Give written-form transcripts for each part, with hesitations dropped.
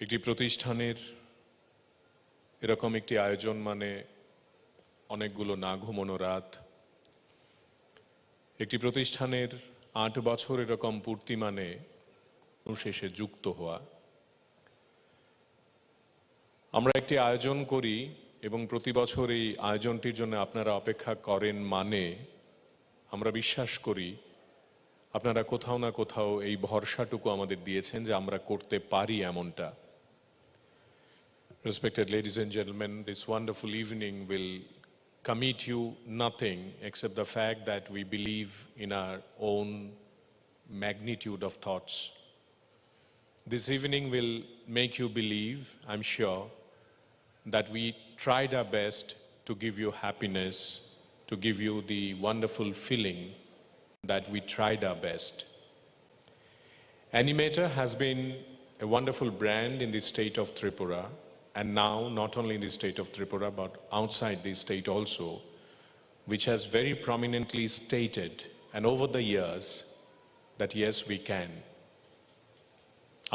একটি প্রতিষ্ঠানের এরকম একটি আয়োজন মানে অনেকগুলো না ঘুমানো রাত। একটি প্রতিষ্ঠানের ৮ বছর এরকম পূর্তি মানে শেষে যুক্ত হওয়া। আমরা একটি আয়োজন করি এবং প্রতি বছর এই আয়োজনটির জন্য আপনারা অপেক্ষা করেন মানে আমরা বিশ্বাস করি আপনারা কোথাও না কোথাও এই ভরসাটুকু আমাদের দিয়েছেন যে আমরা করতে পারি এমনটা। Respected ladies and gentlemen, this wonderful evening will commit you nothing except the fact that we believe in our own magnitude of thoughts. This evening will make you believe, I'm sure, that we tried our best to give you happiness, to give you the wonderful feeling that we tried our best. Animator has been a wonderful brand in the state of Tripura, and now not only in the state of Tripura but outside the state also, which has very prominently stated and over the years that yes, we can.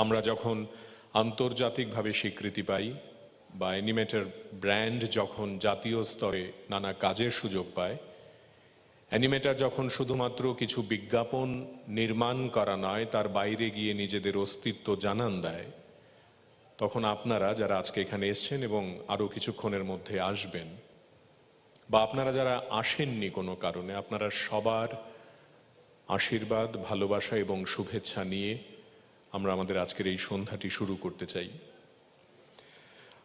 আমরা যখন আন্তর্জাতিকভাবে স্বীকৃতি পাই বা animator brand যখন জাতীয় স্তরে নানা কাজের সুযোগ পায়, অ্যানিমেটর যখন শুধুমাত্র কিছু বিজ্ঞাপন নির্মাণ করা নয় তার বাইরে গিয়ে নিজেদের অস্তিত্ব জানান দেয়, তখন আপনারা যারা আজকে এখানে এসছেন এবং আরও কিছুক্ষণের মধ্যে আসবেন বা আপনারা যারা আসেননি কোনো কারণে, আপনারা সবার আশীর্বাদ, ভালোবাসা এবং শুভেচ্ছা নিয়ে আমরা আমাদের আজকের এই সন্ধ্যাটি শুরু করতে চাই।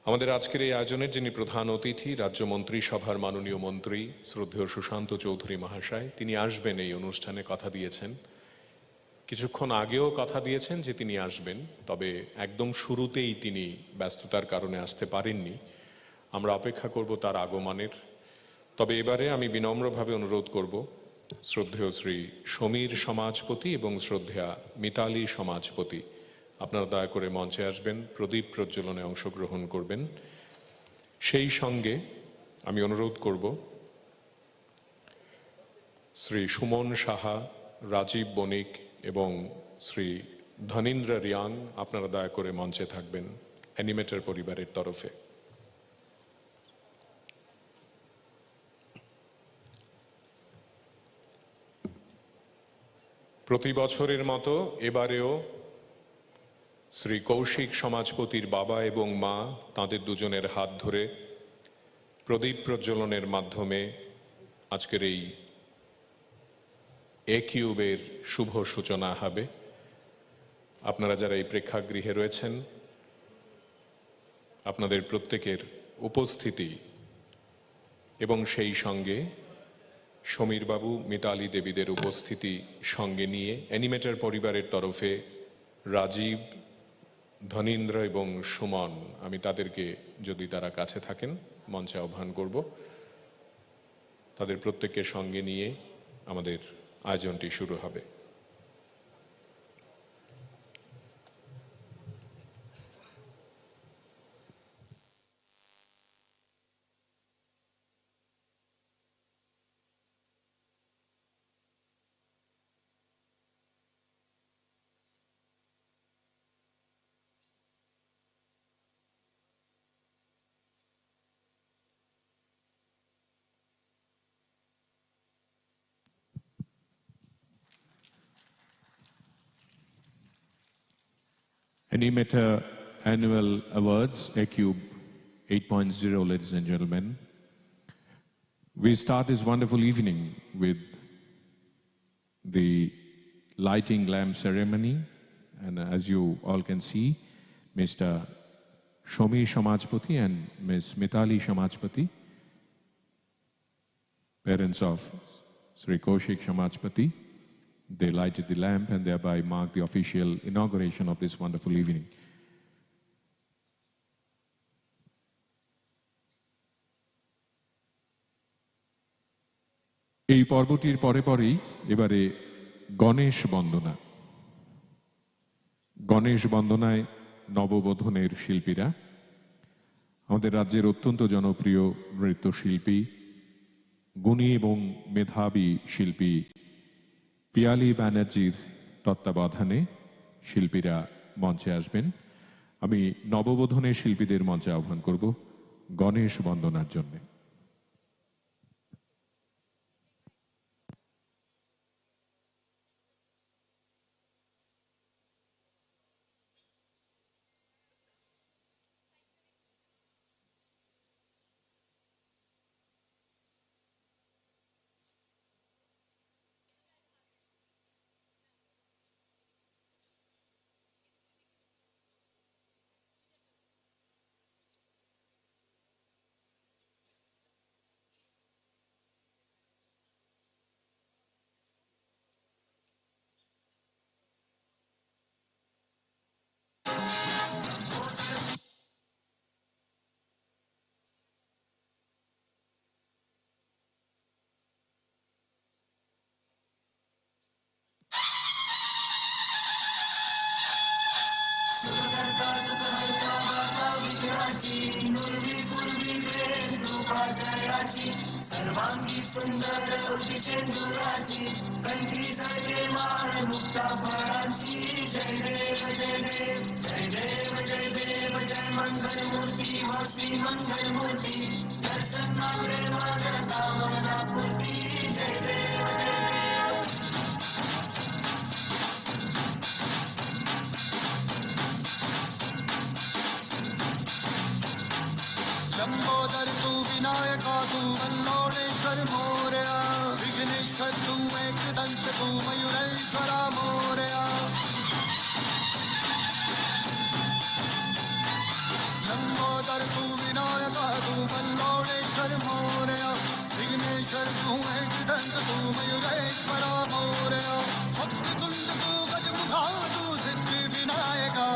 আমাদের আজকের এই আয়োজনের যিনি প্রধান অতিথি, রাজ্য মন্ত্রিসভার মাননীয় মন্ত্রী শ্রদ্ধেয় সুশান্ত চৌধুরী মহাশয়, তিনি আসবেন এই অনুষ্ঠানে, কথা দিয়েছেন। কিছুক্ষণ আগেও কথা দিয়েছেন যে তিনি আসবেন, তবে একদম শুরুতেই তিনি ব্যস্ততার কারণে আসতে পারেননি। আমরা অপেক্ষা করব তার আগমনের। তবে এবারে আমি বিনম্রভাবে অনুরোধ করব শ্রদ্ধেয় শ্রী সমীর সমাজপতি এবং শ্রদ্ধেয়া মিতালি সমাজপতি, আপনারা দয়া করে মঞ্চে আসবেন, প্রদীপ প্রজ্বলনে অংশগ্রহণ করবেন। সেই সঙ্গে আমি অনুরোধ করব শ্রী সুমন সাহা, রাজীব বণিক এবং শ্রী ধনীন্দ্র রিয়াং, আপনারা দয়া করে মঞ্চে থাকবেন অ্যানিমেটর পরিবারের তরফে। প্রতি বছরের মতো এবারেও শ্রী কৌশিক সমাজপতির বাবা এবং মা তাঁদের দুজনের হাত ধরে প্রদীপ প্রজ্বলনের মাধ্যমে আজকের এই কিউবের শুভ সূচনা হবে। আপনারা যারা এই প্রেক্ষাগৃহে রয়েছেন, আপনাদের প্রত্যেকের উপস্থিতি এবং সেই সঙ্গে সমীরবাবু, মিতালি দেবীদের উপস্থিতি সঙ্গে নিয়ে অ্যানিমেটর পরিবারের তরফে রাজীব, ধনীন্দ্র এবং সুমন, আমি তাদেরকে যদি তারা কাছে থাকেন মঞ্চে আহ্বান করব। তাদের প্রত্যেককে সঙ্গে নিয়ে আমাদের আয়োজনটি শুরু হবে। Animator Annual Awards, ACube 8.0, ladies and gentlemen. We start this wonderful evening with the lighting lamp ceremony, and as you all can see, Mr. Shomi Shamajpati and Ms. Mitali Shamajpati, parents of Sri Kaushik Shamajpati, they lighted the lamp and thereby marked the official inauguration of this wonderful evening. এই পর্বটির পরে পরেই এবারে গণেশ বন্দনা। গণেশ বন্দনায় নববোধনের শিল্পীরা, আমাদের রাজ্যের অত্যন্ত জনপ্রিয় নৃত্যশিল্পী, গুণী এবং মেধাবী শিল্পী পিয়ালি ব্যানার্জির তত্ত্বাবধানে শিল্পীরা মঞ্চে আসবেন। আমি নববোধনের শিল্পীদের মঞ্চে আহ্বান করব গণেশ বন্দনার জন্য। सर्वांगी सुंदर उदिशेंदुराची कंठी सडे माळ मुक्ता फळांची जय देव जय देव जय देव जय देव जय मंगल मूर्ती व श्री मंगल मूर्ती दर्शन मागणे माझ कामना पूर्ती जय देव जय देव लंबोदर तू विनायका तू वल्लोळेश्वर मोरया विघ्नेश्वर तू एकदंत तू मयुरेश्वरा मोरया लंबोदर तू विनायका तू वल्लोळेश्वर मोरया विघ्नेश्वर तू एकदंत तू मयुरेश्वरा मोरया वक्रतुंड तू गजमुखा तू सिद्धी विनायका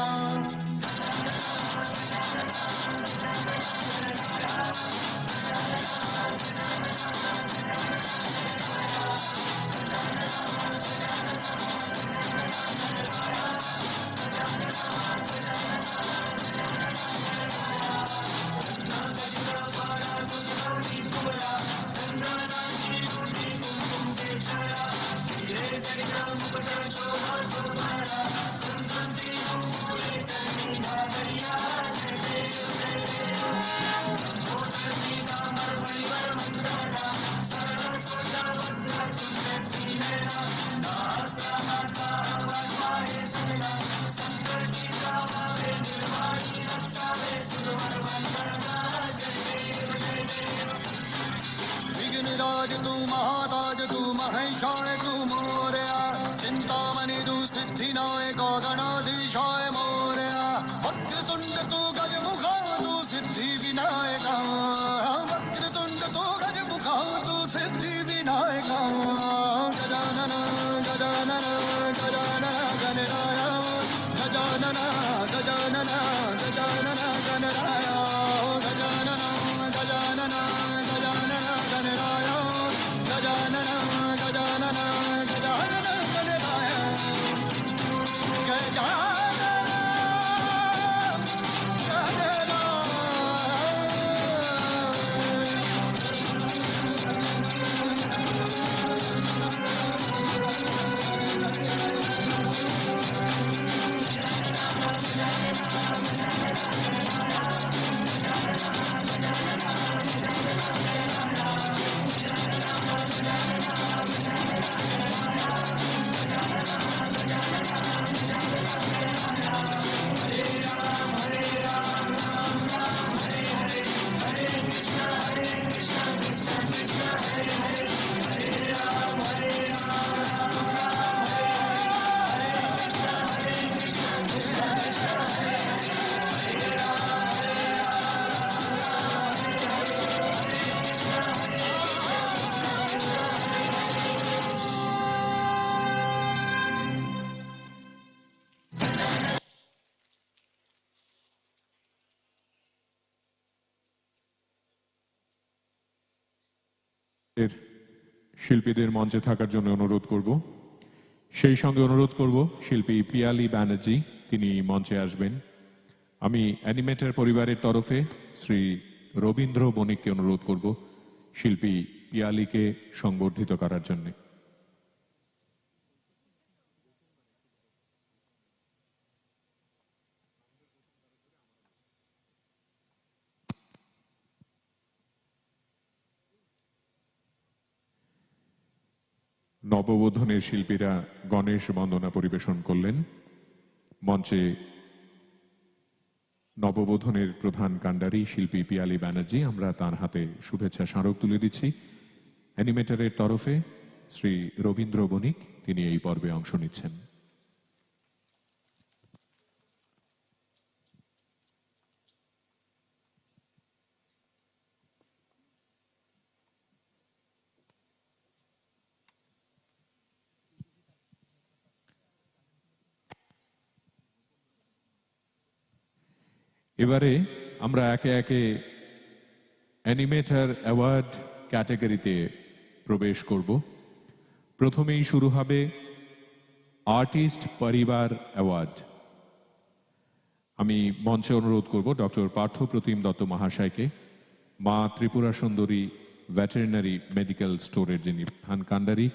विघ्नराज तू महाताज तू महेशाय तू मोरया चिंतामणि तू सिद्धिनायक गणाधीशाय मोरया वक्रतुंड तू गजमुखा तू सिद्धि विनायका वक्रतुंड तू गजमुखा तू सिद्धि विनायका गजानन गजानन गजानन गणराय गजानन गजानन गजानन गणराय गजानन गजानन गजानन गणराय गजानन गजानन गजानन गणराय गजानन শিল্পীদের মঞ্চে থাকার জন্য অনুরোধ করব। সেই সঙ্গে অনুরোধ করব শিল্পী পিয়ালি ব্যানার্জি, তিনি মঞ্চে আসবেন। আমি অ্যানিমেটর পরিবারের তরফে শ্রী রবীন্দ্র বণিককে অনুরোধ করব শিল্পী পিয়ালিকে সংবর্ধিত করার জন্য। নববোধনের শিল্পীরা গণেশ বন্দনা পরিবেশন করলেন। মঞ্চে নববোধনের প্রধান কাণ্ডারি শিল্পী পিয়ালি ব্যানার্জি, আমরা তার হাতে শুভেচ্ছা স্মারক তুলে দিচ্ছি। অ্যানিমেটরের তরফে শ্রী রবীন্দ্র বণিক, তিনি এই পর্বে অংশ নিচ্ছেন। এবারে আমরা একে একে অ্যানিমেটর অ্যাওয়ার্ড ক্যাটাগরিতে প্রবেশ করব। প্রথমেই শুরু হবে আর্টিস্ট পরিবার অ্যাওয়ার্ড। আমি মঞ্চে অনুরোধ করব ডক্টর পার্থপ্রতিম দত্ত মহাশয়কে, মা ত্রিপুরা সুন্দরী ভেটেরিনারি মেডিকেল স্টোরের যিনি প্রধান কাণ্ডারি,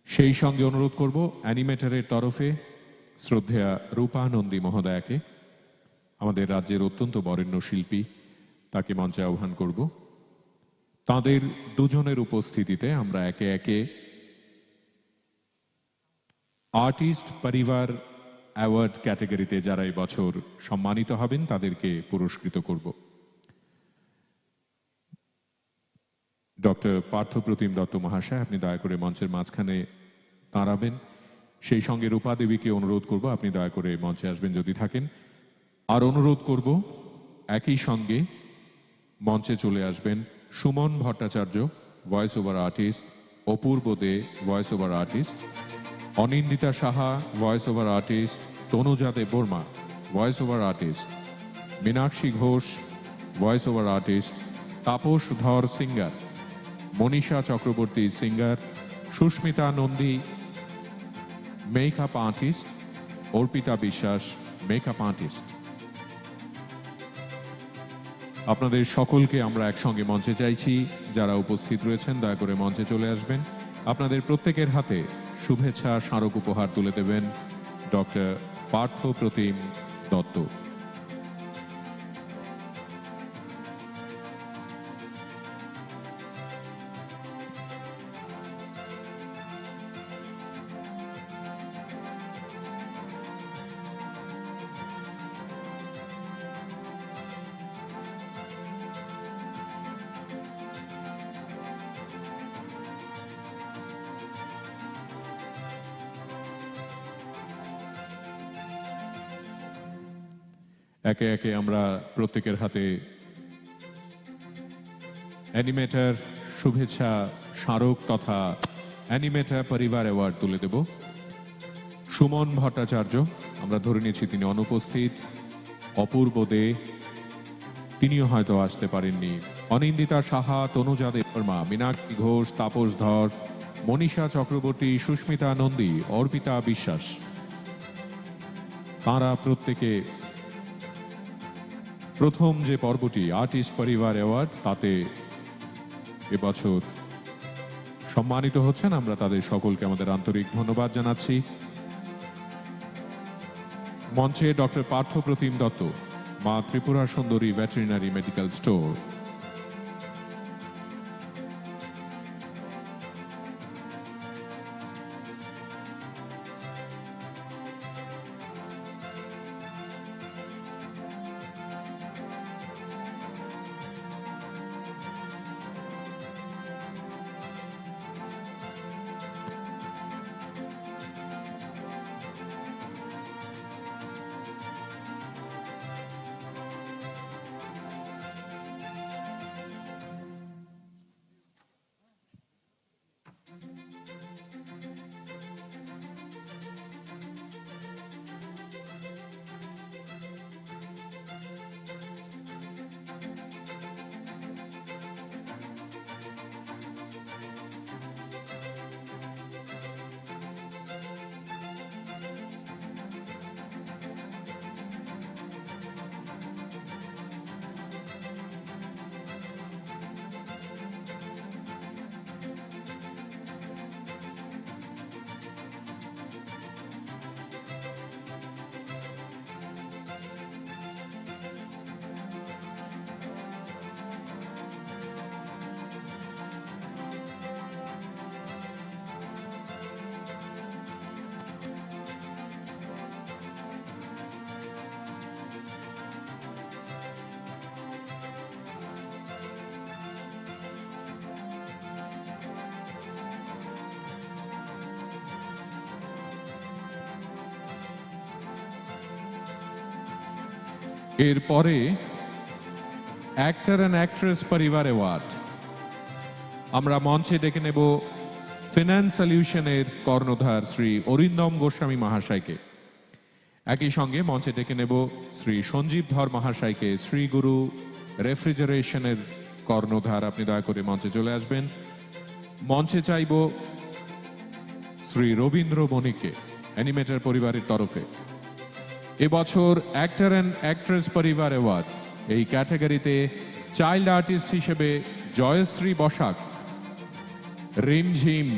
সেই সঙ্গে অনুরোধ করব অ্যানিমেটরের তরফে শ্রদ্ধেয়া রূপা নন্দী মহোদয়াকে, আমাদের রাজ্যের অত্যন্ত বরেণ্য শিল্পী, তাকে মঞ্চে আহ্বান করব। তাদের দুজনের উপস্থিতিতে আমরা একে একে আর্টিস্ট পরিবার অ্যাওয়ার্ড ক্যাটাগরিতে যারা এই বছর সম্মানিত হবেন তাদেরকে পুরস্কৃত করব। ডক্টর পার্থপ্রতিম দত্ত মহাশয়, আপনি দয়া করে মঞ্চের মাঝখানে দাঁড়াবেন। সেই সঙ্গে রূপা দেবীকে অনুরোধ করব আপনি দয়া করে মঞ্চে আসবেন যদি থাকেন। আর অনুরোধ করব একই সঙ্গে মঞ্চে চলে আসবেন Suman Bhattacharya, voice over artist, Apurba De, voice over artist, Anindita Saha, voice over artist, Tanuja Debbarma, voice over artist, Meenakshi Ghosh, voice over artist, Tapas Dhar singer, Manisha Chakraborty singer, Susmita Nandi makeup artist, Arpita Biswas makeup artist. আপনাদের সকলকে আমরা একসঙ্গে মঞ্চে চাইছি। যারা উপস্থিত রয়েছেন দয়া করে মঞ্চে চলে আসবেন। আপনাদের প্রত্যেকের হাতে শুভেচ্ছা স্মারক উপহার তুলে দেবেন ডক্টর পার্থপ্রতিম দত্ত। একে একে আমরা প্রত্যেকের হাতে অ্যানিমেটর শুভেচ্ছা স্মারক তথা অ্যানিমেটর পরিবার অ্যাওয়ার্ড তুলে দেব। সুমন ভট্টাচার্য, আমরা ধরে নিয়েছি তিনি অনুপস্থিত। অপূর্ব দে, তিনিও হয়তো আসতে পারেননি। অনিন্দিতা সাহা, তনুজা দেববর্মা, মীনাক্ষী ঘোষ, তাপস ধর, মনীষা চক্রবর্তী, সুস্মিতা নন্দী, অর্পিতা বিশ্বাস, তাঁরা প্রত্যেকে প্রথম যে পর্বটি আর্টিস্ট পরিবার অ্যাওয়ার্ড তাতে এবছর সম্মানিত হচ্ছেন। আমরা তাদের সকলকে আমাদের আন্তরিক ধন্যবাদ জানাচ্ছি। মঞ্চে ডক্টর পার্থপ্রতিম দত্ত, মা Tripura Sundari veterinary medical store. এরপরে অ্যাক্টর অ্যান্ড অ্যাক্ট্রেস পরিবার অ্যাওয়ার্ড আমরা মঞ্চে ডেকে নেব ফিনান্স সলিউশনের কর্ণধার শ্রী অরিন্দম গোস্বামী মহাশয়কে। একই সঙ্গে মঞ্চে ডেকে নেব শ্রী সঞ্জীব ধর মহাশয়কে, শ্রী গুরু রেফ্রিজারেশনের কর্ণধার। আপনি দয়া করে মঞ্চে চলে আসবেন। মঞ্চে চাইব শ্রী রবীন্দ্র বণিককে, অ্যানিমেটর পরিবারের তরফে। এবছর অ্যাক্টর অ্যান্ড অ্যাক্ট্রেস পরিবার অ্যাওয়ার্ড এই ক্যাটাগরিতে চাইল্ড আর্টিস্ট হিসেবে জয়শ্রী বসাক, রিমঝিম,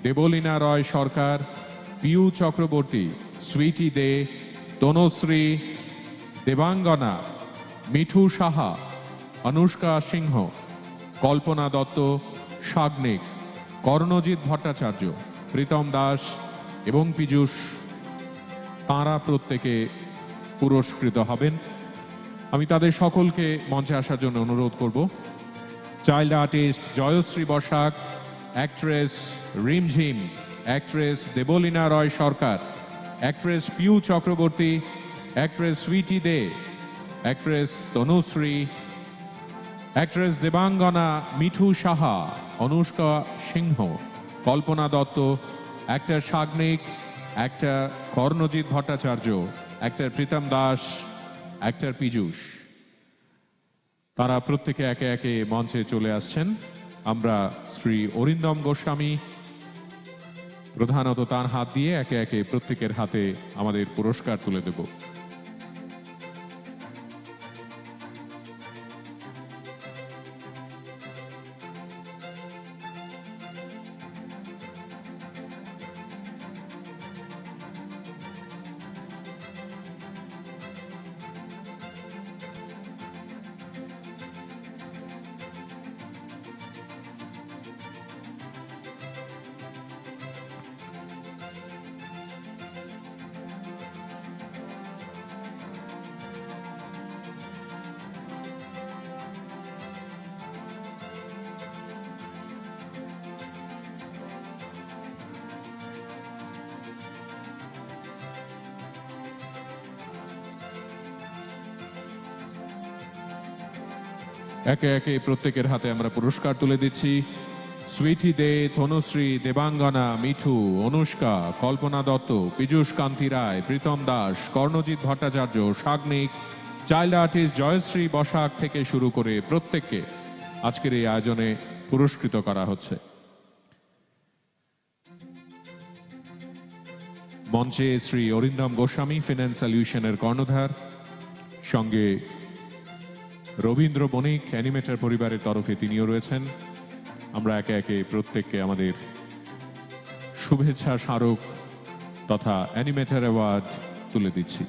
দেবলীনা রয় সরকার, পিউ চক্রবর্তী, সুইটি দে, তনুশ্রী, দেবাঙ্গনা, মিঠু সাহা, অনুষ্কা সিংহ, কল্পনা দত্ত, সাগ্নিক, কর্ণজিৎ ভট্টাচার্য, প্রীতম দাস এবং পীযূষ, তাঁরা প্রত্যেকে পুরস্কৃত হবেন। আমি তাদের সকলকে মঞ্চে আসার জন্য অনুরোধ করব। Child artist Jayashree Basak, actress Rimjhim, actress Debleena Roy Sarkar, actress Piu Chakraborty, actress Sweety De, actress Tanushree, actress Debangana, Mithu Saha, Anushka Singh, Kalpana Dutta, actor Sagnik, actor Karnajit Bhattacharya, actor Pritam Das, actor Piyush, তারা প্রত্যেকে একে একে মঞ্চে চলে আসছেন। আমরা শ্রী অরিন্দম গোস্বামী প্রধানত তার হাত দিয়ে একে একে প্রত্যেকের হাতে আমাদের পুরস্কার তুলে দেব। একে একে প্রত্যেকের হাতে আমরা পুরস্কার তুলে দিচ্ছি। সুইটি দে, তনুশ্রী, দেবাঙ্গনা, মিঠু, অনুষ্কা, কল্পনা দত্ত, পীযূষ কান্তি রায়, প্রীতম দাস, কর্ণজিৎ ভট্টাচার্য, সাগ্নিক, চাইল্ড আর্টিস্ট জয়শ্রী বসাক থেকে শুরু করে প্রত্যেককে আজকের এই আয়োজনে পুরস্কৃত করা হচ্ছে। মঞ্চে শ্রী অরিন্দম গোস্বামী, ফিনান্স সলিউশনের কর্ণধার, সঙ্গে রবীন্দ্র বণিক, অ্যানিমেটর পরিবারের তরফে তিনিও রয়েছেন। আমরা একে একে প্রত্যেককে আমাদের শুভেচ্ছা স্মারক তথা অ্যানিমেটর অ্যাওয়ার্ড তুলে দিচ্ছি।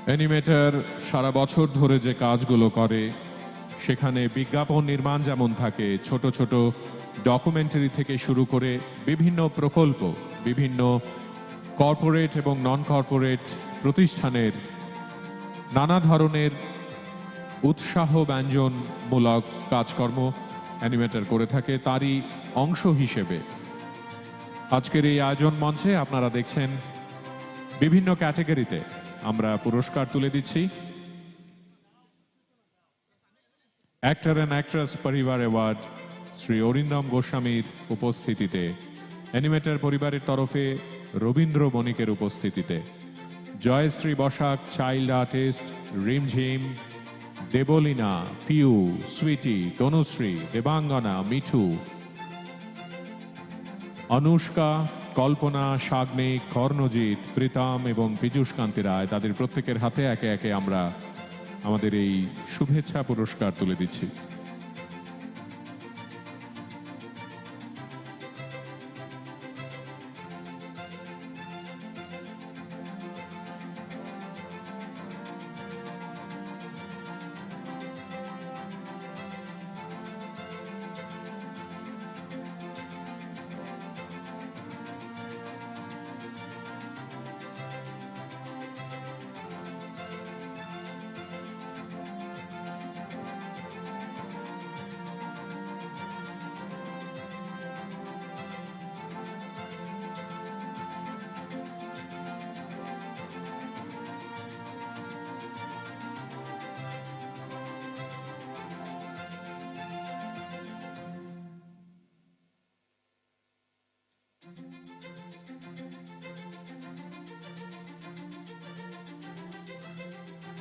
অ্যানিমেটর সারা বছর ধরে যে কাজগুলো করে সেখানে বিজ্ঞাপন নির্মাণ যেমন থাকে, ছোট ছোট ডকুমেন্টারি থেকে শুরু করে বিভিন্ন প্রকল্প, বিভিন্ন কর্পোরেট এবং নন কর্পোরেট প্রতিষ্ঠানের নানা ধরনের উৎসাহ ব্যঞ্জনমূলক কাজকর্ম অ্যানিমেটর করে থাকে। তারই অংশ হিসেবে আজকের এই আয়োজন মঞ্চে আপনারা দেখছেন বিভিন্ন ক্যাটাগরিতে আমরা পুরস্কার তুলে দিচ্ছি। অ্যাক্টর অ্যান্ড অ্যাক্ট্রেস পরিবার অ্যাওয়ার্ড শ্রী অরিন্দম গোস্বামীর উপস্থিতিতে, অ্যানিমেটর পরিবারের তরফে রবীন্দ্র বণিকের উপস্থিতিতে, জয়শ্রী বসাক চাইল্ড আর্টিস্ট, রিমঝিম, দেবলীনা, পিউ, সুইটি, তনুশ্রী, দেবাঙ্গনা, মিঠু, অনুষ্কা, কল্পনা, সাগ্নিক, কর্ণজিৎ, প্রীতম এবং পীযূষ কান্তি রায়, তাদের প্রত্যেকের হাতে একে একে আমরা আমাদের এই শুভেচ্ছা পুরস্কার তুলে দিচ্ছি।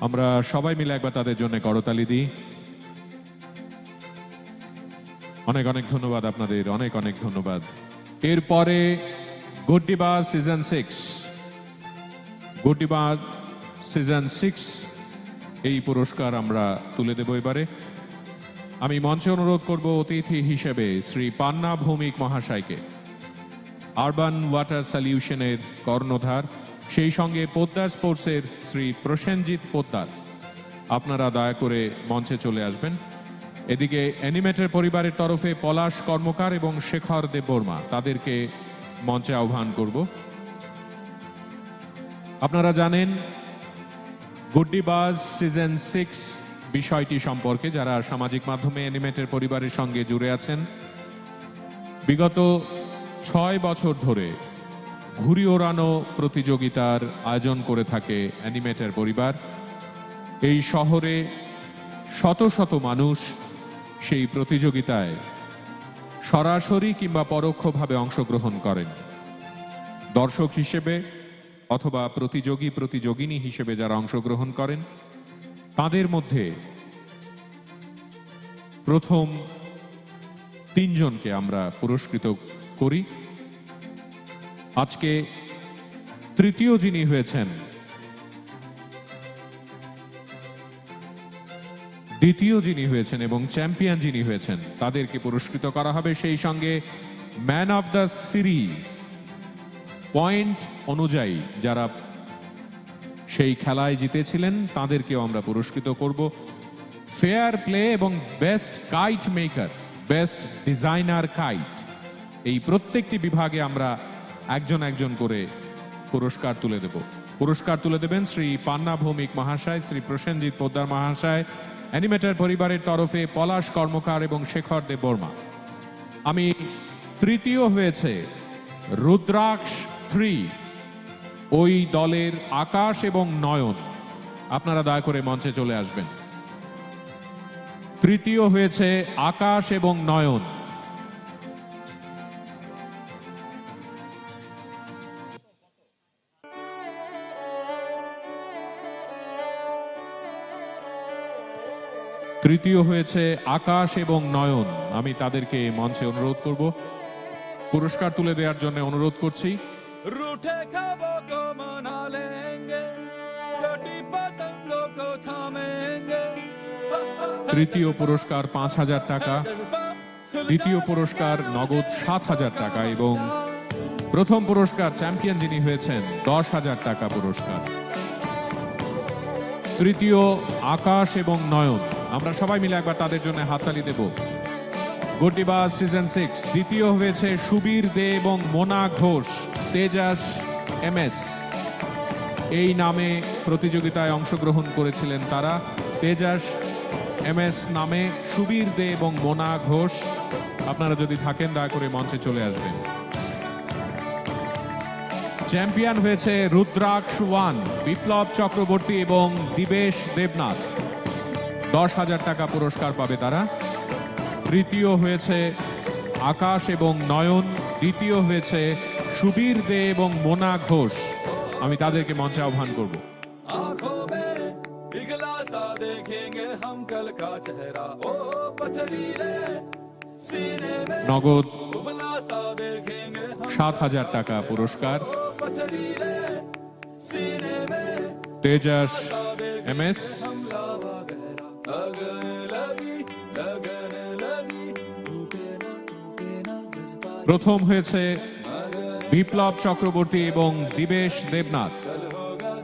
আমরা সবাই মিলে একবার তাদের জন্য করতালি দিই। অনেক অনেক ধন্যবাদ আপনাদের, অনেক অনেক ধন্যবাদ। এরপরে গুড্ডিবাজ সিজন 6, গুড্ডিবাজ সিজন 6 এই পুরস্কার আমরা তুলে দেব এবারে। আমি মঞ্চে অনুরোধ করব অতিথি হিসেবে শ্রী পান্না ভৌমিক মহাশয়কে, আরবান ওয়াটার সলিউশনের কর্ণধার, সেই সঙ্গে পোদ্দার স্পোর্টসের শ্রী প্রসেনজিৎ পোদ্দার। আপনারা দয়া করে মঞ্চে চলে আসবেন। এদিকে অ্যানিমেটর পরিবারের তরফে পলাশ কর্মকার এবং শেখর দেববর্মা, তাদেরকে মঞ্চে আহ্বান করব। আপনারা জানেন গুড্ডিবাজ সিজন 6 বিষয়টি সম্পর্কে, যারা সামাজিক মাধ্যমে অ্যানিমেটর পরিবারের সঙ্গে জুড়ে আছেন। বিগত 6 বছর ধরে ঘুড়ি ওড়ানো প্রতিযোগিতার আয়োজন করে থাকে অ্যানিমেটর পরিবার। এই শহরে শত শত মানুষ সেই প্রতিযোগিতায় সরাসরি কিংবা পরোক্ষভাবে অংশগ্রহণ করেন। দর্শক হিসেবে অথবা প্রতিযোগিনী হিসেবে যারা অংশগ্রহণ করেন, তাদের মধ্যে প্রথম 3 জনকে আমরা পুরস্কৃত করি। আজকে তৃতীয় যিনি হয়েছেন, দ্বিতীয় যিনি হয়েছেন এবং চ্যাম্পিয়ন যিনি হয়েছেন, তাদেরকে পুরস্কৃত করা হবে। সেই সঙ্গে man of the series, point অনুযায়ী যারা সেই খেলায় জিতেছিলেন তাদেরকেও আমরা পুরস্কৃত করব। ফেয়ার প্লে এবং best kite maker, best designer kite, এই প্রত্যেকটি বিভাগে আমরা একজন একজন করে পুরস্কার তুলে দেব। পুরস্কার তুলে দেবেন শ্রী পান্না ভৌমিক মহাশয়, শ্রী প্রসেনজিৎ পোদ্দার মহাশয়, অ্যানিমেটর পরিবারের তরফে পলাশ কর্মকার এবং শেখর দেববর্মা। আমি তৃতীয় হয়েছে রুদ্রাক্ষ 3, ওই দলের আকাশ এবং নয়ন। আপনারা দয়া করে মঞ্চে চলে আসবেন। তৃতীয় হয়েছে আকাশ এবং নয়ন। তৃতীয় হয়েছে আকাশ এবং নয়ন। আমি তাদেরকে মঞ্চে অনুরোধ করব, পুরস্কার তুলে দেওয়ার জন্য অনুরোধ করছি। रूठे ख्वाबों को मना लेंगे, कटी पतंगों को थामेंगे। তৃতীয় পুরস্কার 5,000 টাকা, দ্বিতীয় পুরস্কার নগদ 7,000 টাকা এবং প্রথম পুরস্কার চ্যাম্পিয়ন যিনি হয়েছেন 10,000 টাকা পুরস্কার। তৃতীয় আকাশ এবং নয়ন। আমরা সবাই মিলে একবার তাদের জন্য হাততালি দেব। গুড্ডিবাজ সিজন 6। দ্বিতীয় হয়েছে সুবীর দে এবং মোনা ঘোষ, তেজাস MS। এই নামে প্রতিযোগিতায় অংশগ্রহণ করেছিলেন তারা। তেজাস MS নামে সুবীর দে এবং মোনা ঘোষ। আপনারা যদি থাকেন দয়া করে মঞ্চে চলে আসবেন। চ্যাম্পিয়ন হয়েছে রুদ্রাক্ষ 1, বিপ্লব চক্রবর্তী এবং দিবেশ দেবনাথ। 10,000 টাকা পুরস্কার পাবে তারা। তৃতীয় হয়েছে আকাশ এবং নয়ন। দ্বিতীয় হয়েছে সুবীর দে এবং মোনা ঘোষ। আমি তাদেরকে মঞ্চে আহ্বান করব। आंखों में पिघला सा देखेंगे हम कल का चेहरा ओ पथरीले सीने में নগদ उबला सा देखेंगे हम 7,000 টাকা পুরস্কার। पथरीले सीने में তেজাস MS। लावा गहरा लगन लगी टूटे ना जज्बा প্রথম হয়েছে বিপ্লব চক্রবর্তী এবং দিবেশ দেবনাথ,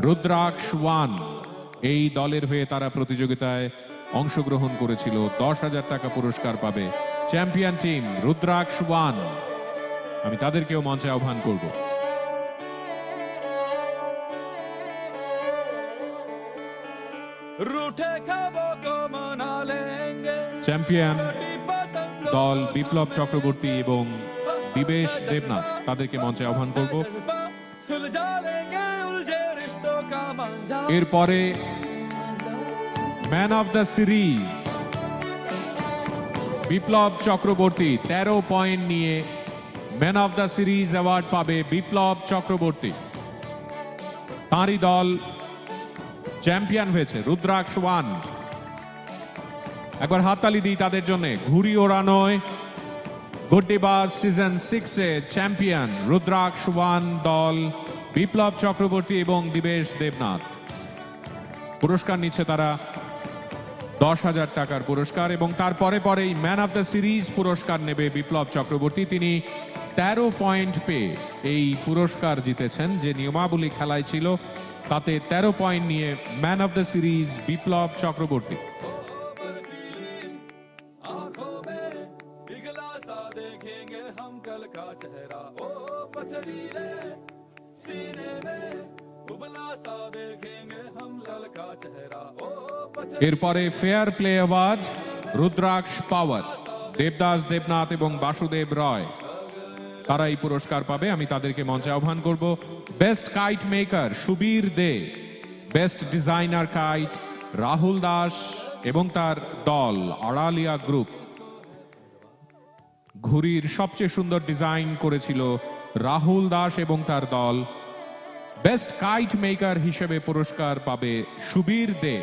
রুদ্রাক্ষ 1। এই দলের হয়ে তারা প্রতিযোগিতায় অংশগ্রহণ করেছিল। 10,000 টাকা পুরস্কার পাবে চ্যাম্পিয়ন টিম রুদ্রাক্ষ 1। আমি তাদেরকেও মঞ্চে আহ্বান করব। रूठे ख्वाबों को मना लेंगे চ্যাম্পিয়ন छोटी पतंगों দল বিপ্লব চক্রবর্তী এবং দিবেশ দেবনাথ, তাদেরকে মঞ্চে আহ্বান করব। जज्बा सुलझा लेंगे उलझे रिश्तों का मांझा এরপরে man of the series Biplab Chakraborty 13 point নিয়ে man of the series award পাবে বিপ্লব চক্রবর্তী। তাঁরই দল চ্যাম্পিয়ন হয়েছে রুদ্রাক্ষ 1। একবার হাততালি দিই তাদের জন্য। ঘুড়ি ওড়ানোয় গুড্ডিবাজ সিজন 6-এ চ্যাম্পিয়ন রুদ্রাক্ষ 1 দল বিপ্লব চক্রবর্তী এবং দিবেশ দেবনাথ। পুরস্কার নিচ্ছে তারা 10,000 টাকার পুরস্কার এবং তারপরে পরেই ম্যান অফ দ্য সিরিজ পুরস্কার নেবে বিপ্লব চক্রবর্তী। তিনি 13 পয়েন্ট পেয়ে এই পুরস্কার জিতেছেন। যে নিয়মাবলী খেলায় ছিল তাতে 13 পয়েন্ট নিয়ে man of the series Biplab Chakraborty. आंखों में पिघला सा देखेंगे हम कल का चेहरा ओ पथरीले सीने में उबला सा देखेंगे हम कल का चेहरा ओ पथरीले এরপরে ফেয়ার প্লে অ্যাওয়ার্ড রুদ্রাক্ষ পাওয়ার, দেবদাস দেবনাথ এবং বাসুদেব রয়, তারা এই পুরস্কার পাবে। আমি তাদেরকে মঞ্চে আহ্বান করব। Best kite maker Subir De, best designer kite Rahul Das এবং তার দল আড়ালিয়া গ্রুপ। ঘুড়ির সবচেয়ে সুন্দর ডিজাইন করেছিল রাহুল দাস এবং তার দল। বেস্ট কাইট মেকার হিসেবে পুরস্কার পাবে সুবীর দে।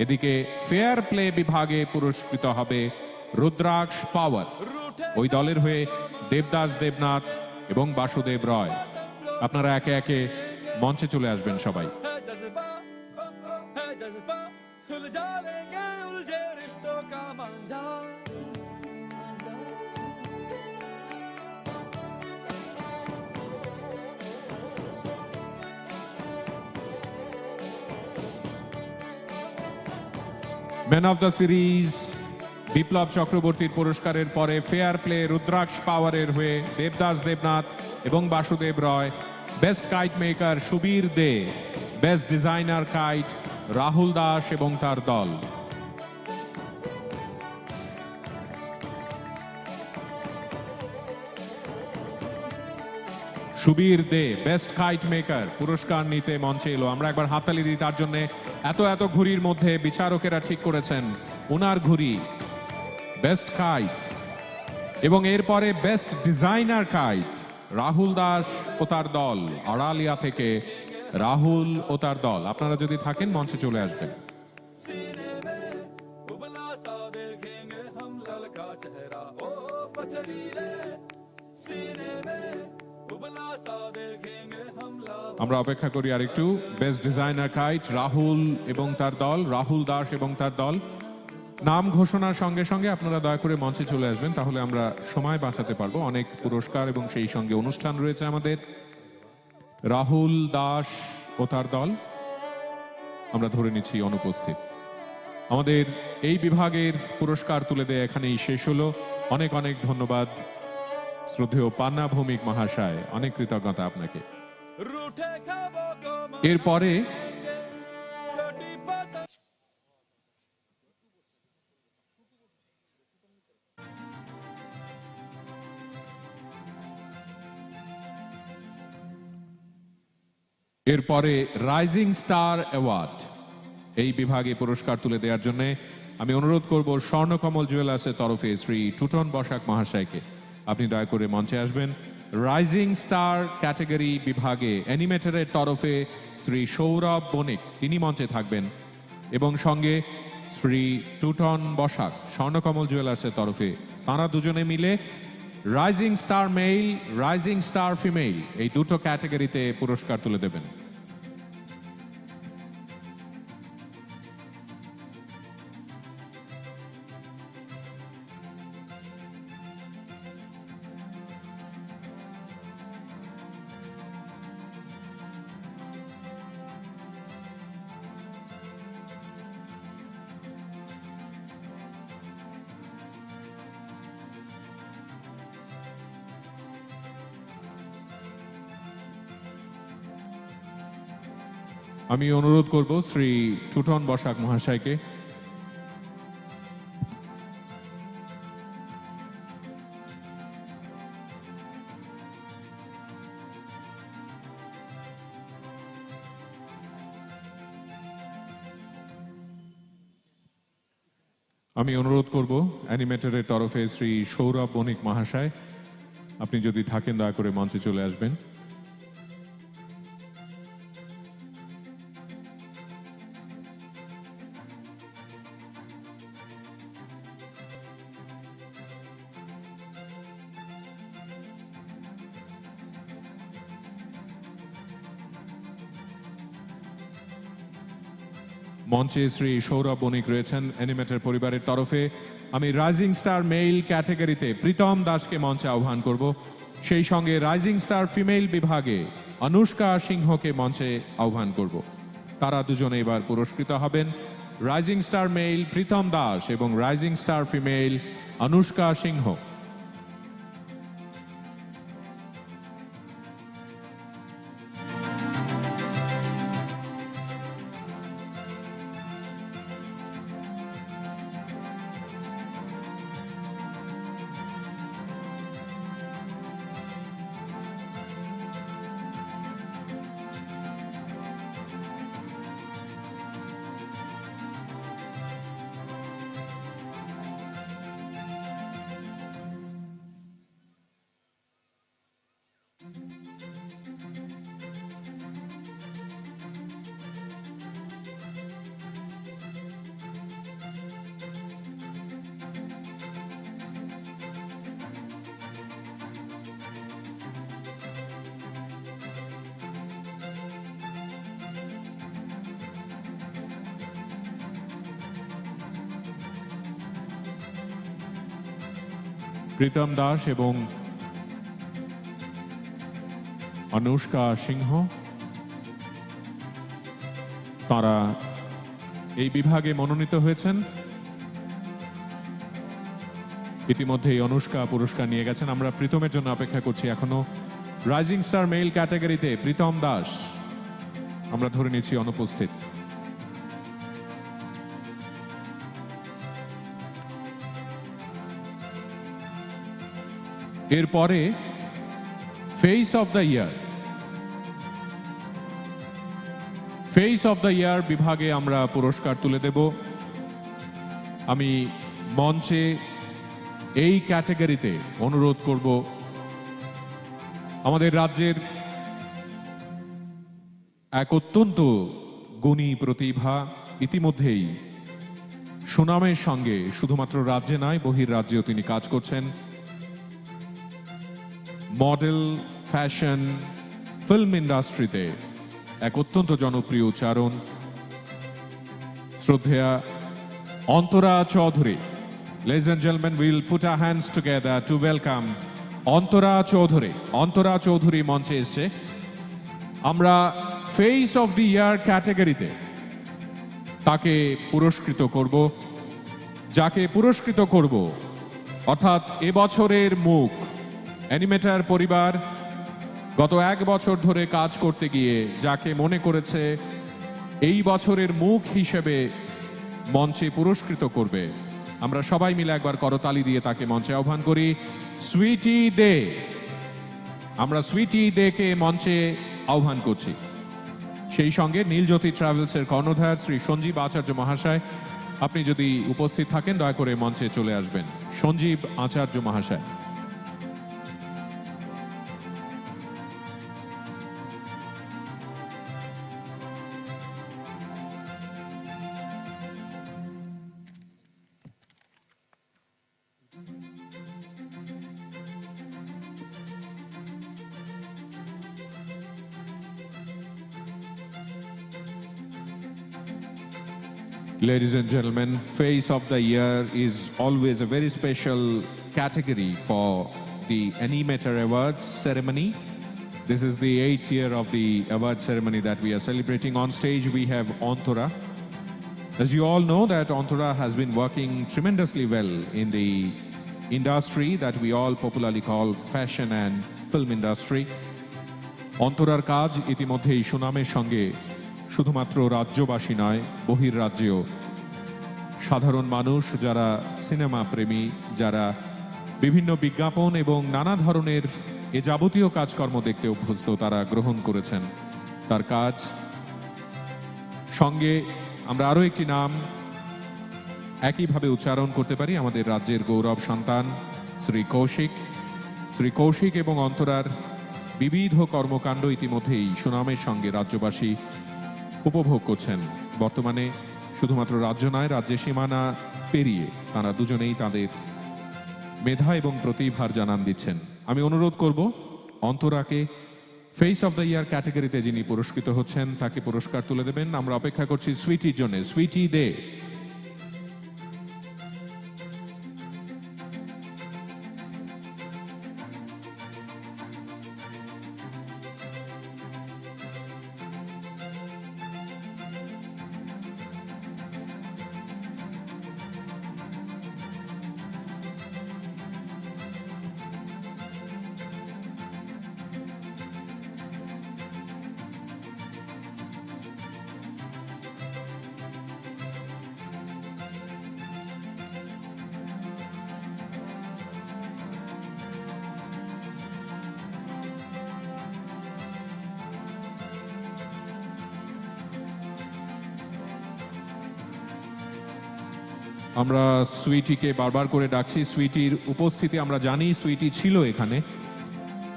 এদিকে ফেয়ার প্লে বিভাগে পুরস্কৃত হবে রুদ্রাক্ষ পাওয়ার। ওই দলের হয়ে দেবদাস দেবনাথ এবং বাসুদেব রয়। আপনারা একে একে মঞ্চে চলে আসবেন সবাই। है जज्बा सुलझा लेंगे उलझे रिश्तों का मांझा ম্যান অফ দ্য সিরিজ বিপ্লব চক্রবর্তীর পুরস্কারের পরে ফেয়ার প্লে রুদ্রাক্ষ পাওয়ারের হয়ে দেবদাস দেবনাথ এবং Basudeb Roy, best kite maker Subir De, best designer kite Rahul Das এবং তার দল। Subir De best kite maker পুরস্কার নিতে মঞ্চে এলো। আমরা একবার হাততালি দিই তার জন্য। এত এত ঘুড়ির মধ্যে বিচারকেরা ঠিক করেছেন ওনার ঘুড়ি বেস্ট কাইট এবং এরপরে best designer kite Rahul Das ও তার দল, আড়ালিয়া থেকে রাহুল ও তার দল। আপনারা যদি থাকেন মঞ্চে চলে আসবেন। सीने में उबला सा देखेंगे हम कल का चेहरा ओ पथरीले सीने में उबला सा देखेंगे हम लावा আমরা অপেক্ষা করি আরেকটু। বেস্ট ডিজাইনার কাইট রাহুল এবং তার দল, রাহুল দাস এবং তার দল। নাম ঘোষণার সঙ্গে সঙ্গে আপনারা দয়া করে মঞ্চে চলে আসবেন, তাহলে আমরা সময় বাঁচাতে পারবো। অনেক পুরস্কার এবং সেই সঙ্গে অনুষ্ঠান রয়েছে আমাদের। রাহুল দাস ও তার দল আমরা ধরে নিচ্ছি অনুপস্থিত। আমাদের এই বিভাগের পুরস্কার তুলে দেয়া এখানেই শেষ হলো। অনেক অনেক ধন্যবাদ শ্রদ্ধেয় পান্না ভৌমিক মহাশয়, অনেক কৃতজ্ঞতা আপনাকে। रूठे ख्वाबों को এরপরে मनाएंगे, कटी पतंग এরপরে রাইজিং স্টার অ্যাওয়ার্ড এই বিভাগে পুরস্কার তুলে দেওয়ার জন্য আমি অনুরোধ করব স্বর্ণকমল জুয়েলার্সের তরফে শ্রী টুটন বসাক মহাশয়কে, আপনি দয়া করে মঞ্চে আসবেন। রাইজিং স্টার ক্যাটাগরি বিভাগে অ্যানিমেটরের তরফে শ্রী সৌরভ বণিক, তিনি মঞ্চে থাকবেন, এবং সঙ্গে শ্রী টুটন বসাক স্বর্ণকমল জুয়েলার্সের তরফে, তাঁরা দুজনে মিলে rising star male, rising star female এই দুটো ক্যাটাগরিতে পুরস্কার তুলে দেবেন। আমি অনুরোধ করব শ্রী টুটন বসাক মহাশয়কে। আমি অনুরোধ করব অ্যানিমেটরের তরফে শ্রী সৌরভ বণিক মহাশয়, আপনি যদি থাকেন দয়া করে মঞ্চে চলে আসবেন। মঞ্চে শ্রী সৌরভ বণিক রয়েছেন অ্যানিমেটর পরিবারের তরফে। আমি রাইজিং স্টার মেল ক্যাটাগরিতে প্রীতম দাসকে মঞ্চে আহ্বান করব, সেই সঙ্গে রাইজিং স্টার ফিমেল বিভাগে অনুষ্কা সিংহকে মঞ্চে আহ্বান করব। তারা দুজনে এবার পুরস্কৃত হবেন। Rising star male Pritam Das এবং rising star female Anushka Singha. Pritam Das এবং অনুষ্কা সিংহ, তারা এই বিভাগে মনোনীত হয়েছেন। ইতিমধ্যেই অনুষ্কা পুরস্কার নিয়ে গেছেন। আমরা প্রীতমের জন্য অপেক্ষা করছি এখনো। রাইজিং স্টার মেল ক্যাটাগরিতে প্রীতম দাস আমরা ধরে নিচ্ছি অনুপস্থিত। এরপরে face of the year, face of the ইয়ার বিভাগে আমরা পুরস্কার তুলে দেব। আমি মঞ্চে এই ক্যাটাগরিতে অনুরোধ করব আমাদের রাজ্যের এক অত্যন্ত গুণী প্রতিভা, ইতিমধ্যেই সুনামের সঙ্গে শুধুমাত্র রাজ্যে নয় বহির্রাজ্যেও তিনি কাজ করছেন। মডেল, ফ্যাশন, ফিল্ম ইন্ডাস্ট্রিতে এক অত্যন্ত জনপ্রিয় উচ্চারণ, শ্রদ্ধেয়া Antara Chowdhury. Ladies and gentlemen, we'll put our hands together to welcome Antara Chowdhury. Antara Chowdhury মঞ্চে এসছে। আমরা ফেস অফ দি ইয়ার ক্যাটাগরিতে তাকে পুরস্কৃত করব। যাকে পুরস্কৃত করব অর্থাৎ এবছরের মুখ, অ্যানিমেটর পরিবার গত 1 বছর ধরে কাজ করতে গিয়ে যাকে মনে করেছে এই বছরের মুখ হিসেবে মঞ্চে পুরস্কৃত করবে, আমরা সবাই মিলে একবার করতালি দিয়ে তাকে মঞ্চে আহ্বান করি। সুইটি দে, আমরা সুইটি দেকে মঞ্চে আহ্বান করছি। সেই সঙ্গে নীলজ্যোতি ট্রাভেলসের কর্ণধার শ্রী সঞ্জীব আচার্য মহাশয়, আপনি যদি উপস্থিত থাকেন দয়া করে মঞ্চে চলে আসবেন। সঞ্জীব আচার্য মহাশয়। Ladies and gentlemen, Face of the Year is always a very special category for the Animator Awards ceremony. This is the 8th year of the award ceremony that we are celebrating. On stage we have Antora. As you all know that Antora has been working tremendously well in the industry that we all popularly call fashion and film industry. অন্তরার কাজ ইতিমধ্যেই সুনামের সঙ্গে শুধুমাত্র রাজ্যবাসী নয়, বহির্রাজ্যেও সাধারণ মানুষ যারা cinema প্রেমী, যারা বিভিন্ন বিজ্ঞাপন এবং নানা ধরনের এ যাবতীয় কাজকর্ম দেখতে অভ্যস্ত, তারা গ্রহণ করেছেন তার কাজ। সঙ্গে আমরা আরও একটি নাম একইভাবে উচ্চারণ করতে পারি, আমাদের রাজ্যের গৌরব সন্তান শ্রী কৌশিক। শ্রী কৌশিক এবং অন্তরার বিবিধ কর্মকাণ্ড ইতিমধ্যেই সুনামের সঙ্গে রাজ্যবাসী উপভোগ করছেন। বর্তমানে শুধুমাত্র রাজ্য নয়, রাজ্যের সীমানা পেরিয়ে তারা দুজনেই তাদের মেধা এবং প্রতিভার জানান দিচ্ছেন। আমি অনুরোধ করব অন্তরাকে ফেস অফ দ্য ইয়ার ক্যাটাগরিতে যিনি পুরস্কৃত হচ্ছেন তাকে পুরস্কার তুলে দেবেন। আমরা অপেক্ষা করছি সুইটির জন্য। সুইটি দে। আমরা সুইটিকে বারবার করে ডাকছি। সুইটির উপস্থিতি আমরা জানি, সুইটি ছিল এখানে।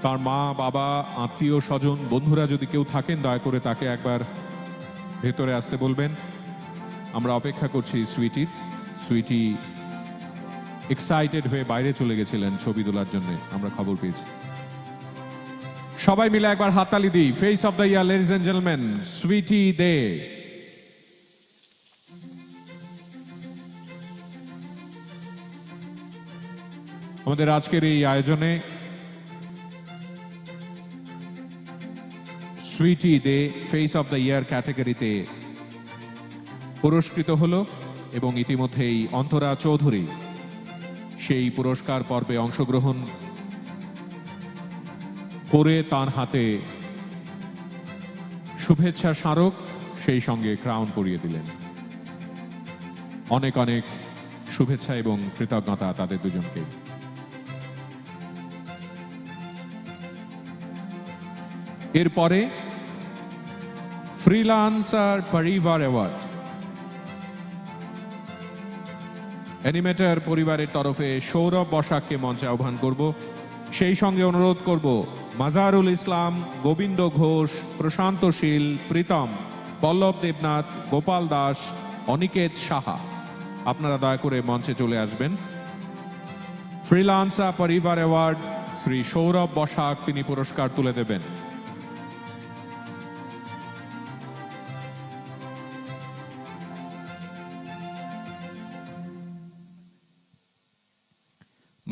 তার মা, বাবা, আত্মীয় স্বজন, বন্ধুরা যদি কেউ থাকেন দয়া করে তাকে একবার ভেতরে আসতে বলবেন। আমরা অপেক্ষা করছি সুইটির। সুইটি এক্সাইটেড হয়ে বাইরে চলে গেছিলেন ছবি তোলার জন্য, আমরা খবর পেয়েছি। সবাই মিলে একবার হাততালি দিই। Face of the year, ladies and gentleman, Sweety De. আমাদের আজকের এই আয়োজনে Sweety De face of the year ক্যাটাগরিতে পুরস্কৃত হলো এবং ইতিমধ্যেই অন্তরা চৌধুরী সেই পুরস্কার পর্বে অংশগ্রহণ করে তার হাতে শুভেচ্ছা স্মারক, সেই সঙ্গে ক্রাউন পরিয়ে দিলেন। অনেক অনেক শুভেচ্ছা এবং কৃতজ্ঞতা তাদের দুজনকে। এরপরে ফ্রিল্যান্সার পরিবার অ্যাওয়ার্ড, অ্যানিমেটর পরিবারের তরফে সৌরভ বসাককে মঞ্চে আহ্বান করব। সেই সঙ্গে অনুরোধ করব মাজারুল ইসলাম, গোবিন্দ ঘোষ, প্রশান্ত শীল, প্রীতম, পল্লব দেবনাথ, গোপাল দাস, অনিকেত সাহা, আপনারা দয়া করে মঞ্চে চলে আসবেন। ফ্রিল্যান্সার পরিবার অ্যাওয়ার্ড শ্রী সৌরভ বসাক তিনি পুরস্কার তুলে দেবেন।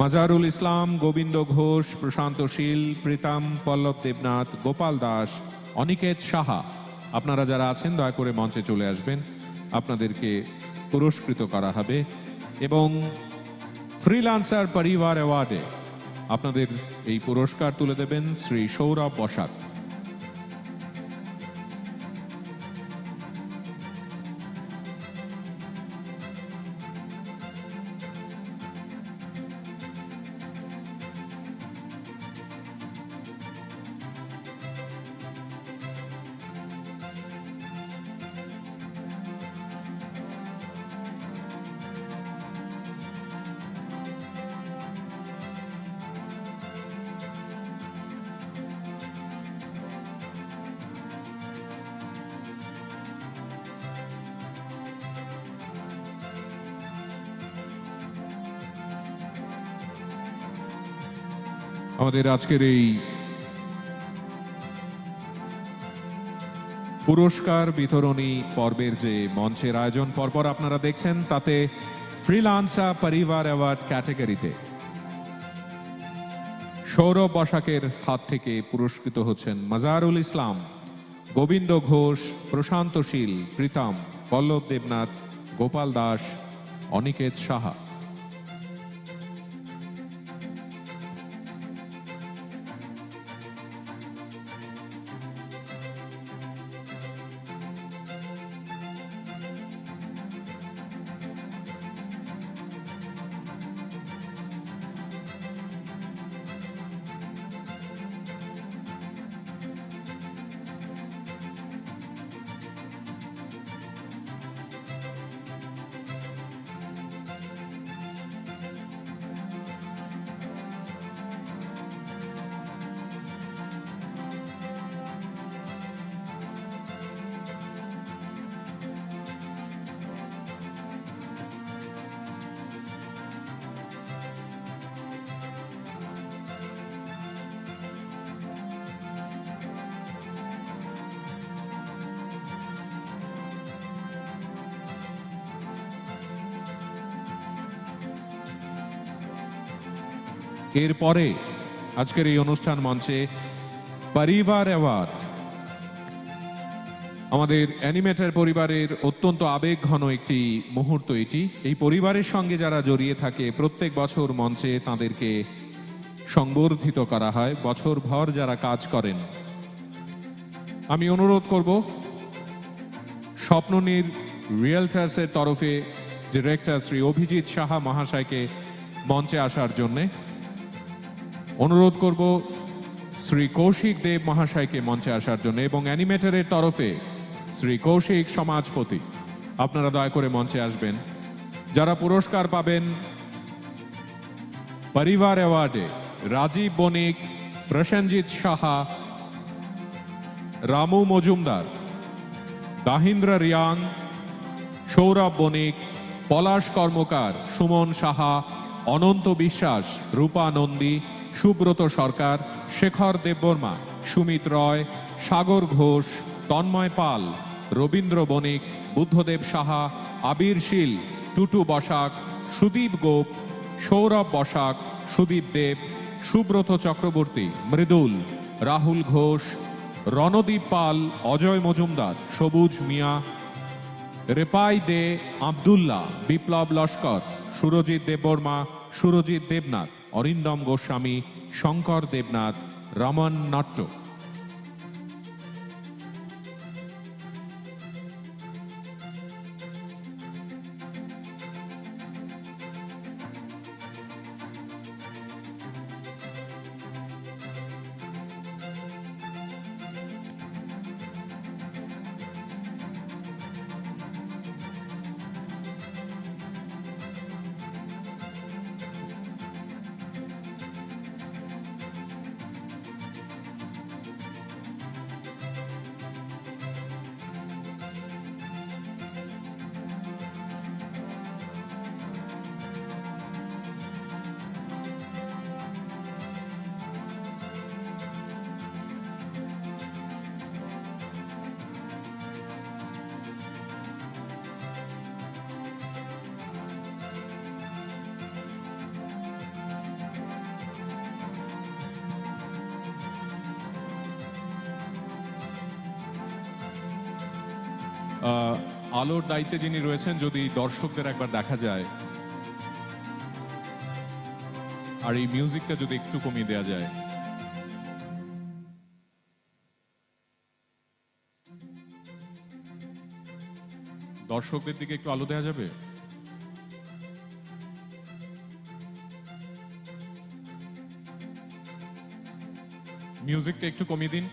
মাজারুল ইসলাম, গোবিন্দ ঘোষ, প্রশান্ত শীল, প্রীতম, পল্লব দেবনাথ, গোপাল দাস, অনিকেত সাহা, আপনারা যারা আছেন দয়া করে মঞ্চে চলে আসবেন। আপনাদেরকে পুরস্কৃত করা হবে এবং ফ্রিল্যান্সার পরিবার অ্যাওয়ার্ডে আপনাদের এই পুরস্কার তুলে দেবেন শ্রী সৌরভ বসাক। আমাদের আজকের এই পুরস্কার বিতরণী পর্বের যে মঞ্চের আয়োজন পরপর আপনারা দেখছেন, তাতে ফ্রিল্যান্সার পরিবার অ্যাওয়ার্ড ক্যাটাগরিতে সৌরভ বসাকের হাত থেকে পুরস্কৃত হচ্ছেন মাজারুল ইসলাম, গোবিন্দ ঘোষ, প্রশান্ত শীল, প্রীতম, পল্লব দেবনাথ, গোপাল দাস, অনিকেত সাহা। এরপরে আজকের এই অনুষ্ঠান মঞ্চে পরিবার অ্যাওয়ার্ড, আমাদের অ্যানিমেটর পরিবারের অত্যন্ত আবেগঘন একটি মুহূর্ত এটি। এই পরিবারের সঙ্গে যারা জড়িয়ে থাকে প্রত্যেক বছর মঞ্চে তাদেরকে সংবর্ধিত করা হয়, বছরভর যারা কাজ করেন। আমি অনুরোধ করব স্বপ্ননীর রিয়েলটার্সের তরফে ডিরেক্টর শ্রী অভিজিৎ সাহা মহাশয়কে মঞ্চে আসার জন্যে। অনুরোধ করব শ্রী কৌশিক দেব মহাশয়কে মঞ্চে আসার জন্য এবং অ্যানিমেটরের তরফে শ্রী কৌশিক সমাজপতি, আপনারা দয়া করে মঞ্চে আসবেন। যারা পুরস্কার পাবেন পরিবার অ্যাওয়ার্ডে রাজীব বণিক, প্রসেনজিৎ সাহা, রামু মজুমদার, দাহিন্দ্র রিয়াং, সৌরভ বণিক, পলাশ কর্মকার, সুমন সাহা, অনন্ত বিশ্বাস, রূপা নন্দী, সুব্রত সরকার, শেখর দেববর্মা, সুমিত রয়, সাগর ঘোষ, তন্ময় পাল, রবীন্দ্র বণিক, বুদ্ধদেব সাহা, আবির শীল, টুটু বসাক, সুদীপ গোপ, সৌরভ বসাক, সুদীপ দেব, সুব্রত চক্রবর্তী, মৃদুল, রাহুল ঘোষ, রণদীপ পাল, অজয় মজুমদার, সবুজ মিয়া, রেপাই দে, আব্দুল্লাহ, বিপ্লব লস্কর, সুরজিৎ দেববর্মা, সুরজিৎ দেবনাথ, অরিন্দম গোস্বামী, শঙ্কর দেবনাথ, রমন নট্ট। আলোর দায়িত্বে যিনি রয়েছেন, যদি দর্শকদের একবার দেখা যায় আর এই মিউজিকটা যদি একটু কমিয়ে দেওয়া যায়। দর্শকদের দিকে একটু আলো দেওয়া যাবে? মিউজিকটা একটু কমিয়ে দিন।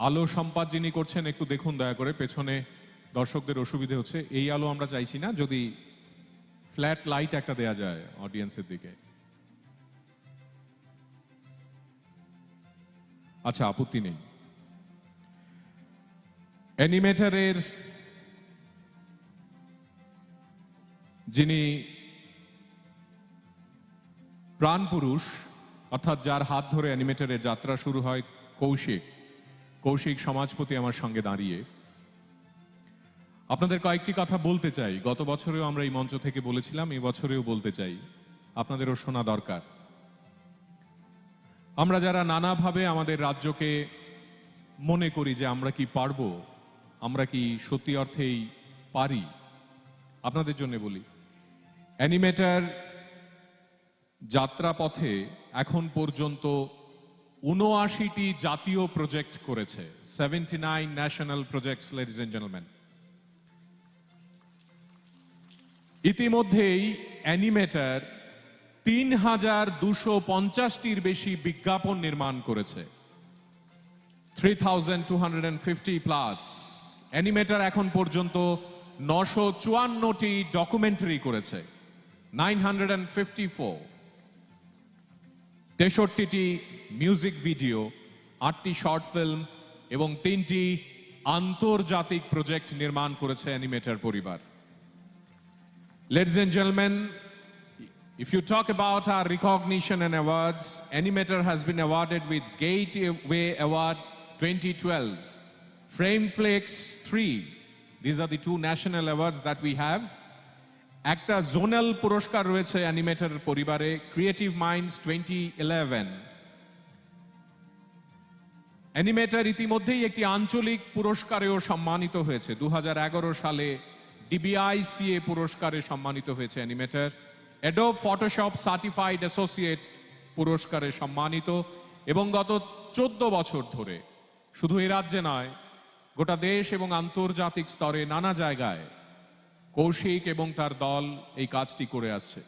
আলো সম্পাদ যিনি করছেন একটু দেখুন দয়া করে, পেছনে দর্শকদের অসুবিধে হচ্ছে। এই আলো আমরা চাইছি না, যদি ফ্ল্যাট লাইট একটা দেয়া যায় অডিয়েন্সের দিকে। আচ্ছা, আপত্তি নেই। অ্যানিমেটরের যিনি প্রাণপুরুষ, অর্থাৎ যার হাত ধরে অ্যানিমেটরের যাত্রা শুরু হয়, কৌশিক সমাজপতি আমার সঙ্গে দাঁড়িয়ে। আপনাদের কয়েকটি কথা বলতে চাই। গত বছরেও আমরা এই মঞ্চ থেকে বলেছিলাম, এই বছরেও বলতে চাই, আপনাদেরও শোনা দরকার। আমরা যারা নানাভাবে আমাদের রাজ্যকে মনে করি যে আমরা কি পারবো, আমরা কি সত্যি অর্থেই পারি, আপনাদের জন্য বলি, অ্যানিমেটর যাত্রাপথে এখন পর্যন্ত ৭৯টি জাতীয় প্রজেক্ট করেছে। 79 national projects, ladies and gentleman. ইতিমধ্যেই অ্যানিমেটর ৩,২৫০টির বেশি বিজ্ঞাপন নির্মাণ করেছে। 3,250 প্লাস। অ্যানিমেটর এখন পর্যন্ত ৯৫৪টি ডকুমেন্টারি করেছে, 954, ৬৩টি মিউজিক ভিডিও, ৮টি শর্ট ফিল্ম এবং ৩টি আন্তর্জাতিক প্রজেক্ট নির্মাণ করেছে অ্যানিমেটর পরিবার। Ladies and gentlemen, if you talk about our recognition and awards, Animator has been awarded with Gateway Award 2012, Frameflex 3. These are the two national awards that we have. একটা zonal পুরস্কার রয়েছে animator পরিবারে, creative minds 2011। Animator ইতিমধ্যেই একটি আঞ্চলিক পুরস্কারেও সম্মানিত হয়েছে। 2011 সালে DBICA পুরস্কারে সম্মানিত হয়েছে animator. Adobe Photoshop certified associate পুরস্কারে সম্মানিত, এবং গত 14 বছর ধরে শুধু এ রাজ্যে নয়, গোটা দেশ এবং আন্তর্জাতিক স্তরে নানা জায়গায় কৌশিক এবং তার দল এই কাজটি করে আসছে।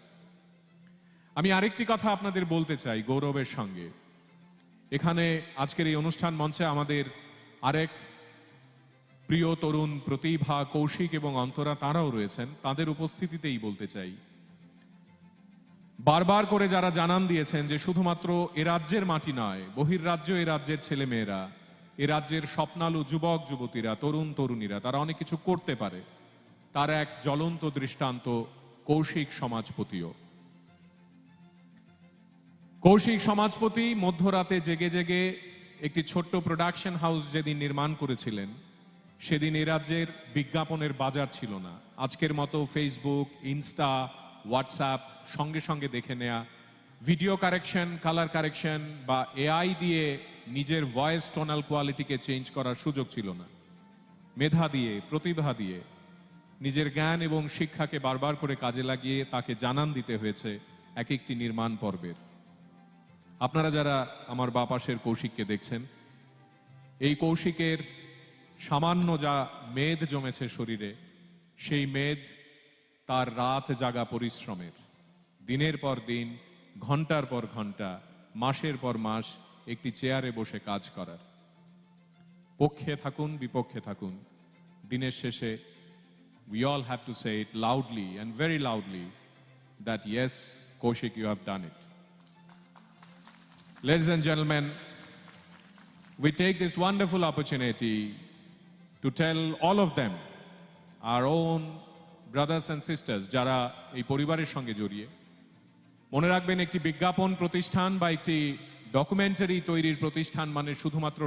আমি আরেকটি কথা আপনাদের বলতে চাই গৌরবের সঙ্গে। এখানে আজকের এই অনুষ্ঠান মঞ্চে আমাদের আরেক প্রিয় তরুণ প্রতিভা কৌশিক এবং অন্তরা, তাঁরাও রয়েছেন। তাদের উপস্থিতিতেই বলতে চাই, বারবার করে যারা জানান দিয়েছেন যে শুধুমাত্র এ রাজ্যের মাটি নয়, বহির্রাজ্য এ রাজ্যের ছেলেমেয়েরা, এ রাজ্যের স্বপ্নালু যুবক যুবতীরা, তরুণ তরুণীরা, তারা অনেক কিছু করতে পারে, তার এক জ্বলন্ত দৃষ্টান্ত কৌশিক সমাজপতিও। কৌশিক সমাজপতি মধ্যরাতে জেগে জেগে একটি ছোট্ট প্রোডাকশন হাউস যেদিন নির্মাণ করেছিলেন, সেদিন এ রাজ্যের বিজ্ঞাপনের বাজার ছিল না। আজকের মতো ফেসবুক, ইনস্টা, হোয়াটসঅ্যাপ সঙ্গে সঙ্গে দেখে নেয়া, ভিডিও কারেকশন, কালার কারেকশন বা এআই দিয়ে নিজের ভয়েস টোনাল কোয়ালিটিকে চেঞ্জ করার সুযোগ ছিল না। মেধা দিয়ে, প্রতিভা দিয়ে, নিজের জ্ঞান এবং শিক্ষাকে বারবার করে কাজে লাগিয়ে তাকে জানান দিতে হয়েছে এক একটি নির্মাণ পর্বের। আপনারা যারা আমার বাঁ পাশের কৌশিককে দেখছেন, এই কৌশিকের সামান্য যা মেদ জমেছে শরীরে, সেই মেদ তার রাত জাগা পরিশ্রমের, দিনের পর দিন, ঘন্টার পর ঘন্টা, মাসের পর মাস একটি চেয়ারে বসে কাজ করার। পক্ষে থাকুন বিপক্ষে থাকুন, দিনের শেষে we all have to say it loudly and very loudly that yes, Kaushik, you have done it. Ladies and gentlemen, we take this wonderful opportunity to tell all of them, our own brothers and sisters, যারা এই পরিবারের সঙ্গে জড়িয়ে, মনে রাখবেন একটি বিজ্ঞাপন প্রতিষ্ঠান বা একটি ডকুমেন্টারি তৈরির প্রতিষ্ঠান মানে শুধুমাত্র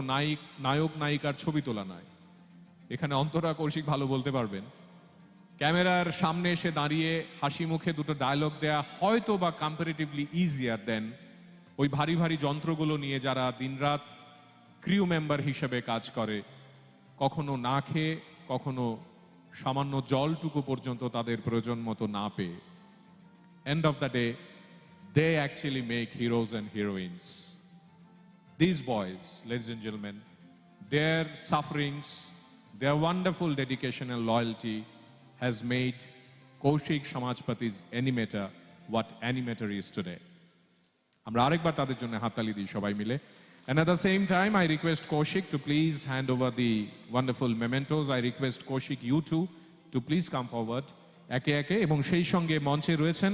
নায়ক নায়িকার ছবি তোলা নয়। এখানে অন্তরা কৌশিক ভালো বলতে পারবেন, ক্যামেরার সামনে এসে দাঁড়িয়ে হাসি মুখে দুটো ডায়লগ দেয়া হয়তো বা কম্পারেটিভলি ইজিয়ার দেন ওই ভারী ভারী যন্ত্রগুলো নিয়ে যারা দিনরাত ক্রিউ মেম্বার হিসেবে কাজ করে, কখনো না খেয়ে, কখনো সামান্য জলটুকু পর্যন্ত তাদের প্রয়োজন মতো না পেয়ে। End of the day, they actually make heroes and heroines. These boys, ladies and gentlemen, their sufferings, their wonderful dedication and loyalty has made Kaushik Samajpati's Animator what Animator is today. আমরা আরেকবার তাদের জন্য হাততালি দিই সবাই মিলে। And at the same time, I request Kaushik to please hand over the wonderful mementos. I request Kaushik, you too, to please come forward. একে একে, এবং সেই সঙ্গে মঞ্চে রয়েছেন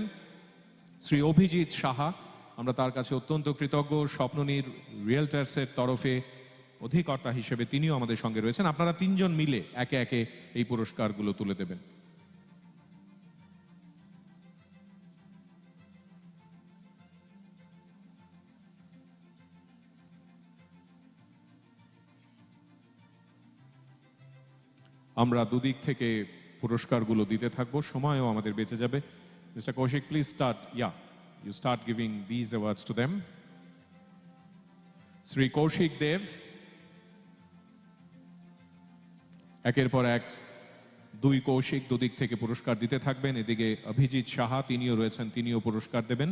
শ্রী অভিজিৎ সাহা। আমরা তার কাছে অত্যন্ত কৃতজ্ঞ। স্বপ্ননীর রিয়েলটার্সের তরফে অধিকর্তা হিসেবে তিনিও আমাদের সঙ্গে রয়েছেন। আপনারা তিনজন মিলে একে একে এই পুরস্কারগুলো তুলে দেবেন। আমরা দুদিক থেকে পুরস্কারগুলো দিতে থাকবো, সময়ও আমাদের বেঁচে যাবে। Mister Kaushik, please start. You start giving these awards to them. Shri Kaushik Deb একের পর এক দুই কৌশিক দুদিক থেকে পুরস্কার দিতে থাকবেন। এদিকে অভিজিৎ সাহা তিনিও রয়েছেন, তিনিও পুরস্কার দেবেন।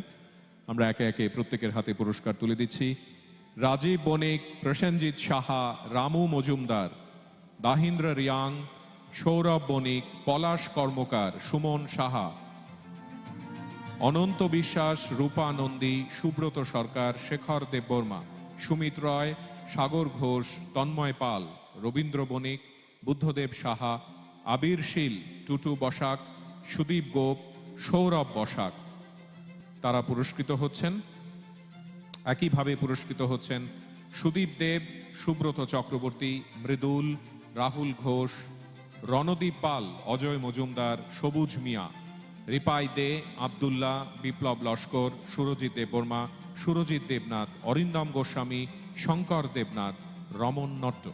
আমরা একে একে প্রত্যেকের হাতে পুরস্কার তুলে দিচ্ছি। রাজীব বণিক, প্রসেনজিৎ সাহা, রামু মজুমদার, দাহিন্দ্র রিয়াং, সৌরভ বণিক, পলাশ কর্মকার, সুমন সাহা, অনন্ত বিশ্বাস, রূপা নন্দী, সুব্রত সরকার, শেখর দেববর্মা, সুমিত রয়, সাগর ঘোষ, তন্ময় পাল, রবীন্দ্র বণিক, বুদ্ধদেব সাহা, আবির শীল, টুটু বসাক, সুদীপ গোপ, সৌরভ বসাক, তারা পুরস্কৃত হচ্ছেন। একইভাবে পুরস্কৃত হচ্ছেন সুদীপ দেব, সুব্রত চক্রবর্তী, মৃদুল, রাহুল ঘোষ, রণদীপ পাল, অজয় মজুমদার, সবুজ মিয়া, রিপাই দে, আব্দুল্লাহ, বিপ্লব লস্কর, সুরজিৎ দেববর্মা, সুরজিৎ দেবনাথ, অরিন্দম গোস্বামী, শঙ্কর দেবনাথ, রমন নট্ট।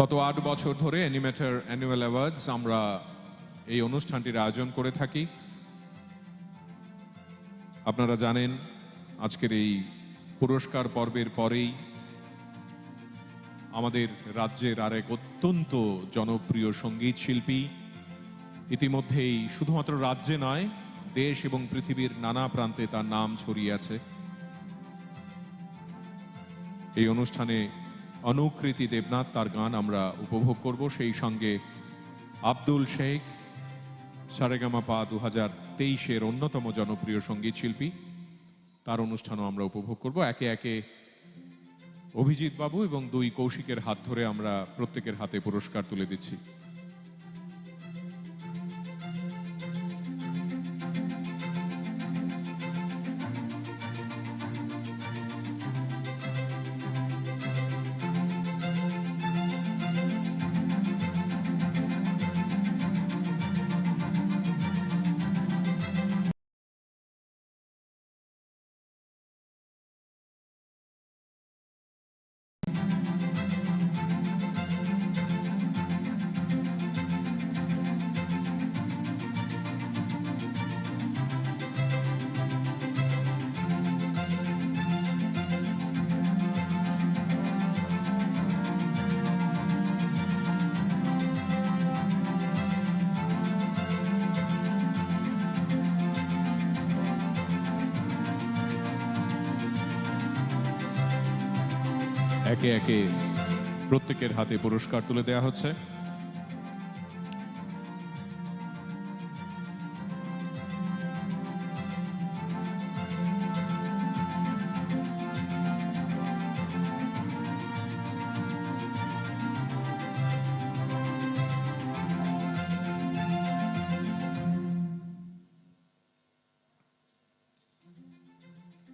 গত 8 বছর ধরে অ্যানিমেটর অ্যানুয়াল অ্যাওয়ার্ডস আমরা এই অনুষ্ঠানটির আয়োজন করে থাকি। আপনারা জানেন আজকের এই পুরস্কার পর্বের পরেই আমাদের রাজ্যের আরেক অত্যন্ত জনপ্রিয় সঙ্গীত শিল্পী, ইতিমধ্যেই শুধুমাত্র রাজ্যে নয় দেশ এবং পৃথিবীর নানা প্রান্তে তার নাম ছড়িয়ে আছে। এই অনুষ্ঠানে অনুকৃতি দেবনাথ, তার গান আমরা উপভোগ করব। সেই সঙ্গে আব্দুল শেখ, সারেগামাপা 2023-এর অন্যতম জনপ্রিয় সঙ্গীত শিল্পী, তার অনুষ্ঠানও আমরা উপভোগ করব। একে একে অভিজিৎ বাবু এবং দুই কৌশিকের হাত ধরে আমরা প্রত্যেকের হাতে পুরস্কার তুলে দিচ্ছি। একে একে প্রত্যেকের হাতে পুরস্কার তুলে দেওয়া হচ্ছে।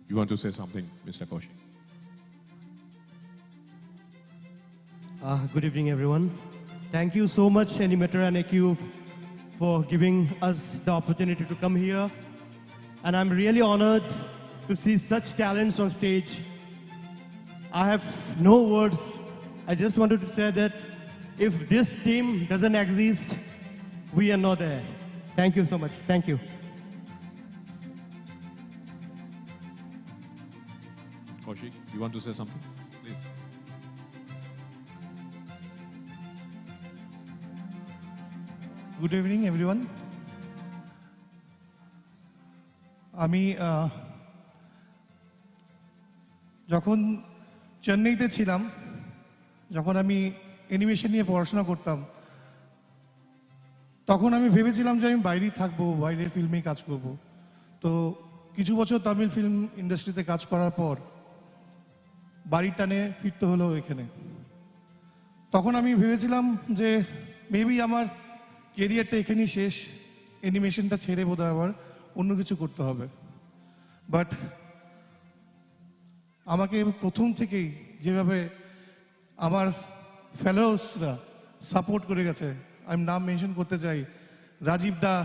You want to say something, Mr. Kaushik? Good evening, everyone. Thank you so much, Animator and AQ, for giving us the opportunity to come here and I'm really honored to see such talents on stage. I have no words. I just wanted to say that if this team doesn't exist, we are not there. Thank you so much. Thank you. Kaushik, you want to say something? Please. Good evening everyone. আমি যখন চেন্নাইতে ছিলাম, যখন আমি animation নিয়ে পড়াশোনা করতাম, তখন আমি ভেবেছিলাম যে আমি বাইরেই থাকবো, বাইরের ফিল্মেই কাজ করব। তো কিছু বছর তামিল ফিল্ম ইন্ডাস্ট্রিতে কাজ করার পর বাড়ির টানে ফিরতে হলো এখানে। তখন আমি ভেবেছিলাম যে মেবি আমার কেরিয়ারটা এখানেই শেষ, অ্যানিমেশনটা ছেড়ে বোধহয় আবার অন্য কিছু করতে হবে। বাট আমাকে প্রথম থেকেই যেভাবে আমার ফেলোসরা সাপোর্ট করে গেছে, আমি নাম মেনশন করতে চাই, রাজীব দা,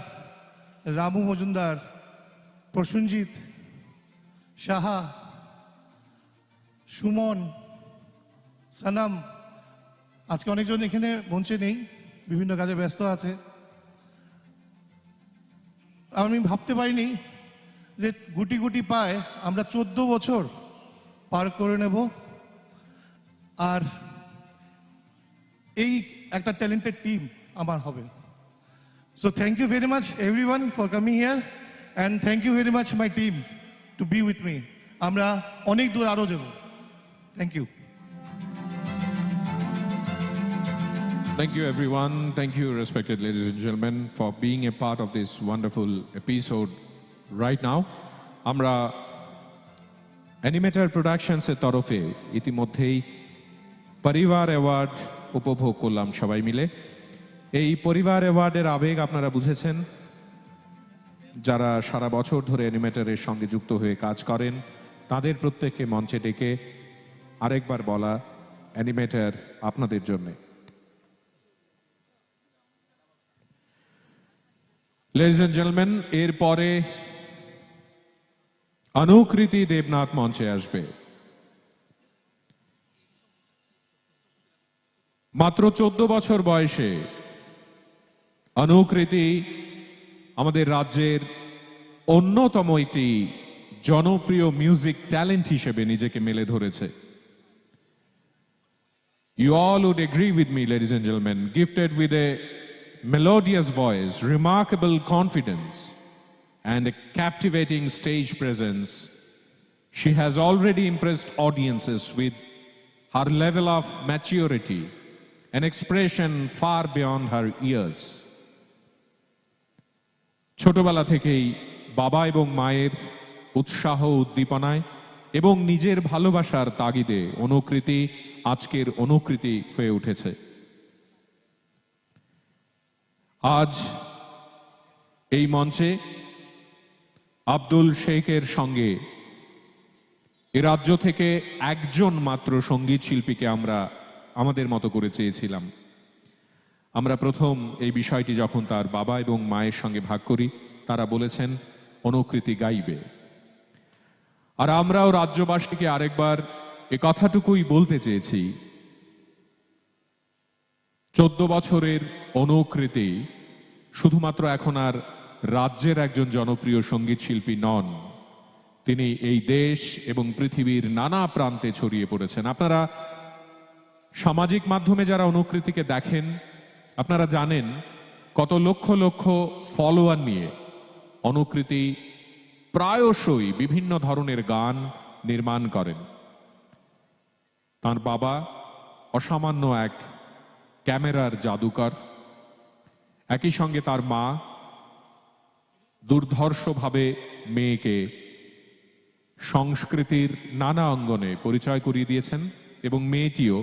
রামু মজুমদার, প্রসেনজিৎ, সাহা, সুমন, সানাম, আজকে অনেকজন এখানে মঞ্চে নেই, বিভিন্ন কাজে ব্যস্ত আছে। আমি ভাবতে পারিনি যে গুটি গুটি পায় আমরা 14 বছর পার করে নেব, আর এই একটা ট্যালেন্টেড টিম আমার হবে। So thank you very much everyone for coming here, and thank you very much my team to be with me. আমরা অনেক দূর আরও যাব। Thank you. Thank you, everyone. Thank you, respected ladies and gentlemen, for being a part of this wonderful episode right now. আমরা animator প্রোডাকশনসের তরফে ইতিমধ্যেই পরিবার award উপভোগ করলাম সবাই মিলে। এই পরিবার অ্যাওয়ার্ডের আবেগ আপনারা বুঝেছেন। যারা সারা বছর ধরে অ্যানিমেটরের সঙ্গে যুক্ত হয়ে কাজ করেন তাদের প্রত্যেককে মঞ্চে ডেকে আরেকবার বলা, অ্যানিমেটর আপনাদের জন্যে। Ladies and gentlemen, এরপরে অনুকৃতি দেবনাথ মঞ্চে আসবে। মাত্র 14 বছর বয়সে অনুকৃতি আমাদের রাজ্যের অন্যতম একটি জনপ্রিয় মিউজিক ট্যালেন্ট হিসেবে নিজেকে মেলে ধরেছে। You all would agree with me, ladies and gentlemen, gifted with a melodious voice, remarkable confidence, and a captivating stage presence, she has already impressed audiences with her level of maturity and expression far beyond her years. ছোটবেলা থেকেই বাবা এবং মায়ের উৎসাহ উদ্দীপনায় এবং নিজের ভালোবাসার তাগিদে অনুকৃতি আজকের অনুকৃতি হয়ে উঠেছে। আজ এই মঞ্চে আব্দুল শেখের সঙ্গে এ রাজ্য থেকে একজন মাত্র সঙ্গীত শিল্পীকে আমরা আমাদের মতো করে চেয়েছিলাম। আমরা প্রথম এই বিষয়টি যখন তার বাবা এবং মায়ের সঙ্গে ভাগ করি, তারা বলেছেন অনুকৃতি গাইবে। আর আমরাও রাজ্যবাসীকে আরেকবার এ কথাটুকুই বলতে চেয়েছি, 14 বছরের অনুকৃতি শুধুমাত্র এখন আর রাজ্যের একজন জনপ্রিয় সঙ্গীত শিল্পী নন, তিনি এই দেশ এবং পৃথিবীর নানা প্রান্তে ছড়িয়ে পড়েছেন। আপনারা সামাজিক মাধ্যমে যারা অনুকৃতিকে দেখেন, আপনারা জানেন কত লক্ষ লক্ষ ফলোয়ার নিয়ে অনুকৃতি প্রায়শই বিভিন্ন ধরনের গান নির্মাণ করেন। তার বাবা অসামান্য এক ক্যামেরার জাদুকর, একই সঙ্গে তার মা দুর্ধর্ষভাবে মেয়েকে সংস্কৃতির নানা অঙ্গনে পরিচয় করিয়ে দিয়েছেন এবং মেয়েটিও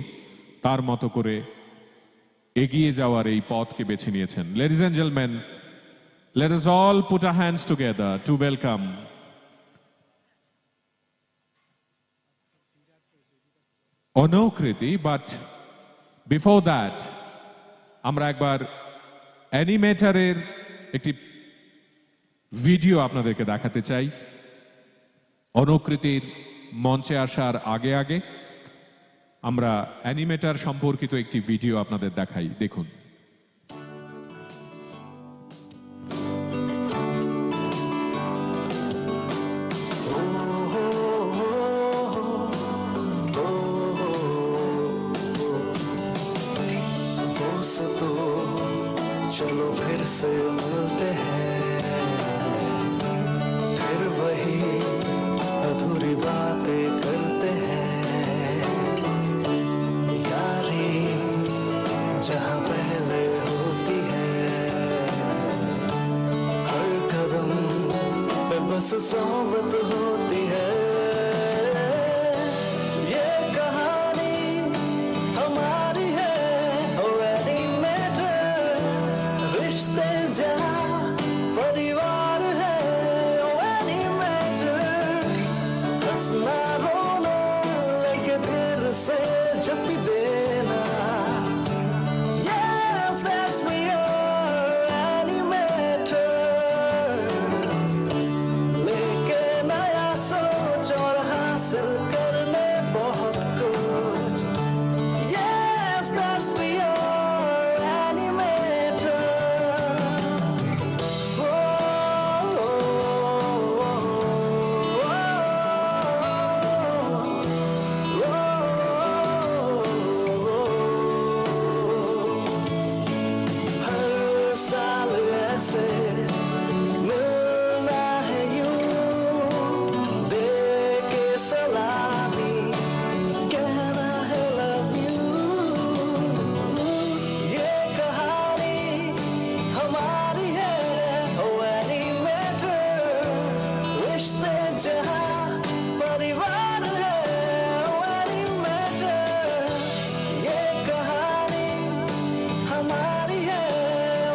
তার মতো করে এগিয়ে যাওয়ার এই পথকে বেছে নিয়েছেন। Ladies and gentlemen, let us all put our hands together to welcome অনুকৃতি। But before that, আমরা একবার অ্যানিমেটরের একটি ভিডিও আপনাদেরকে দেখাতে চাই। অনুকৃতির মঞ্চে আসার আগে আগে আমরা অ্যানিমেটর সম্পর্কিত একটি ভিডিও আপনাদের দেখাই, দেখুন। दोस्तों चलो फिर से मिलते हैं, फिर वही अधूरी बातें करते हैं। यारी जहाँ पहले होती है, हर कदम पे बस सोहबत होती है। ये कहानी हमारी है, रिश्ते जहाँ परिवार है, एनिमेटर हंसना रोना लेके फिर से जब भी देना। Yes, that's we are animator, लेके नया सोच और हासिल करने बहुत कुछ। Yes, that's we are animator. हर साल ऐसे मिलना है यूं, दे के सलामी कहना है लव यू। ये कहानी हमारी है, ओ एनिमेटर रिश्ते जहाँ परिवार है, ओ एनिमेटर ये कहानी हमारी है,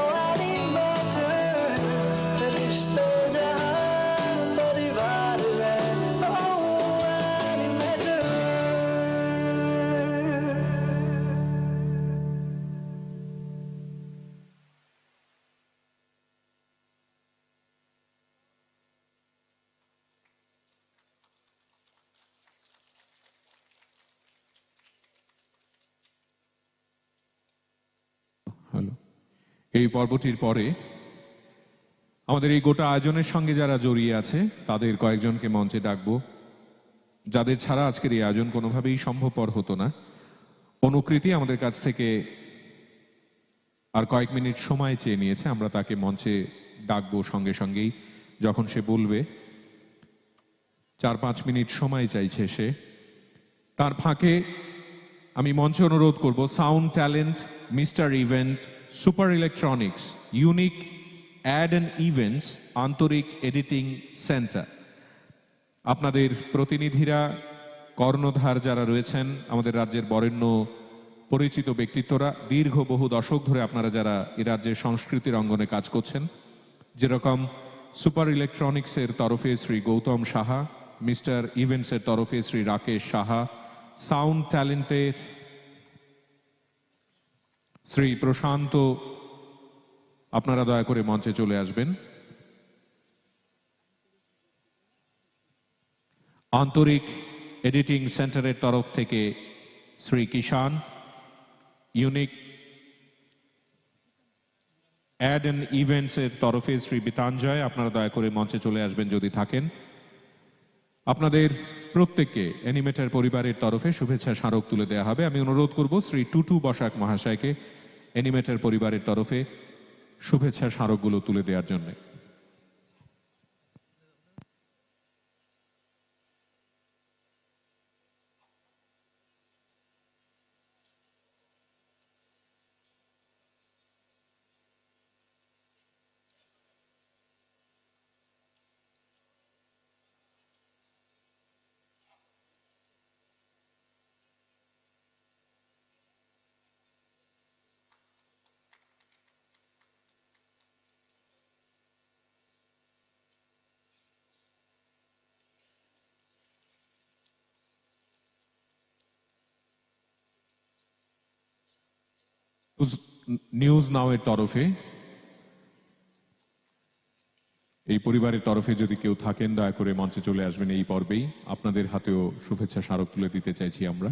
ओ एनिमेटर रिश्ते जहाँ परिवार है, ओ एनिमेटर। হ্যালো। এই পর্বটির পরে আমাদের এই গোটা আয়োজনের সঙ্গে যারা জড়িয়ে আছে তাদের কয়েকজনকে মঞ্চে ডাকবো, যাদের ছাড়া আজকের এই আয়োজন কোনোভাবেই সম্ভবপর হতো না। অনুকৃতি আমাদের কাছ থেকে আর কয়েক মিনিট সময় চেয়ে নিয়েছে, আমরা তাকে মঞ্চে ডাকবো সঙ্গে সঙ্গেই যখন সে বলবে। 4-5 মিনিট সময় চাইছে সে। তার ফাঁকে আমি মঞ্চে অনুরোধ করব Sound Talent, Mister Event, Super Electronics, Unique Ad and Events, Antarik Editing Centre. আপনাদের প্রতিনিধিরা, কর্ণধার যারা রয়েছেন, আমাদের রাজ্যের বরেণ্য পরিচিত ব্যক্তিত্বরা, দীর্ঘ বহু দশক ধরে আপনারা যারা এ রাজ্যের সংস্কৃতির অঙ্গনে কাজ করছেন, যেরকম সুপার ইলেকট্রনিক্সের তরফে শ্রী গৌতম সাহা, মিস্টার ইভেন্টসের তরফে শ্রী রাকেশ সাহা, সাউন্ড ট্যালেন্টের শ্রী প্রশান্ত, আপনারা দয়া করে মঞ্চে চলে আসবেন। আন্তরিক এডিটিং সেন্টারের তরফ থেকে শ্রী কিষান, ইউনিক অ্যাড অ্যান্ড ইভেন্টসের তরফে শ্রী বিতাঞ্জয়, আপনারা দয়া করে মঞ্চে চলে আসবেন যদি থাকেন। আপনাদের প্রত্যেককে অ্যানিমেটর পরিবারের তরফে শুভেচ্ছা স্মারক তুলে দেওয়া হবে। আমি অনুরোধ করব শ্রী টুটু বসাক মহাশয়কে অ্যানিমেটর পরিবারের তরফে শুভেচ্ছা স্মারকগুলো তুলে দেওয়ার জন্য। নিউজ নাও এর তরফে এই পরিবারের তরফে যদি কেউ থাকেন দয়া করে মঞ্চে চলে আসবেন এই পর্বেই। আপনাদের হাতেও শুভেচ্ছা স্মারক তুলে দিতে চাইছি আমরা।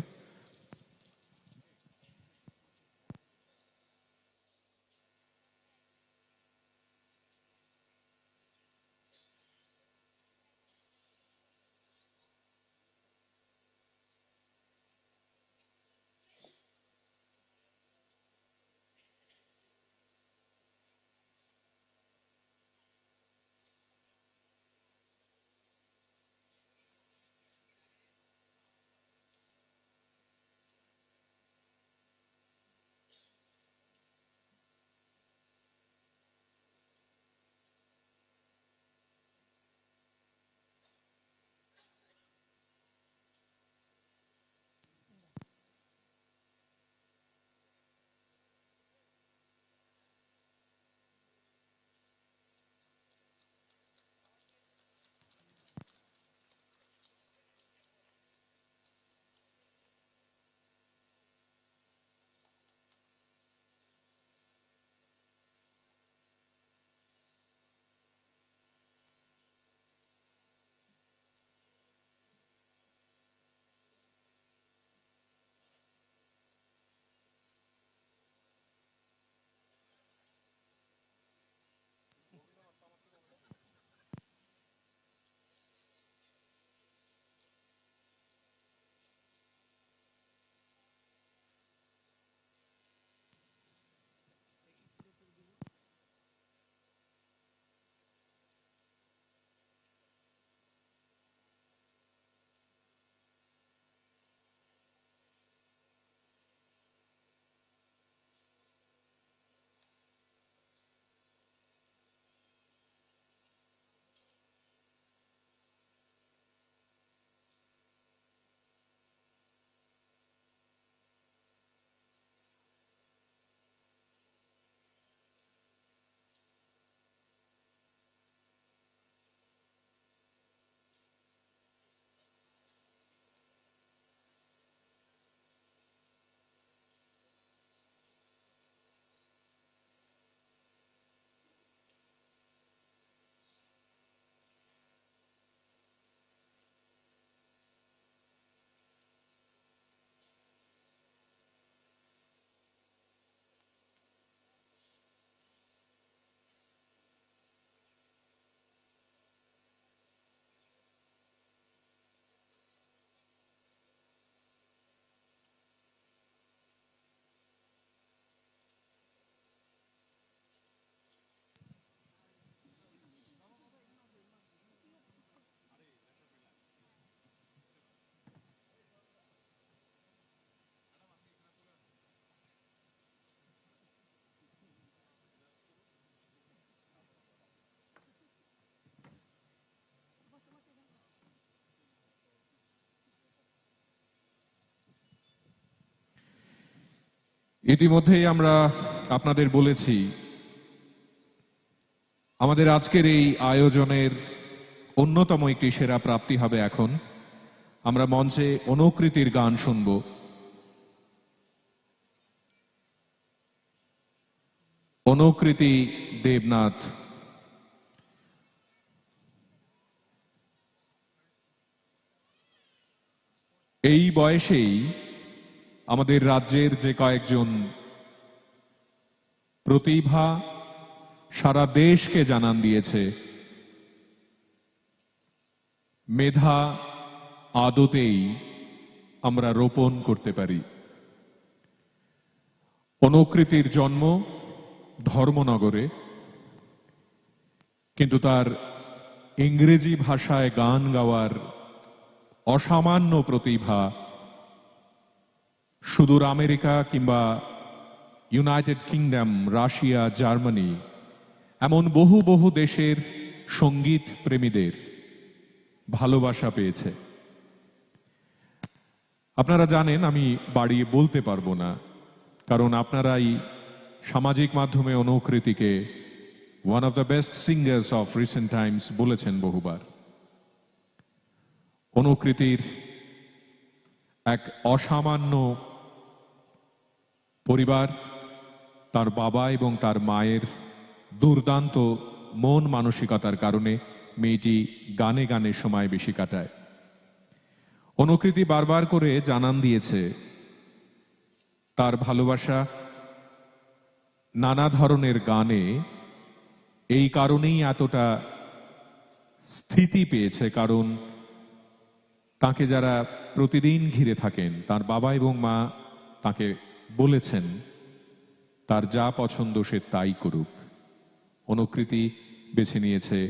ইতিমধ্যেই আমরা আপনাদের বলেছি আমাদের আজকের এই আয়োজনের অন্যতম একটি সেরা প্রাপ্তি হবে এখন। আমরা মঞ্চে অনুকৃতির গান শুনব। অনুকৃতি দেবনাথ এই বয়সেই আমাদের রাজ্যের যে কয়েকজন প্রতিভা সারা দেশকে জানান দিয়েছে মেধা আদতেই আমরা রোপণ করতে পারি। অনুকৃতির জন্ম ধর্মনগরে, কিন্তু তার ইংরেজি ভাষায় গান গাওয়ার অসামান্য প্রতিভা সুদূর আমেরিকা কিংবা ইউনাইটেড কিংডম, রাশিয়া, জার্মানি এমন বহু বহু দেশের সঙ্গীত প্রেমীদের ভালোবাসা পেয়েছে। আপনারা জানেন, আমি বাড়িয়ে বলতে পারবো না, কারণ আপনারাই সামাজিক মাধ্যমে অনুকৃতিকে one of the best singers of recent times বলেছেন বহুবার। অনুকৃতির এক অসামান্য পরিবার, তার বাবা এবং তার মায়ের দুর্দান্ত মন মানসিকতার কারণে মেয়েটি গানে গানে সময় বেশি কাটায়। অনুকৃতি বারবার করে জানান দিয়েছে তার ভালোবাসা নানা ধরনের গানে এই কারণেই এতটা স্থিতি পেয়েছে, কারণ তাকে যারা প্রতিদিন ঘিরে থাকেন, তার বাবা এবং মা তাকে বলেছেন তার যা পছন্দ সে তাই করুক। অনুকৃতি বেছে নিয়েছে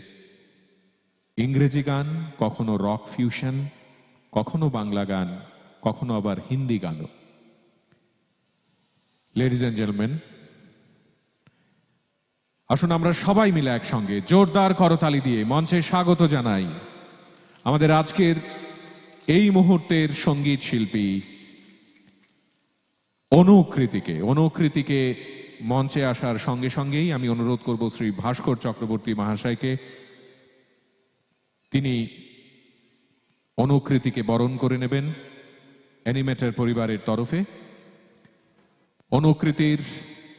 ইংরেজি গান, কখনো রক ফিউশন, কখনো বাংলা গান, কখনো আবার হিন্দি গানও। লেডিজ এন্ড জেন্টলম্যান, আসুন আমরা সবাই মিলে একসঙ্গে জোরদার করতালি দিয়ে মঞ্চে স্বাগত জানাই আমাদের আজকের এই মুহূর্তের সঙ্গীত শিল্পী অনুকৃতিকে। অনুকৃতিকে মঞ্চে আসার সঙ্গে সঙ্গেই আমি অনুরোধ করব শ্রী ভাস্কর চক্রবর্তী মহাশয়কে, তিনি অনুকৃতিকে বরণ করে নেবেন অ্যানিমেটর পরিবারের তরফে। অনুকৃতির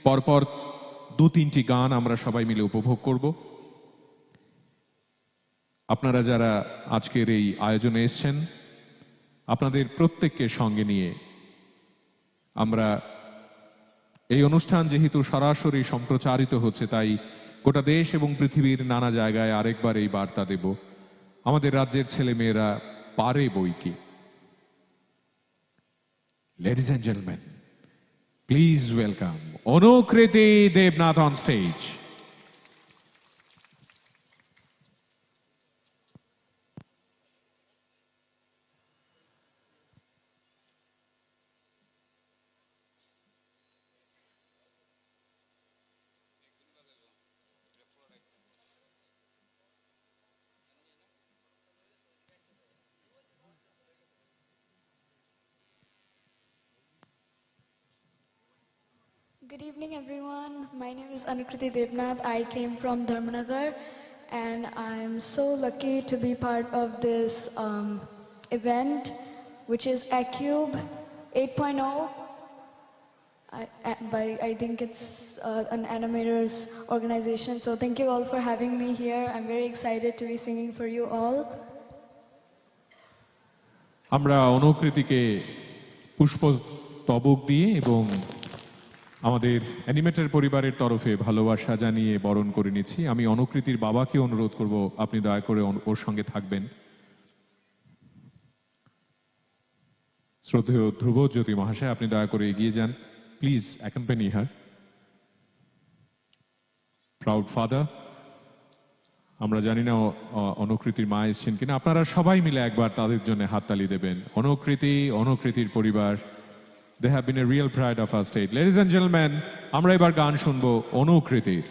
পরপর 2-3টি গান আমরা সবাই মিলে উপভোগ করব। আপনারা যারা আজকের এই আয়োজনে এসেছেন, আপনাদের প্রত্যেককে সঙ্গে নিয়ে আমরা এই অনুষ্ঠান যেহেতু সরাসরি সম্প্রচারিত হচ্ছে, তাই গোটা দেশ এবং পৃথিবীর নানা জায়গায় আরেকবার এই বার্তা দেব, আমাদের রাজ্যের ছেলে মেয়েরা পারে বই কি। Ladies and gentleman, please welcome Anukriti Debnath on stage. Good evening, everyone. My name is Anukriti Debnath. I came from Dharmanagar, and I'm so lucky to be part of this event, which is ACUBE 8.0. I think it's an animators organization. So thank you all for having me here. I'm very excited to be singing for you all. আমরা অনুকৃতিকে পুষ্পস্তবক দিয়ে এবং আমাদের animator পরিবারের তরফে ভালোবাসা জানিয়ে বরণ করে নিচ্ছি। আমি অনুকৃতির বাবাকে অনুরোধ করব আপনি দয়া করে ওর সঙ্গে থাকবেন। শ্রদ্ধেয় ধ্রুবজ্যোতি মহাশয়, আপনি দয়া করে এগিয়ে যান। Please accompany her. Proud father, আমরা জানি না অনুকৃতির মা এসেছেন কিনা, আপনারা সবাই মিলে একবার তাদের জন্য হাততালি দেবেন। অনুকৃতি, অনুকৃতির পরিবার, they have been a real pride of our state. Ladies and gentlemen, আমরা এবার গান শুনবো অনুকৃতির।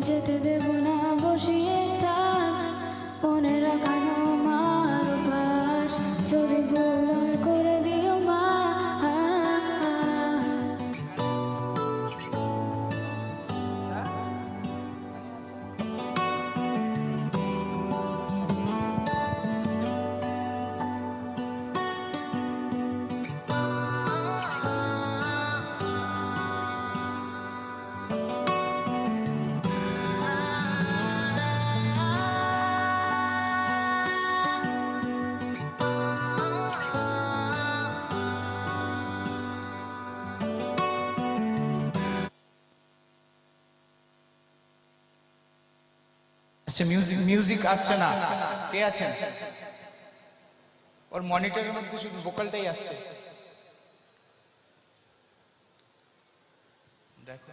যেতে দেব না, বসিয়ে থাক মনে রাখানো মার পাশ, যদি ভুল হয় করে দিও মা। আচ্ছা, মিউজিক আসছে না, কে আছেন? ওর মনিটরের মধ্যে শুধু ভোকালটাই আসছে। দেখো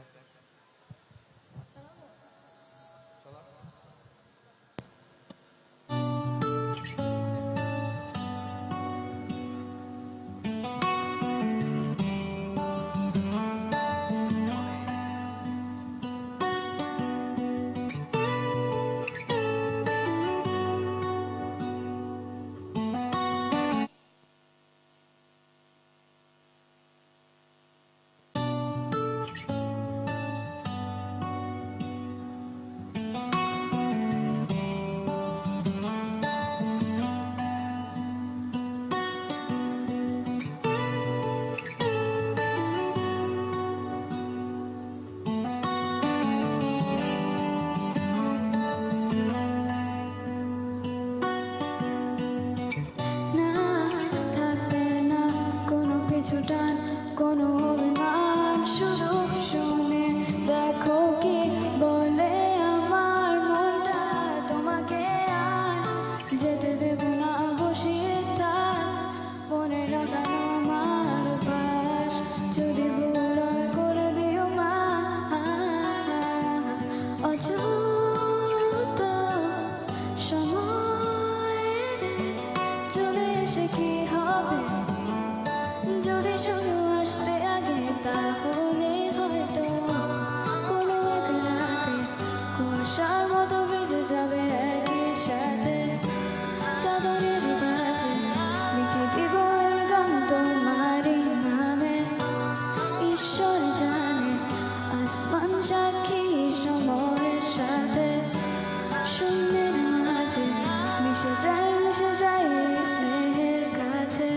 পিছু টান কোনো অভিমান শুধু শুনে দেখো কি বলে আমার মনটা তোমাকে আর যেতে দেব না বসিয়ে তার মনে রাখানো আমার পাশ যদি ভুল হয় করে দিও মা অযুত সময় চলে এসে কি হবে যদি শুধু আসতে আগে তাহলে হয়তো কোনো এক রাতে কুয়াশার মতো ভিজে যাবে একই সাথে চাদরের বাজে লিখে দিব এই গান তোমারই নামে ঈশ্বর জানে আসমান সাক্ষী সময়ের সাথে শূন্যের মাঝে মিশে যায় স্নেহের কাছে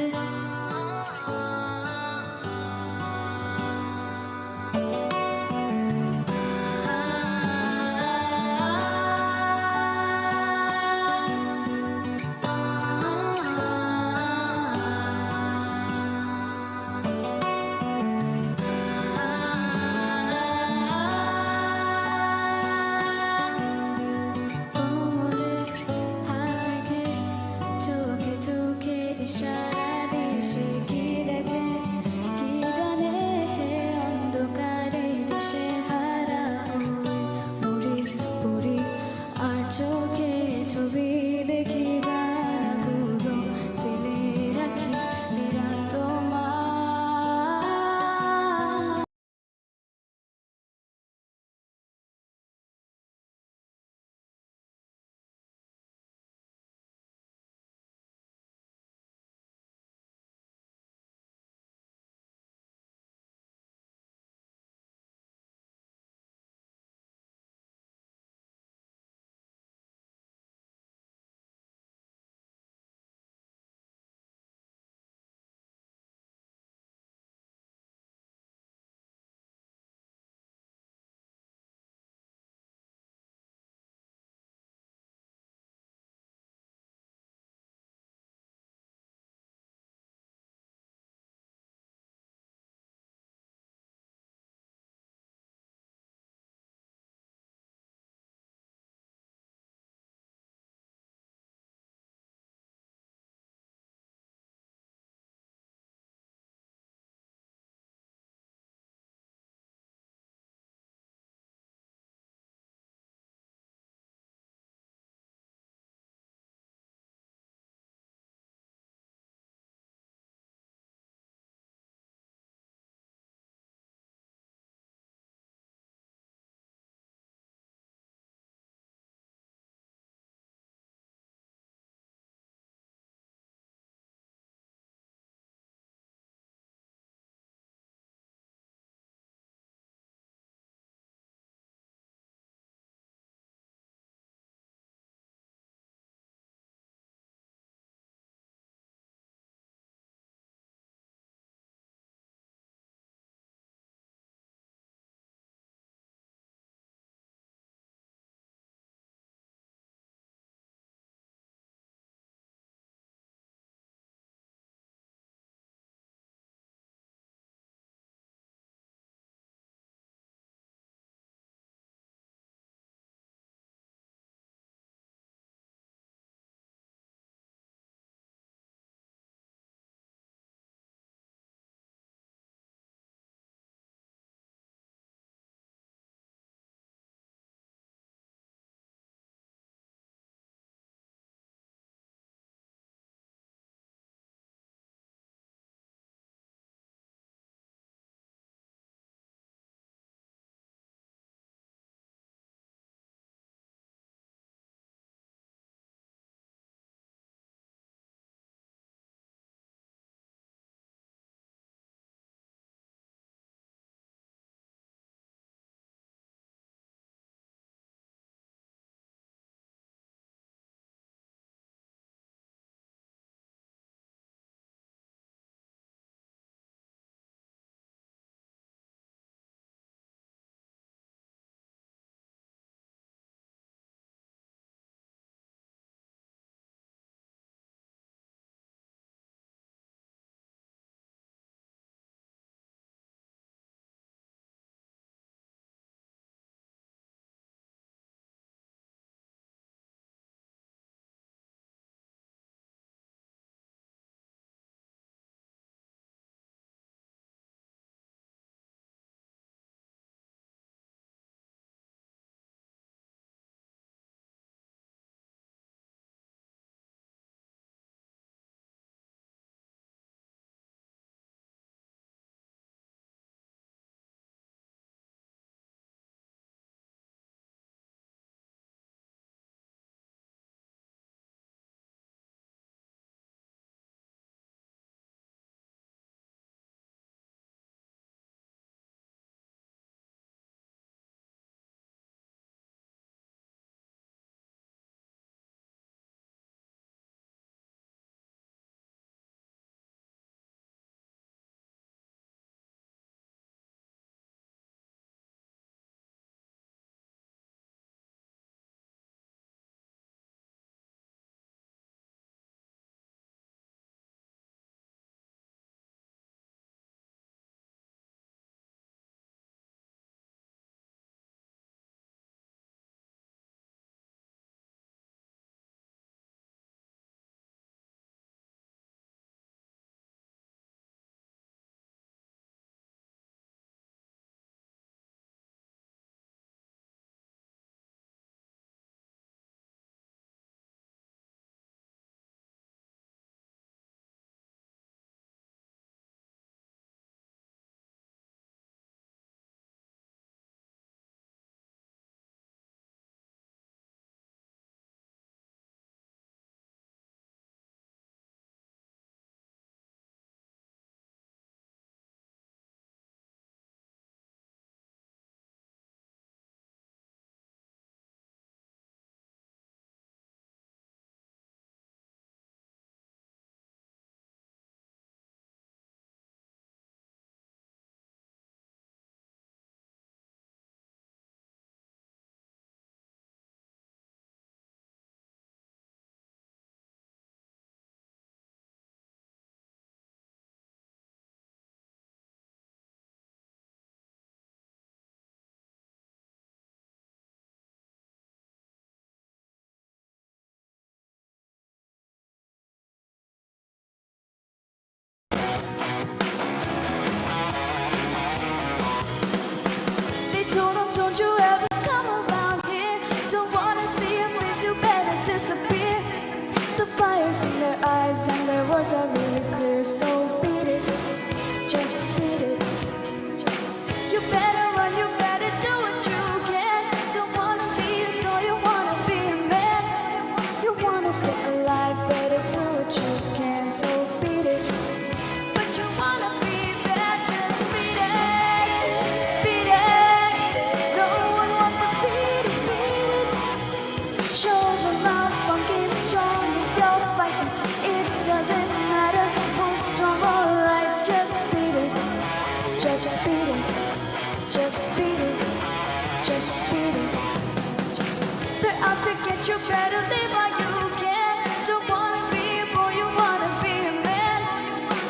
you better live while you can. Don't wanna be a boy, you wanna be a man.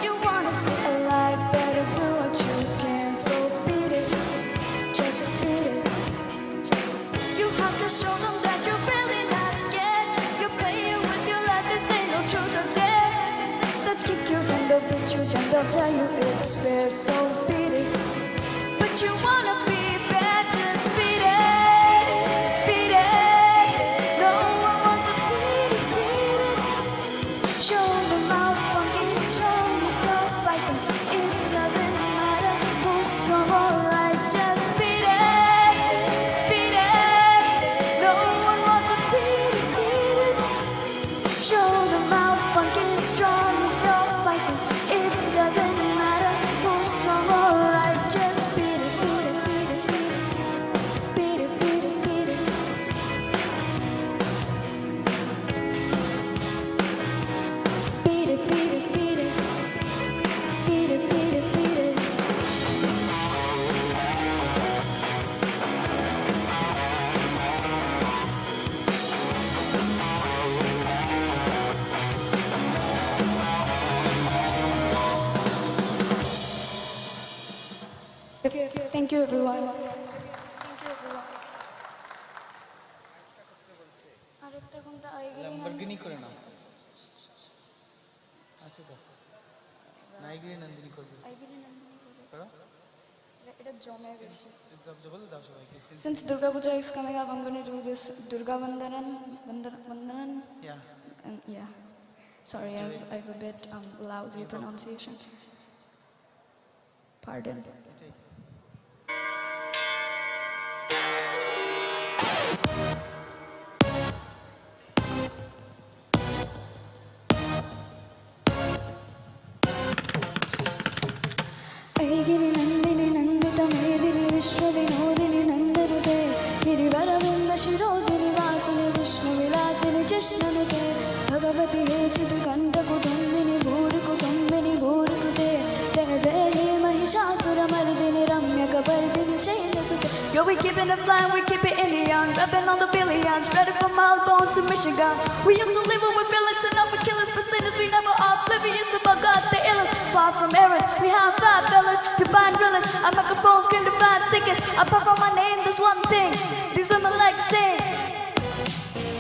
You wanna stay alive, better do what you can. So beat it, just beat it. You have to show them that you're really not scared. You're playing with your life, this ain't no truth or dare. They'll kick you, then they'll beat you, then they'll tell you it's fair. So beat it. But you wanna be bad, just beat it, beat it. No one wants to beat it, beat it. Show them how funky strong is your fighting. It doesn't matter who's strong or right, just beat it, beat it. No one wants to beat it, beat it. Show them how funky strong is your fighting. It doesn't matter who's strong or right, just beat it, beat it, beat it, beat it, beat it, beat it, beat it. Beat it, beat it, beat it. Beat it, beat it, beat it. Thank you, everyone. Thank you, everyone. আরেকটা কোনটা আইগিরি Lamborghini করে নাও আচ্ছা তো নাইগিরি নন্দিনী করবে আইগিরি নন্দিনী করে। করো এটা জমে বেশি। বলে দাও সবাইকে Since Durga Puja is coming up, I'm going to do this Durga Vandanan. Vandanan? Yeah And yeah. Sorry, I have a bit lousy pronunciation. Pardon. ಐಗಿರಿ Nandini Nandita ಮೇದಿನಿ ವಿಶ್ವವಿನೋದಿನಿ ನಂದನುತೆ ಗಿರಿವರವಿಂದ ಶಿರೋದಿನಿ ವಾಸಿನಿ ವಿಷ್ಣು ವಿಲಾಸಿನಿ ಜಿಷ್ಣನುತೆ ಭಗವತಿ ಹೇಷಿತು ಕಂಠ ಕುಟುಂಬಿನಿ ಭೂರಿ ಕುಟುಂಬಿನಿ ಭೂರಿ ಕೃತೆ ಜಯ ಜಯ ಹೇ ಮಹಿಷಾಸುರ ಮರ್ದಿನಿ ರಮ್ಯ ಕಬರ್ದಿನಿ ಶೈಲಸುತೆ. Yo, we keepin' it flying, we keep it Indian, rapping on the billions, ready from Melbourne to Michigan. We used to live with billets and other killers, but sinners we never oblivious about God the illest. Far from errors, we have five fellas, divine drillers. Our microphones scream divine sickers. Apart from my name, there's one thing these women like sing.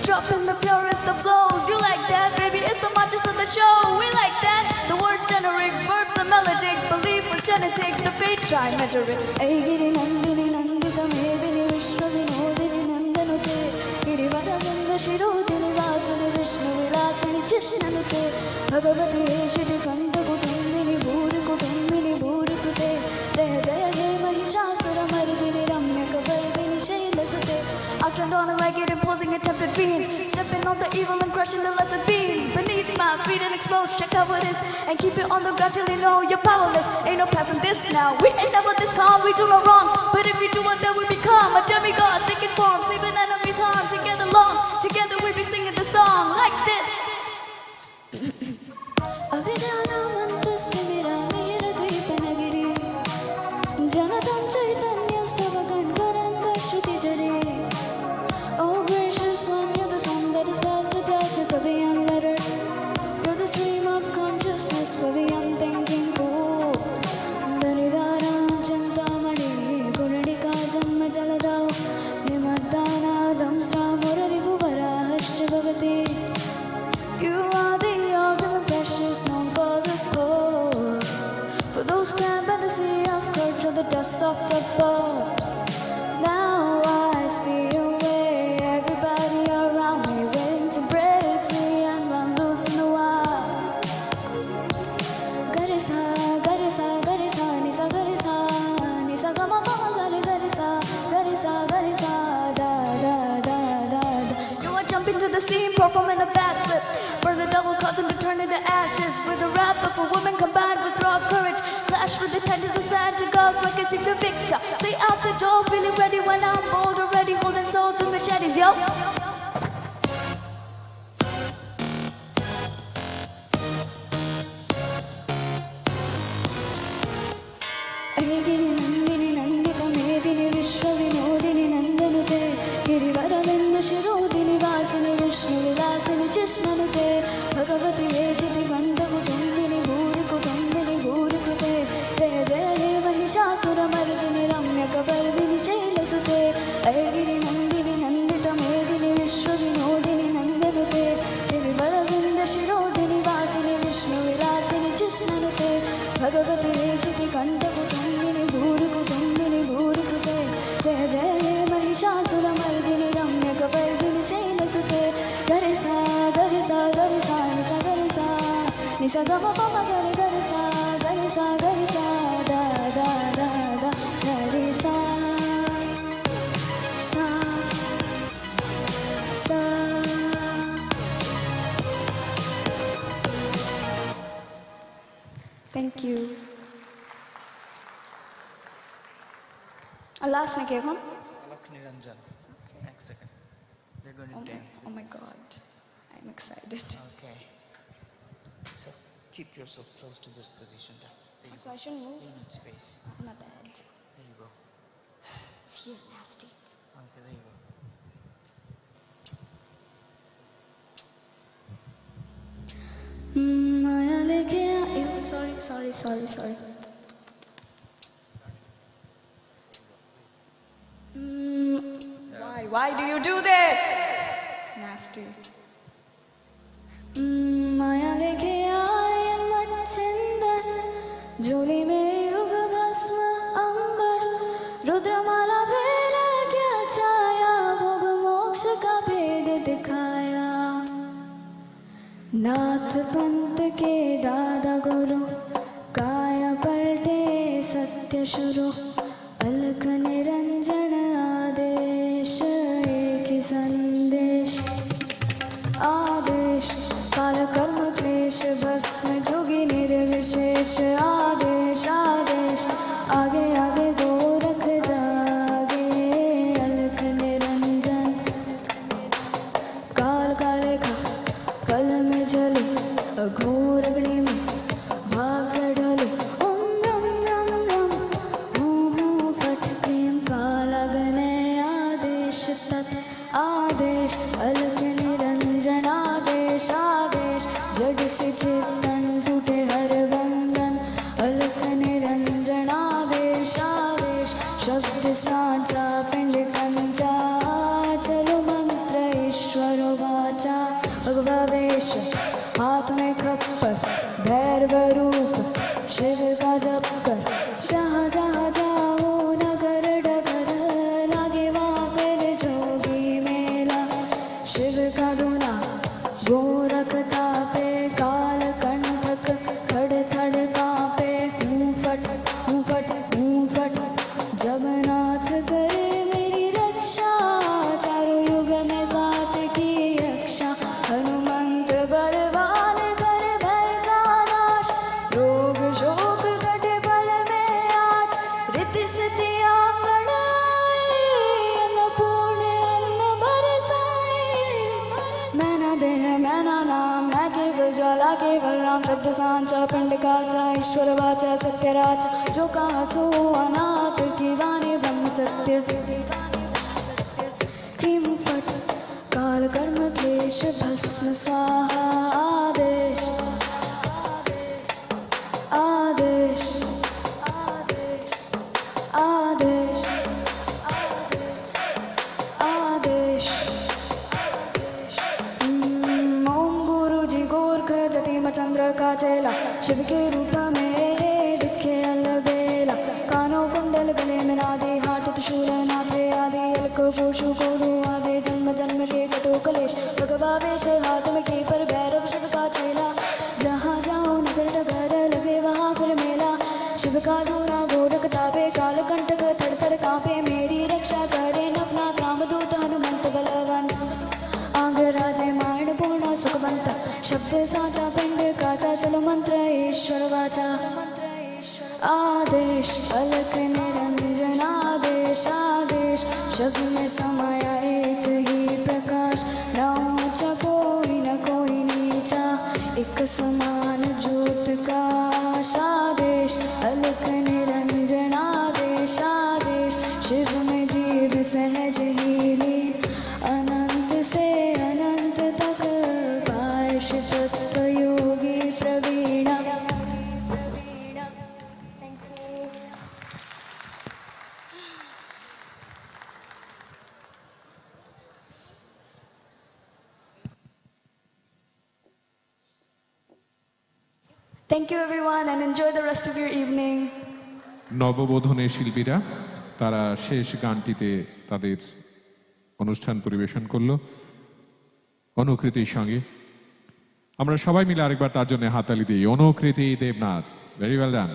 Dropping the purest of flows. You like that, baby? It's the marches of the show. We like that. The words generic, verbs are melodic. Believe for genetic, the fate try measure it. Aigiri nandini nandita medini vishwa vinodini nandanute girivaravinda shirodini vasini vishnu vilasini jishnanute bhagavati heshiti kanda kutumbini bhuri kutumbini bhuri krute jaya jaya he mahishasura mardini ramya kavardini shailasute. I turned on a ragged imposing attempted beings, stepping on the evil and crushing the lesser beings beneath my feet and exposed. Check out what is and keep it on the ground till you know you're powerless. Ain't no passing this now. We ain't never this calm. We do no wrong, but if you do what, then we become a demigod, taking forms, leaving enemies harm. Together long, together we be singing the song like this. Avidanamantasthamira mera dvipanagiri Janatam chaitanyastava gankaranda shruti jari. Oh gracious one, you're the sun that dispels the darkness of the unlettered. You're the stream of consciousness for the unthinking fool. Daridaram chintamani gurudika janma jaladao nimaddanadam sramuraripu varahascha bhavati. You are the ultimate precious known for the poor. For those cramped by the sea of courage or the dust of the boat. Now I see a way, everybody around me waiting to break me and run loose in the wild. Garisa, garisa, garisa, nisa garisa, nisa gama mama gari garisa, garisa, garisa, da da da da da. You are jumping to the sea, performing a backflip. For the double causing to turn into ashes. With the wrath of a woman combined with raw courage. Clash with the tendons of sand to God's like as if you're victor. Stay out the door, feeling ready when I'm bold already. Holding swords and machetes, yo. Aigiri nandini nandita medini vishwa vinodini nandanute girivaravinda shirodini vasini जिष्णनुते भगवति वेशिति गन्धकुटुम्बिनि भूरिकुटुम्बिनि भूरिकृते जय जय हे महिषासुरमर्दिनि रम्यकपर्दिनि शैलसुते ऐगिरि नन्दिनि नन्दितमेदिनि विश्वविनोदिनि नन्दनुते दिविबलवृन्दशिरोदिनि वासिनि विष्णुविलासिनि जिष्णनुते भगवति वेशिति कण्ठकुटुम्बिनि भूरिकुटुम्बिनि भूरिकृते जय जय हे महिषासुरमर्दिनि रम्यकपर्दिनि शैलसुते गरिसा गरिसा गरिसा निसा गरिसा निसा गम पम गरि गरिसा गरिसा गरिसा दा दा दा दा गरिसा सा सा Thank you. Last na kekon? Alak Niranjan. Next second. They're going to dance. Oh my God, I'm excited. Okay. So keep yourself close to this position. There you So I shouldn't go. move? You need space. My bad. There you go. It's here, nasty. Okay, there you go. Maya leke aayo. Sorry. Why do you do this? Nasty. Maya leke aaye machindar, झोली में युग भस्म अंबर, रुद्रमाला फेरा क्या छाया, भोग मोक्ष का भेद दिखाया। नाथ पंथ के दादा गुरु, काया पलटे सत्य शुरू, अलख निरंजन आदेश, एक ही संदेश आदेश, काल कर्म क्लेश भस्म जोगी निर्विशेष आदेश आदेश, आगे आगे गोरख जागे, अलख निरंजन काल काले खा कल में जले, घोर अग्नि में भाग ढले, ओम रम रम रम हूँ फट क्रीम काला गने आदेश तत् आदेश, अलख निरंजन आदेश आदेश, जड़ से चेतन टूटे हर बंधन, अलख निरंजन आदेश आदेश, शब्द साचा पिंड कंचा, चलो मंत्र ईश्वर वाचा, भगवावेश हाथ में खप्पर, भैरव रूप शिव का जप कर, जहाँ जहाँ जाओ नगर डगर, लागे वहाँ फिर जोगी मेला, शिव का दूना गोरख तापे, काल कंठक थड़ थड़ कांपे, हूँ फट जब नाथ करे मेरी रक्षा, चारों युग में साथ की रक्षा, हनुमंत बलवान कर भय का नाश, रोग शोक कटे पल में आज, ऋति सिद्धि आंगन आए, अन्नपूर्ण अन्न बरसाए, मैं न देह मैं न नाम, मैं केवल ज्वाला केवल राम, शब्द सांचा पिंड काचा, ईश्वर वाचा सत्यराज, जो कहा सो अनाथ की वाणी ब्रह्म सत्य, टीम फट काल कर्म क्लेश भस्म स्वाहा आदेश आदेश आदेश आदेश ओम गुरु जी गोरख जतिम चंद्र का चेला, शिव के रूप में दिखे अलबेला, कानों कुंडल गले में नादे, हाथ त्रिशूल नाथे आदि, अलक पोषु कोरु आदे, जन्म जन्म के कटो कलेश, भगवावेश हाथ में के पर भैरव शिव का चेला, जहाँ जाओ नगर डगर लगे वहाँ फिर मेला, शिव का दूना गोरख तापे, काल कंटक थड़ थड़ कांपे, मेरी रक्षा करे नवनाथ रामदूत हनुमंत बलवंत, आंग राजे मारण पूर्ण सुखवंत, शब्द साचा पिंड काचा, चलो मंत्र ईश्वर वाचा आदेश, अलख निरंजन आदेश आदेश, शब्द में समाया एक ही प्रकाश, न ऊंचा कोई न कोई नीचा, एक समान ज्योत का आदेश, अलख निरंजन आदेश आदेश, शिव में जीव सहज ही लीन, अनंत से अनंत तक Thank you everyone and enjoy the rest of your evening. নববোধনের শিল্পীরা তারা শেষ গানটিতে তাদের অনুষ্ঠান পরিবেশন করলো অনুকৃতির সঙ্গে। আমরা সবাই মিলে আরেকবার তার জন্য হাততালি দিই। Anukriti Debnath, very well done.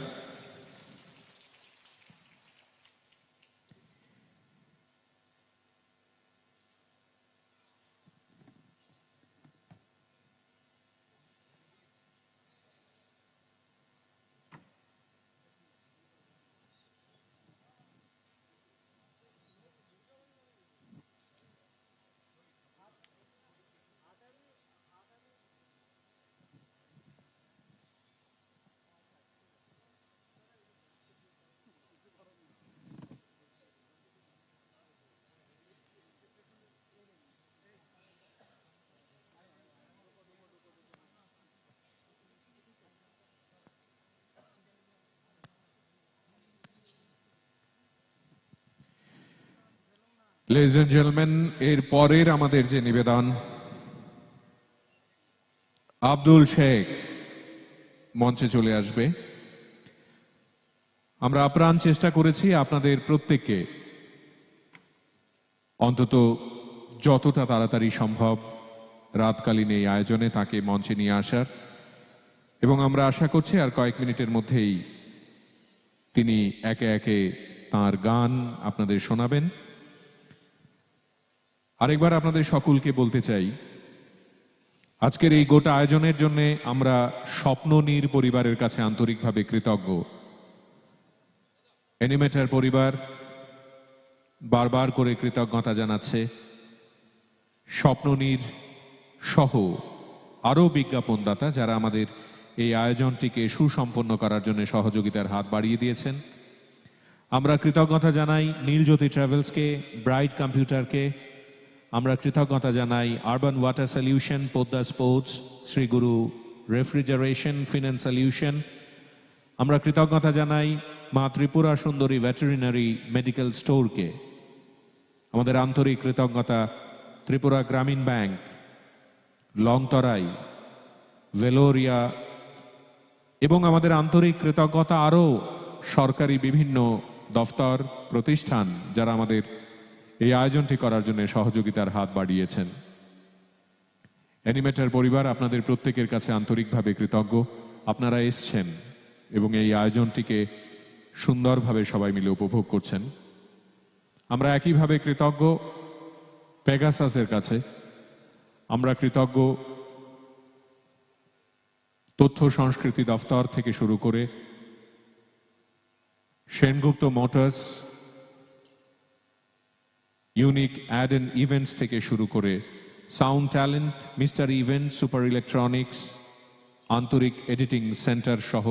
Ladies and gentlemen, এর পরের আমাদের যে নিবেদন, আব্দুল শেখ মঞ্চে চলে আসবে। আমরা আপ্রাণ চেষ্টা করেছি আপনাদের প্রত্যেককে অন্তত যতটা তাড়াতাড়ি সম্ভব রাতকালীন এই আয়োজনে তাকে মঞ্চে নিয়ে আসার, এবং আমরা আশা করছি আর কয়েক মিনিটের মধ্যেই তিনি একে একে তার গান আপনাদের শোনাবেন। আরেকবার আপনাদের সকলকে বলতে চাই, আজকের এই গোটা আয়োজনের জন্য আমরা স্বপ্ননীর পরিবারের কাছে আন্তরিকভাবে কৃতজ্ঞ। অ্যানিমেটর পরিবার বারবার করে কৃতজ্ঞতা জানাচ্ছে। স্বপ্ননীর সহ আরও বিজ্ঞাপনদাতা যারা আমাদের এই আয়োজনটিকে সুসম্পন্ন করার জন্য সহযোগিতার হাত বাড়িয়ে দিয়েছেন। আমরা কৃতজ্ঞতা জানাই নীলজ্যোতি ট্রাভেলসকে, ব্রাইট কম্পিউটারকে, আমরা কৃতজ্ঞতা জানাই urban water solution, Poddar sports, Shriguru refrigeration, finance solution. আমরা কৃতজ্ঞতা জানাই মা ত্রিপুরা সুন্দরী ভেটেরিনারি মেডিকেল স্টোরকে। আমাদের আন্তরিক কৃতজ্ঞতা ত্রিপুরা গ্রামীণ ব্যাংক, লংতরাই, ভেলোরিয়া, এবং আমাদের আন্তরিক কৃতজ্ঞতা আরও সরকারি বিভিন্ন দফতর প্রতিষ্ঠান যারা আমাদের এই আয়োজনটি করার জন্য সহযোগিতার হাত বাড়িয়েছেন। অ্যানিমেটর পরিবার আপনাদের প্রত্যেকের কাছে আন্তরিকভাবে কৃতজ্ঞ। আপনারা এসছেন এবং এই আয়োজনটিকে সুন্দরভাবে সবাই মিলে উপভোগ করছেন। আমরা একইভাবে কৃতজ্ঞ পেগাসাসের কাছে। আমরা কৃতজ্ঞ তথ্য সংস্কৃতি দফতর থেকে শুরু করে Sengupta Motors, Unique Ad and Events থেকে শুরু করে Sound Talent, Mister Event, Super Electronics, Antarik Editing Centre সহ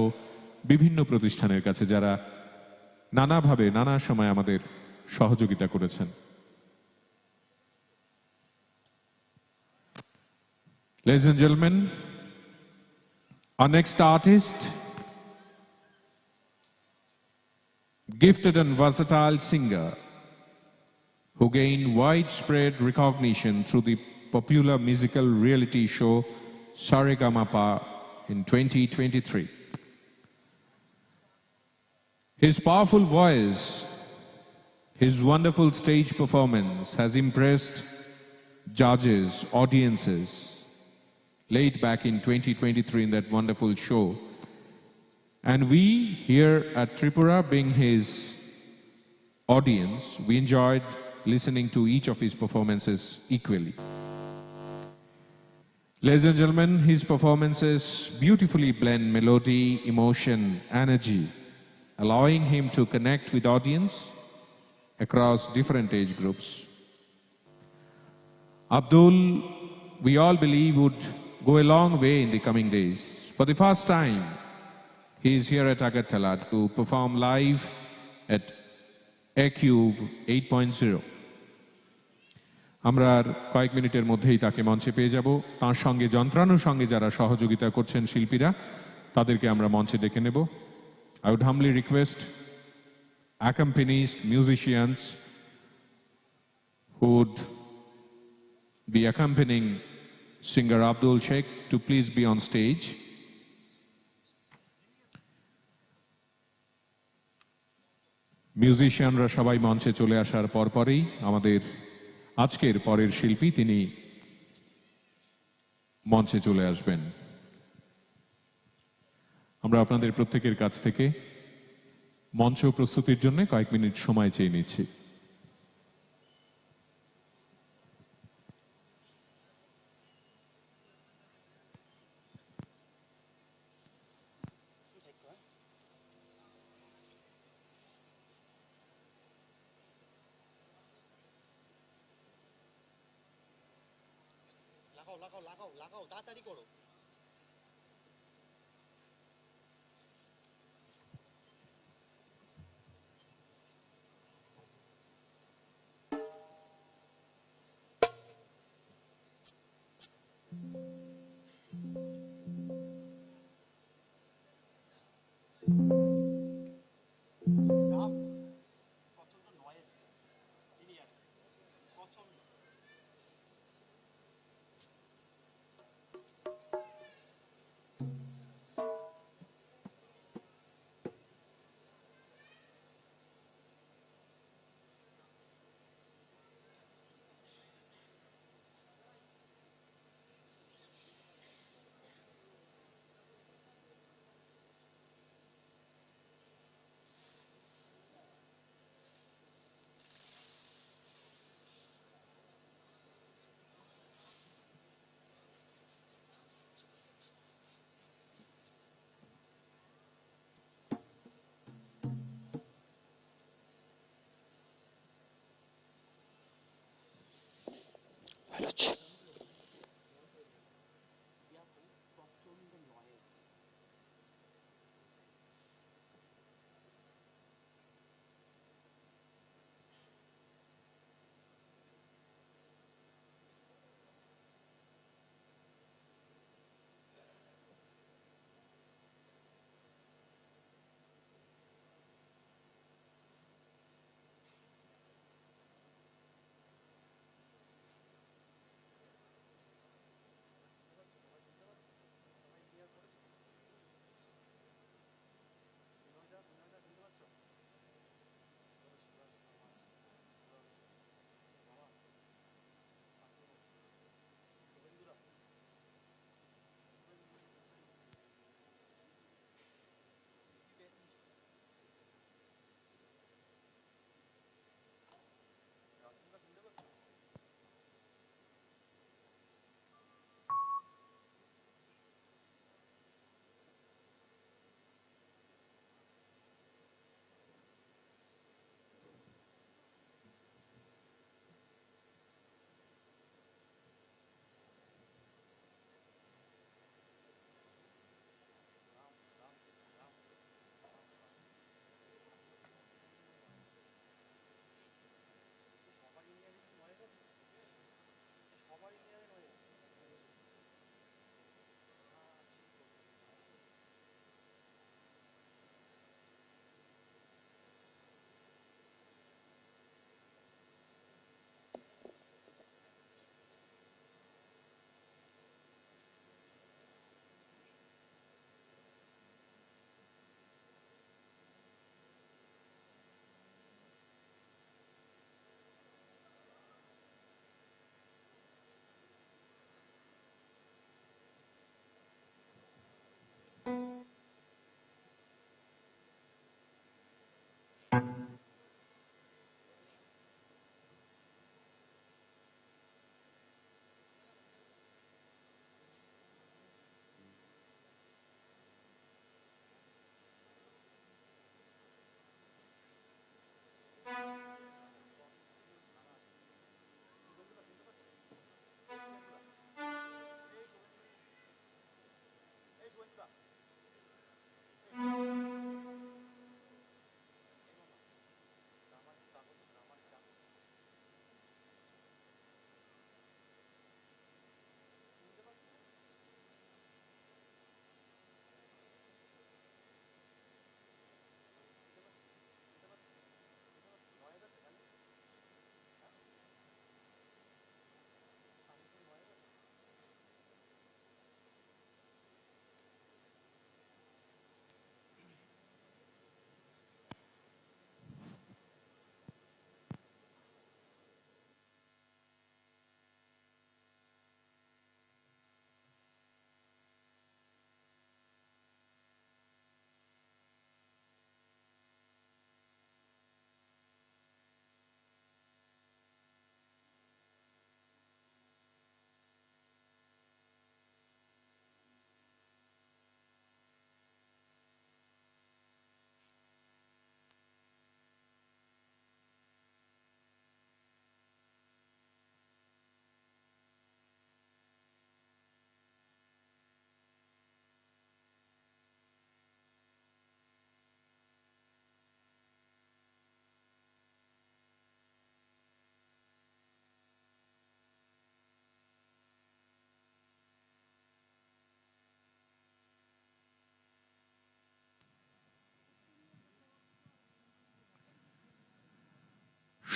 বিভিন্ন প্রতিষ্ঠানের কাছে যারা নানাভাবে নানা সময় আমাদের সহযোগিতা করেছেন। Ladies and gentlemen, our next artist, gifted and versatile singer who gained widespread recognition through the popular musical reality show Saregamapa in 2023. His powerful voice, his wonderful stage performance has impressed judges, audiences, late back in 2023 in that wonderful show. And we here at Tripura, being his audience, we enjoyed listening to each of his performances equally. Ladies and gentlemen, his performances beautifully blend melody, emotion, energy, allowing him to connect with audience across different age groups. Abdul, we all believe, would go a long way in the coming days. For the first time, he is here at Agartala to perform live at ACube 8.0. আমরা আর কয়েক মিনিটের মধ্যেই তাকে মঞ্চে পেয়ে যাব। তার সঙ্গে যন্ত্রাণুর সঙ্গে যারা সহযোগিতা করছেন শিল্পীরা, তাদেরকে আমরা মঞ্চে ডেকে নেব। I would humbly request accompanist musicians who would be accompanying singer Abdul Sheikh to please be on stage. মিউজিশিয়ানরা সবাই মঞ্চে চলে আসার পরপরেই আমাদের আজকের পরের শিল্পী তিনি মঞ্চে চলে আসবেন। আমরা আপনাদের প্রত্যেকের কাছ থেকে মঞ্চ প্রস্তুতির জন্য কয়েক মিনিট সময় চেয়ে নিচ্ছি। লাগাও তাড়াতাড়ি করো। প্রচন্ড নয়েজ ক্লিয়ার প্রচন্ড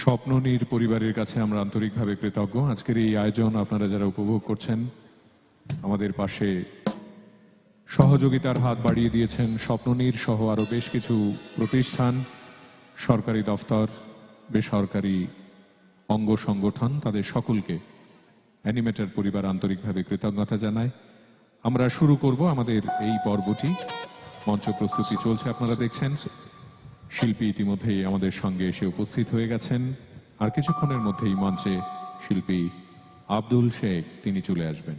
স্বপ্ননীর পরিবারের কাছে আমরা আন্তরিকভাবে কৃতজ্ঞ। আজকের এই আয়োজন আপনারা যারা উপভোগ করছেন, আমাদের পাশে সহযোগিতার হাত বাড়িয়ে দিয়েছেন স্বপ্ননীর সহ আরও বেশ কিছু প্রতিষ্ঠান, সরকারি দফতর, বেসরকারি অঙ্গ সংগঠন, তাদের সকলকে অ্যানিমেটর পরিবার আন্তরিকভাবে কৃতজ্ঞতা জানায়। আমরা শুরু করব আমাদের এই পর্বটি। মঞ্চ প্রস্তুতি চলছে, আপনারা দেখছেন। শিল্পী ইতিমধ্যেই আমাদের সঙ্গে এসে উপস্থিত হয়ে গেছেন। আর কিছুক্ষণের মধ্যেই মঞ্চে শিল্পী আব্দুল শেখ তিনি চলে আসবেন।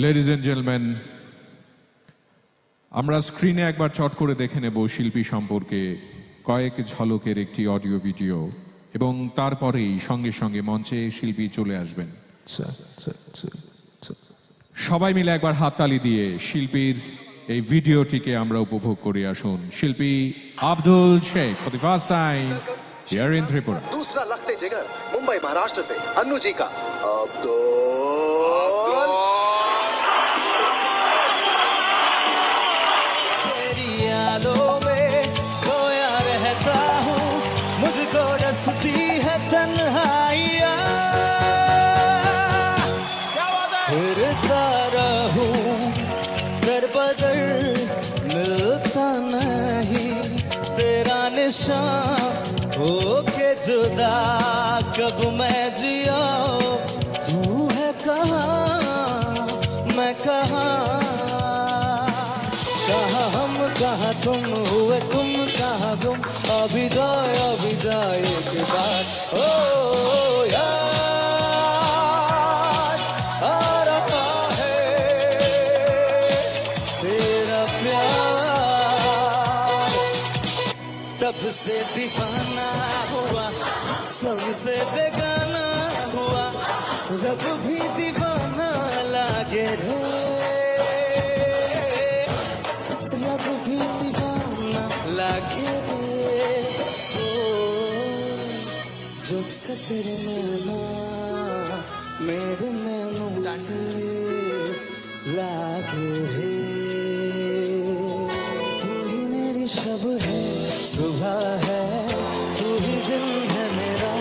লেডিজ এন্ড জেন্টলম্যান, আমরা স্ক্রিনে একবার চট করে দেখে নেব শিল্পী সম্পর্কে কয়েক ঝলকের একটি অডিও ভিডিও, এবং তারপরেই সঙ্গে সঙ্গে মঞ্চে শিল্পী চলে আসবেন। সবাই মিলে একবার হাততালি দিয়ে শিল্পীর এই ভিডিওটিকে আমরা উপভোগ করে আসুন। শিল্পী Abdul Sheikh for the first time here in Tripura. दूसरा लखते जिगर मुंबई महाराष्ट्र से अन्नू जी का अब्दुल। तेरी यादों में खोया रहता हूँ, मुझको डसती है तन्हाइयाँ, फिरता रहूं दर बदर मिलता नहीं तेरा निशान हो के जुदा कब मैं जिया, तू है कहाँ मैं कहाँ, कहाँ हम कहाँ तुम हुए तुम कहाँ तुम, अभी जाए एक बार ओ यार आ रहा है तेरा प्यार, तब से दीवाना हुआ सबसे बेगाना हुआ, रब भी दीवाना लागे रे, रब भी दीवाना लागे रे, ओ जब से तेरे नैना मेरे नैनों से लागे रे, तू ही मेरी शब है सुबह है, तू ही दिन है मेरा,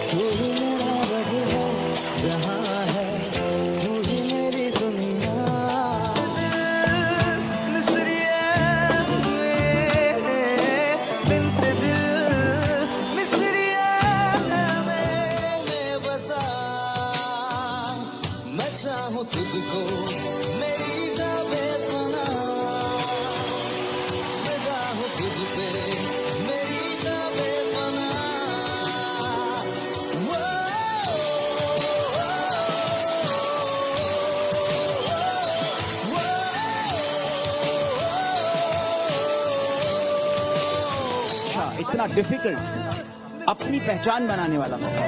तू ही मेरा रब है जहाँ है, तू ही मेरी दुनिया, मिसरिया में बिन्ते दिल, मिसरिया में बसा, मैं चाहूँ तुझको मेरी जावे पना, फिदा हूँ तुझ पे मेरी जावे पना, वो इतना डिफिकल्ट अपनी पहचान बनाने वाला मौका।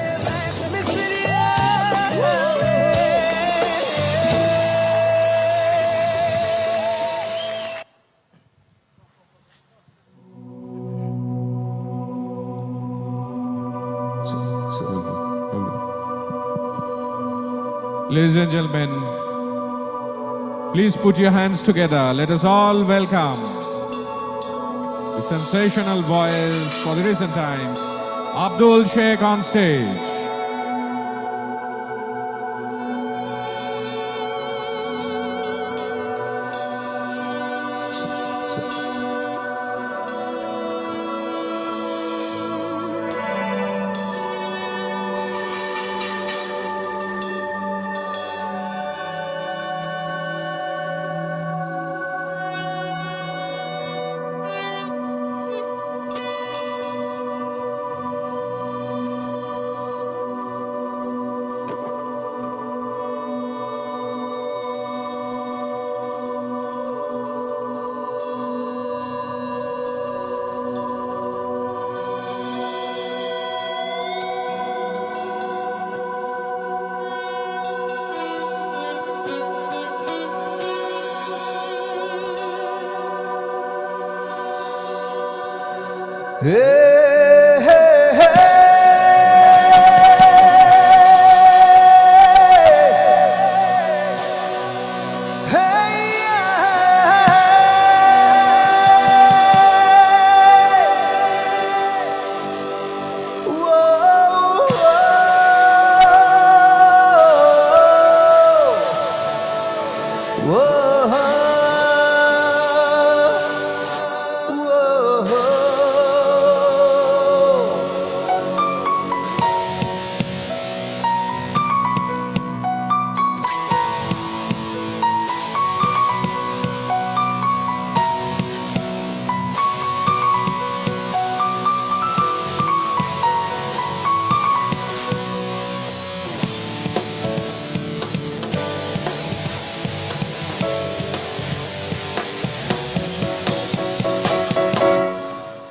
Ladies and gentlemen, please put your hands together. Let us all welcome the sensational voice for the recent times, Abdul Sheikh on stage.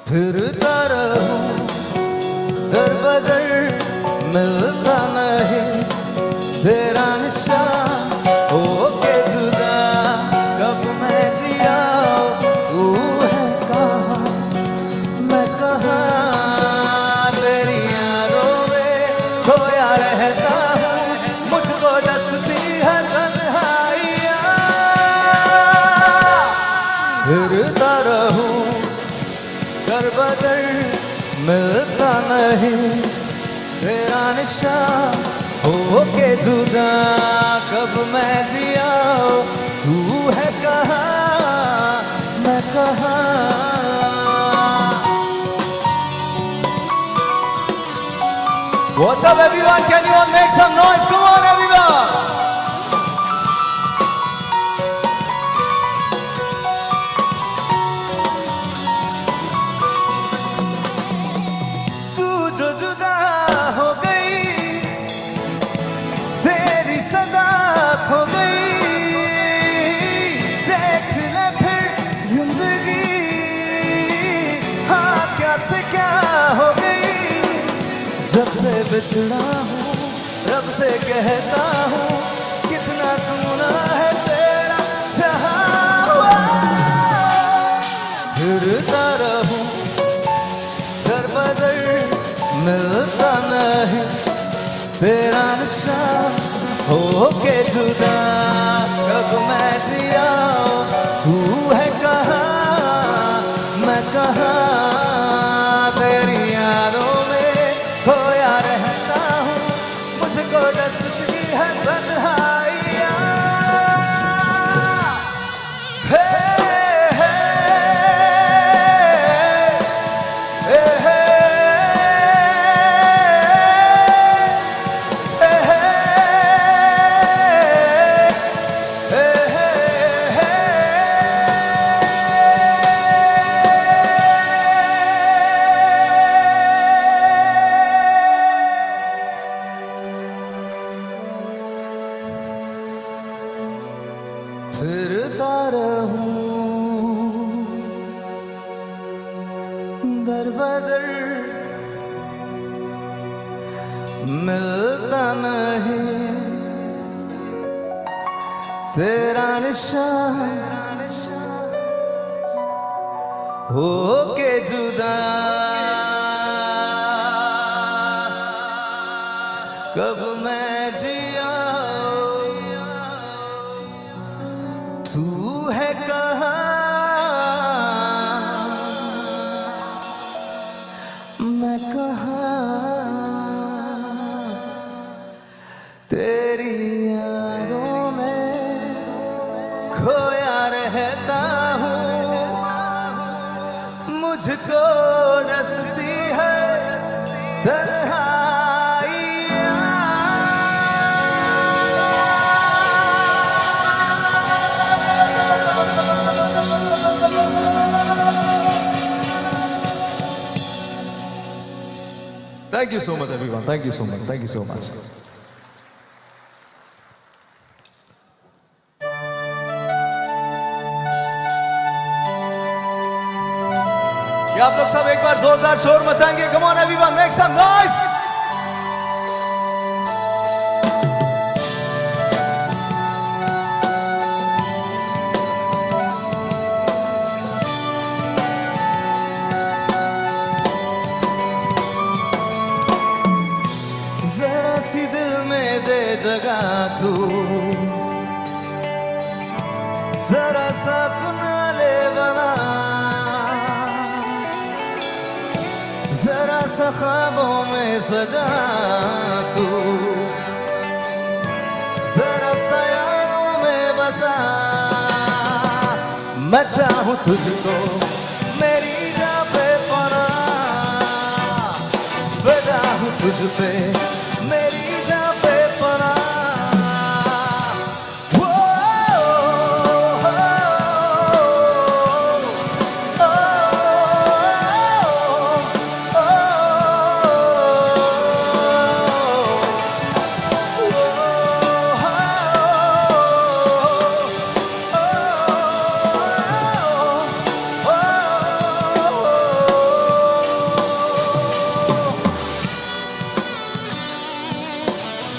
फिरता रहूं दर बदर मिलता नहीं तेरा निशान होके जुदा कब मैं जिया तू है कहाँ मैं कहाँ तेरी यादों में खोया रहता हूँ मुझको डसती है तन्हाइयाँ फिरता रहूं कर बदल मिलता नहीं तेरा निशान होके जुदा कब मैं जिया तू है कहाँ मैं कहाँ What's up everyone? Can you all make some noise? Come on everyone! खो गई देख ले फिर जिंदगी हाँ क्या से क्या हो गई जब से बिछड़ा हूँ रब से कहता हूँ कितना सुना है तेरा चाहा हुआ फिरता रहूं दर बदर मिलता नहीं तेरा निशान होके जुदा कब मैं जिया तू है कहाँ मैं कहाँ तेरी यादों में खोया रहता हूँ मुझको डसती है तन्हाइयाँ फिरता रहूं दर बदर मिलता नहीं तेरा निशान होके जुदा कब मैं जिया तू है कहाँ मैं कहाँ तेरी यादों में खोया रहता हूँ, मुझको डसती है Thank you so much, everyone. Thank you so much. Thank you so much. ये आप लोग सब एक बार जोरदार शोर मचाएंगे. Come on, everyone, make some noise. जरा सी दिल में दे जगह तू, जरा सा अपना ले बना, जरा सा ख्वाबों में सजा तू, जरा सा यादों में बसा. मैं चाहूं तुझको मेरी जान पे पनाह, फिदा हूं तुझ पे मेरी जान पे पनाह.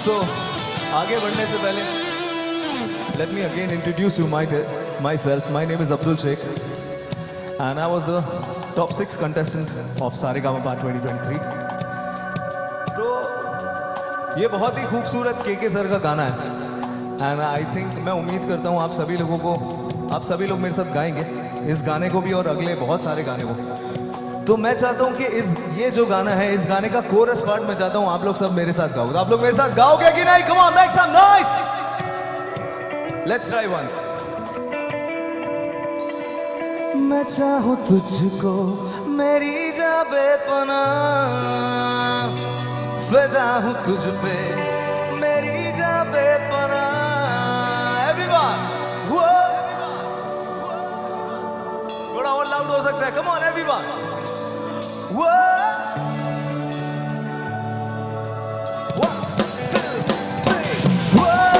So, आगे बढ़ने से पहले let me again introduce you myself. My name is Abdul Sheikh and I was the top 6 contestant of Saregama 2023. तो ये बहुत ही खूबसूरत के सर का गाना है and I think मैं उम्मीद करता हूँ आप सभी लोगों को, आप सभी लोग मेरे साथ गाएंगे इस गाने को भी और अगले बहुत सारे गाने को. तो मैं चाहता हूं कि ये जो गाना है, इस गाने का कोरस पार्ट मैं चाहता हूं आप लोग सब मेरे साथ गाओ. तो आप लोग मेरे साथ गाओगे कि नहीं? Come on, make some noise. Let's try once. मैं चाहूं तुझको मेरी जान बेपनाह, फिदा हूं तुझ पे मेरी जान बेपनाह. एवरीवन, थोड़ा और लाउड हो सकता है. Come on everyone. Whoa! 1, 2, 3. Whoa!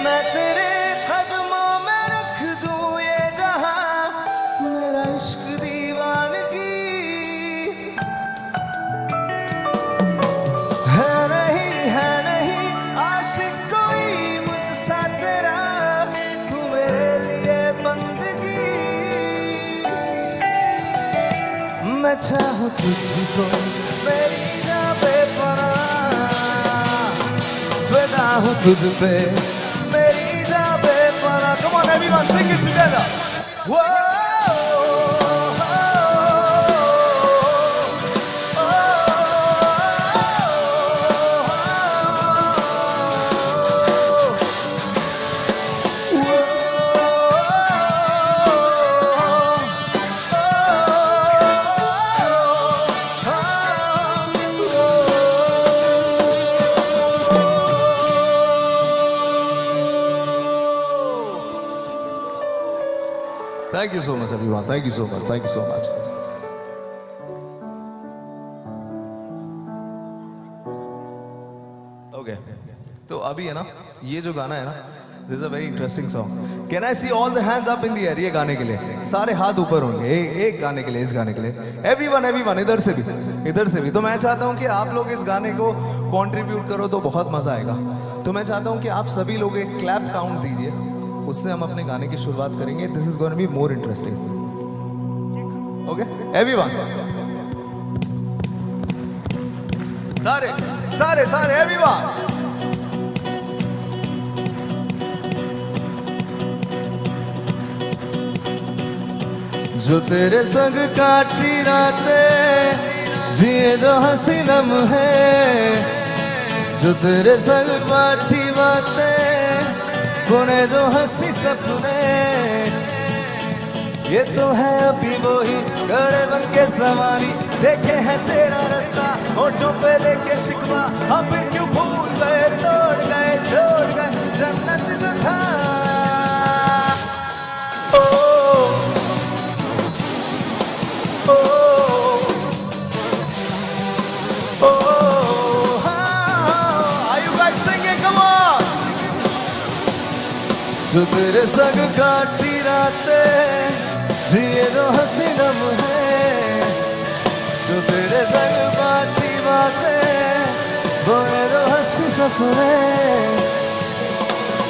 मैं तेरे कदमों में रख दूं ये जहां, मेरा इश्क दीवानगी है नहीं आशिक कोई मुझसा तेरा, तू मेरे लिए बंदगी. मैं चाहूं तुझको मेरी जान बेपनाह, फिदा हूं तुझ पे मेरी जान बेपनाह. Come on everyone, sing it together. Whoa! Thank you so much, everyone. Thank you so much. Thank you so much. Okay. तो अभी है ना, ये जो गाना है ना, This is a very interesting song. Can I see all the hands up in the air? ये गाने के लिए सारे हाथ ऊपर होंगे एक गाने के लिए, इस गाने के लिए. Everyone इधर से भी. तो मैं चाहता हूँ कि आप लोग इस गाने को कंट्रीब्यूट करो तो बहुत मजा आएगा. तो मैं चाहता हूँ कि आप सभी लोग एक क्लैप काउंट दीजिए, उससे हम अपने गाने की शुरुआत करेंगे. This is going to be more interesting. Okay everyone, सारे एवरीवन. जो तेरे संग काटी रातें जिए जो हंसी लम्हे, जो तेरे संग काटी बातें बुने जो हंसी सपने, ये तो है अभी वो ही गड़े बन के सवारी. देखे है तेरा रास्ता होठों पे लेके शिकवा, अब फिर क्यों भूल गए, तोड़ गए, छोड़ गए जन्नत जो था. जो तेरे संग काटी रातें जिए जो हंसी लम्हे, जो तेरे संग काटी बातें बोले जो हंसी सपने,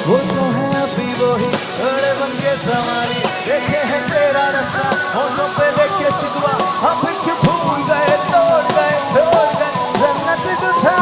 वो तो है अभी वही घोड़े बन के सवारी. देखे है तेरा रास्ता होठों पे लेके शिकवा, हम क्यों भूल गए, तोड़ गए, छोड़ गए जन्नत जो था.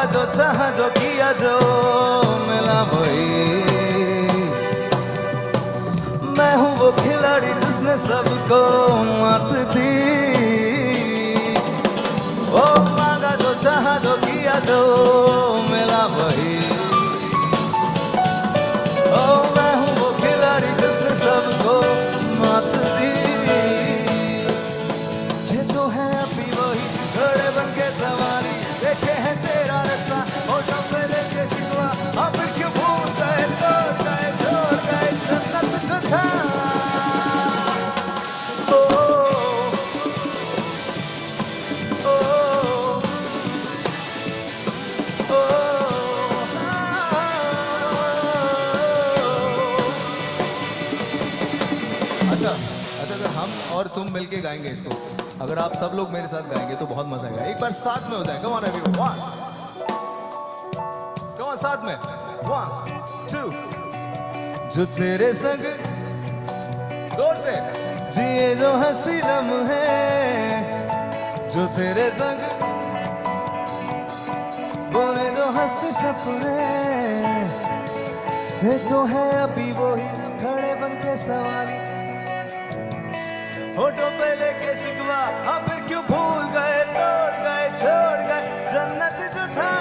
जो चाहा जो किया जो मिला वही, मैं हूँ वो खिलाड़ी जिसने सबको मात दी. ओ मांगा जो चाहा जो किया जो मिला वही, ओ मैं हूँ वो खिलाड़ी जिसने सबको मात दी. ये तो है अभी वही घोड़े बन के सवारी. देखे है तेरा रास्ता होठों पे लेके शिकवा, अब फिर क्यों भूल गए, तोड़ गए, छोड़ गए जन्नत जो था. अच्छा अगर हम और तुम मिलके गाएंगे इसको, अगर आप सब लोग मेरे साथ गाएंगे तो बहुत मजा आएगा. एक बार साथ में हो जाए. Come on everyone, 1 come on साथ में 1 2. जो तेरे संग जोर से जिए जो हंसी लम्हे, जो तेरे संग बोले जो हंसी सपने, ये तो है अभी वो ही खड़े बन के सवारी. होठों पे लेके शिकवा, हम फिर क्यों भूल गए, तोड़ गए, छोड़ गए जन्नत जो था.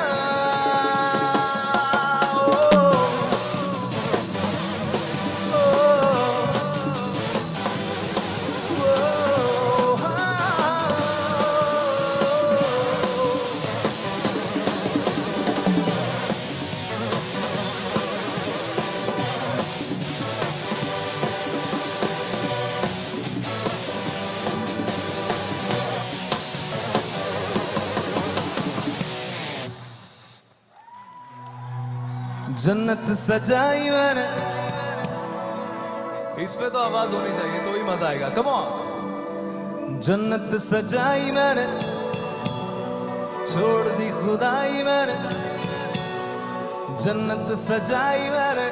जन्नत सजाई मैंने, इस पे तो आवाज होनी चाहिए तो ही मजा आएगा. Come on. जन्नत सजाई मैंने, छोड़ दी खुदाई मैंने, जन्नत सजाई मैंने,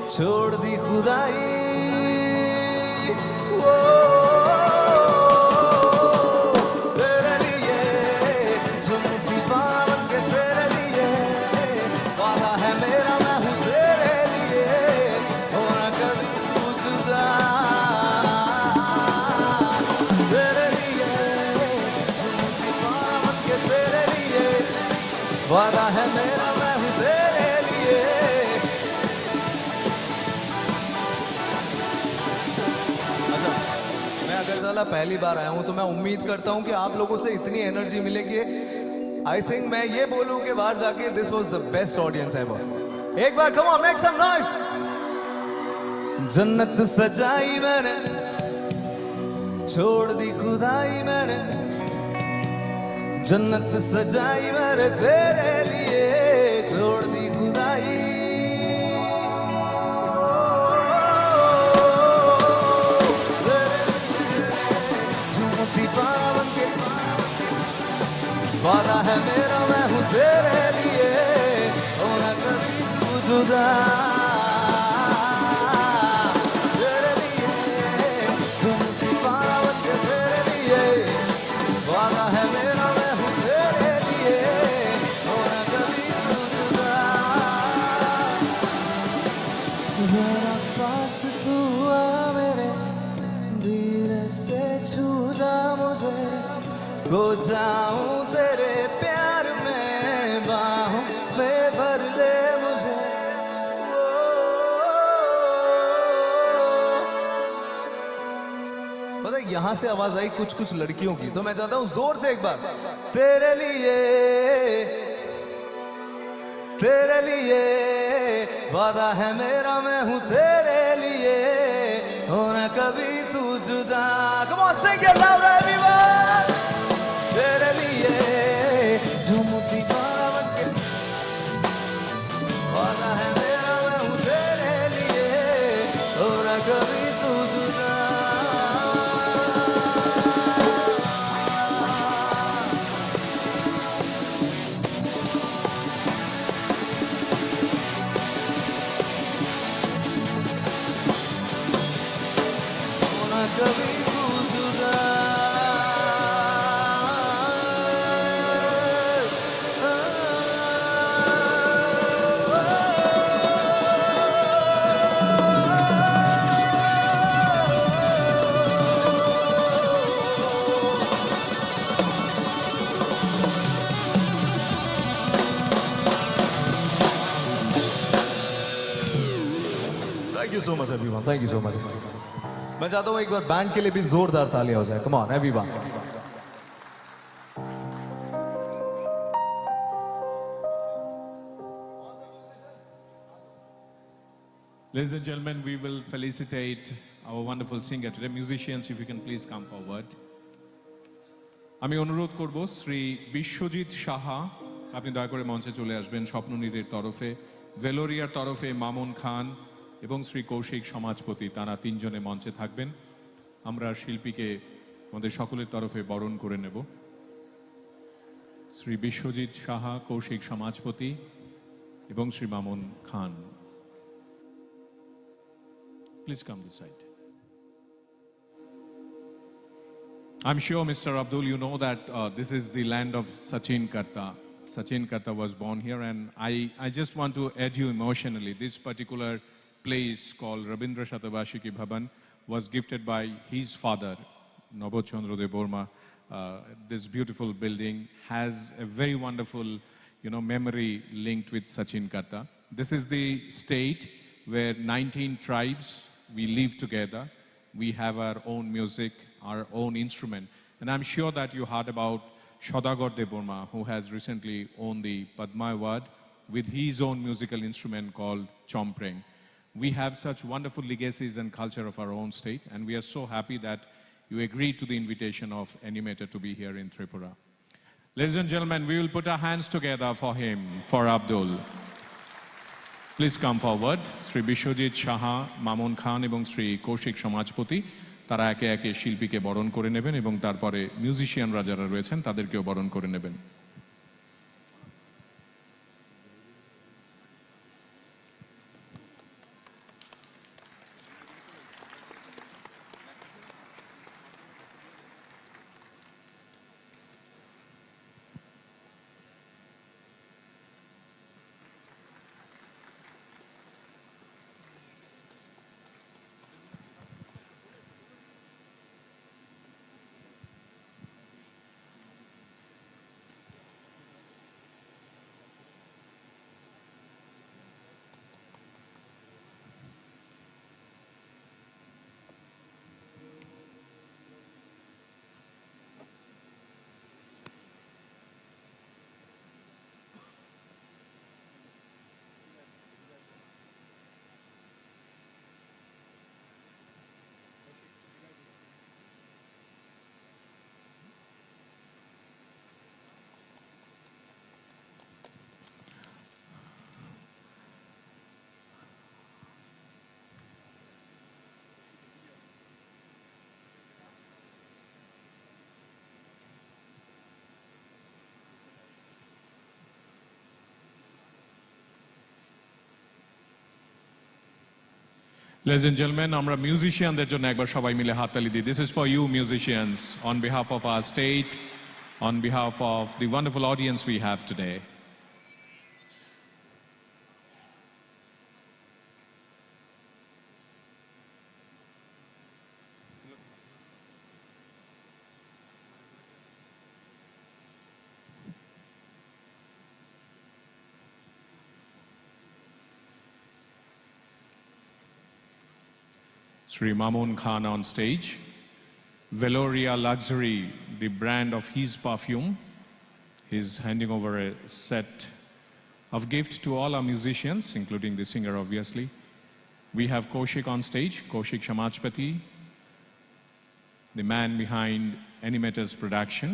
छोड़ दी खुदाई. तेरे लिए झुमकी पावन के, तेरे लिए वादा है मेरा, मैं हूँ तेरे लिए, होना कभी वादा है मेरा मैं हूँ तेरे लिए। अच्छा, मैं अगरतला पहली बार आया हूँ तो मैं उम्मीद करता हूँ कि आप लोगों से इतनी एनर्जी मिलेगी। आई थिंक मैं ये बोलूँ कि बाहर जाके this was the best audience ever. एक बार come on make some noise. जन्नत सजाई मैंने, छोड़ दी खुदाई मैंने, जन्नत सजाई मैंने तेरे लिए, छोड़ दी खुदाई। झूमती पावन के वादा है मेरा मैं हूँ तेरे लिए, होना कभी तू जुदा। तेरे लिए झूमती पावन के तेरे लिए, वादा है मेरा मैं हूँ तेरे लिए, होना कभी तू जुदा। जरा पास तू आ मेरे, धीरे से छू जा मुझे, खो जाऊं तेरे प्यार में, बाहों में भर ले मुझे। पता है यहाँ से आवाज आई कुछ कुछ लड़कियों की, तो मैं चाहता हूँ जोर से एक बार, तेरे लिए, तेरे लिए, वादा है मेरा मैं हूँ तेरे लिए, होना कभी तू जुदा। Come on, sing it louder everyone। तेरे लिए झूमती पावन के वादा है मेरा मैं हूँ तेरे लिए, होना कभी तू जुदा। होना कभी तू जुदा। Thank you so much everyone, thank you so much। मैं चाहता हूँ एक बार बैंड के लिए भी जोरदार तालियां हो जाए। Come on everyone। Ladies and gentlemen, we will felicitate our wonderful singer today. Musicians, if you can please come forward. আমি অনুরোধ করব শ্রী বিশ্বজিৎ সাহা, আপনি দয়া করে মঞ্চে চলে আসবেন। স্বপ্ননীরের তরফে, ভেলোরিয়ার তরফে মামুন খান এবং শ্রী কৌশিক সমাজপতি, তারা তিনজনে মঞ্চে থাকবেন। আমরা শিল্পীকে আমাদের সকলের তরফে বরণ করে নেব। শ্রী বিশ্বজিৎ সাহা, কৌশিক সমাজপতি এবং Shri Mamun Khan. Please come this side. I'm sure, Mr. Abdul, you know that this is the land of Sachin Karta. Sachin Karta was born here, and I just want to add you emotionally. This particular place called Rabindra Shatabashiki Bhavan was gifted by his father, Nobod Chandra Deborma. This beautiful building has a very wonderful, memory linked with Sachin Karta. This is the state where 19 tribes, we live together. We have our own music, our own instrument. And I'm sure that you heard about Shodagar Deborma, who has recently won the Padma Award with his own musical instrument called Chompreng. We have such wonderful legacies and culture of our own state, and we are so happy that you agreed to the invitation of Animator to be here in Tripura. Ladies and gentlemen, we will put our hands together for him, for Abdul. Please come forward. Sri Bishwajit Shaha, Mamun Khan এবং শ্রী কৌশিক সমাজপতি, তারা একে একে শিল্পীকে বরণ করে নেবেন এবং তারপরে মিউজিশিয়ানরা যারা রয়েছেন তাদেরকেও বরণ করে নেবেন। Ladies and gentlemen, আমরা মিউজিশিয়ানদের জন্য একবার সবাই মিলে হাততালি দিই। This is for you musicians, on behalf of our state, on behalf of the wonderful audience we have today. Sri Mamoon Khan on stage. Veloria Luxury, the brand of his perfume, he's handing over a set of gifts to all our musicians, including the singer, obviously. We have Kaushik on stage, Kaushik Shamajpati, the man behind Animators Production.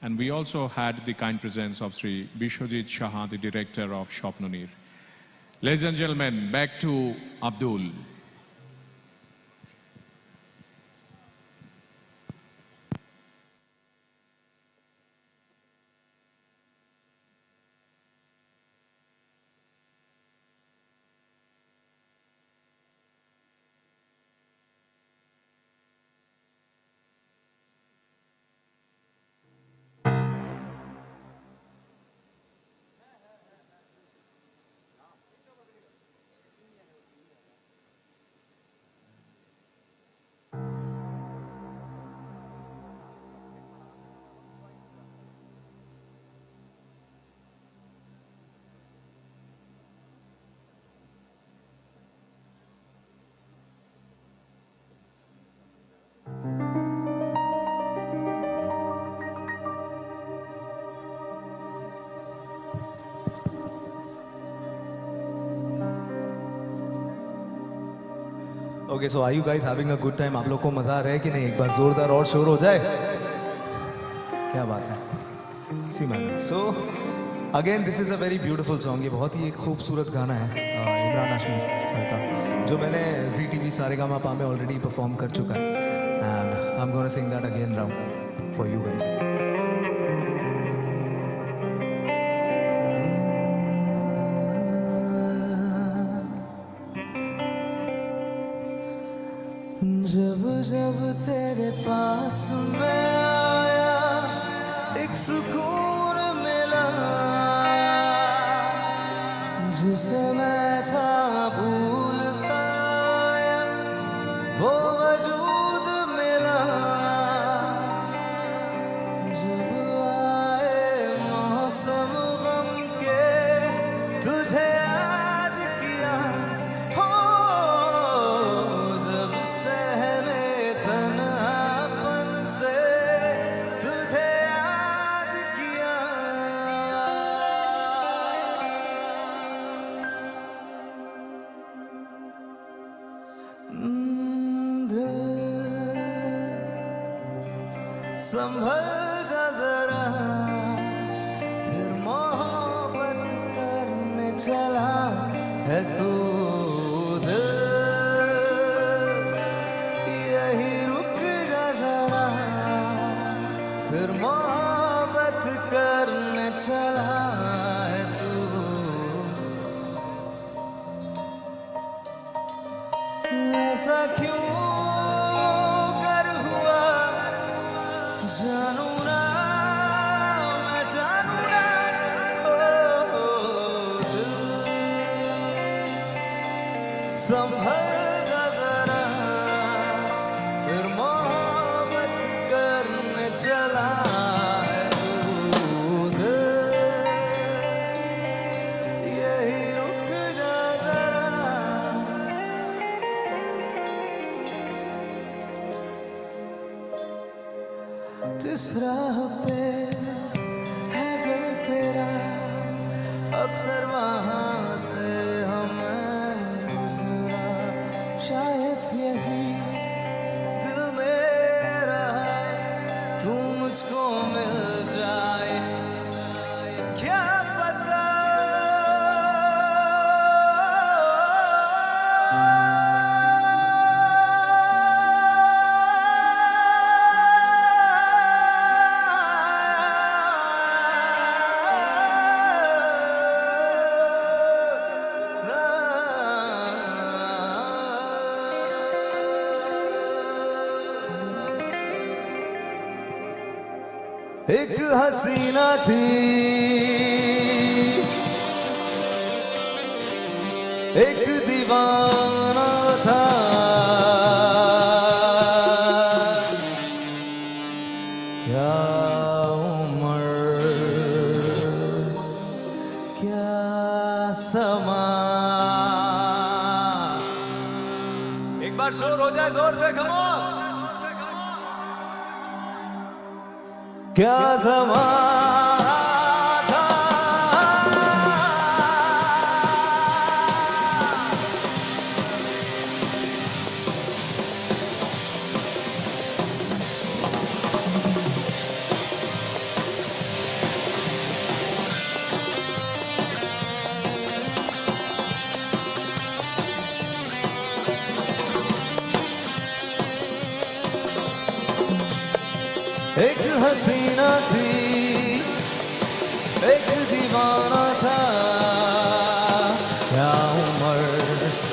And we also had the kind presence of Sri Bishwajit Shah, the director of Shopnonir. Ladies and gentlemen, back to Abdul. Okay, so are you guys having a good time? आप लोग को मजा आ रहा है कि नहीं? एक बार जोरदार और शोर हो जाए। क्या बात है? See man. So again, this is a very beautiful song. ये बहुत ही एक खूबसूरत गाना है इमरान हाशमी सर का, जो मैंने ZTV सारेगामापा में ऑलरेडी परफॉर्म कर चुका है, and I'm gonna sing that again now for you guys. जब जब तेरे पास मैं आया एक सुकून मिला, जिसे मैं था भूलता आया वो वजूद मिला। जब आए मौसम गम के तुझे याद किया, हो जब सहमे तन्हापन से तुझे याद किया। संभल जा जरा, फिर मोहब्बत करने चला है तू। यही रुक जा जरा, फिर मोहब्बत करने चला है तू। ऐसा क्यों कर हुआ जानू ना, मैं जानू ना। संभल जा जरा, फिर मोहब्बत करने चला है दूध। यही रुक जा जरा। जिस राह पे है घर तेरा, अक्सर वहाँ से हमें गुजरा। शायद यही दिल मेरा है, तू मुझको मिल जाए, क्या पता। एक हसीना थी, एक दीवाना था, क्या उम्र क्या समा। एक बार शोर हो जाए जोर से, कम ऑन। क्या ज़माना था, एक हसीना थी, एक दीवाना था, क्या उम्र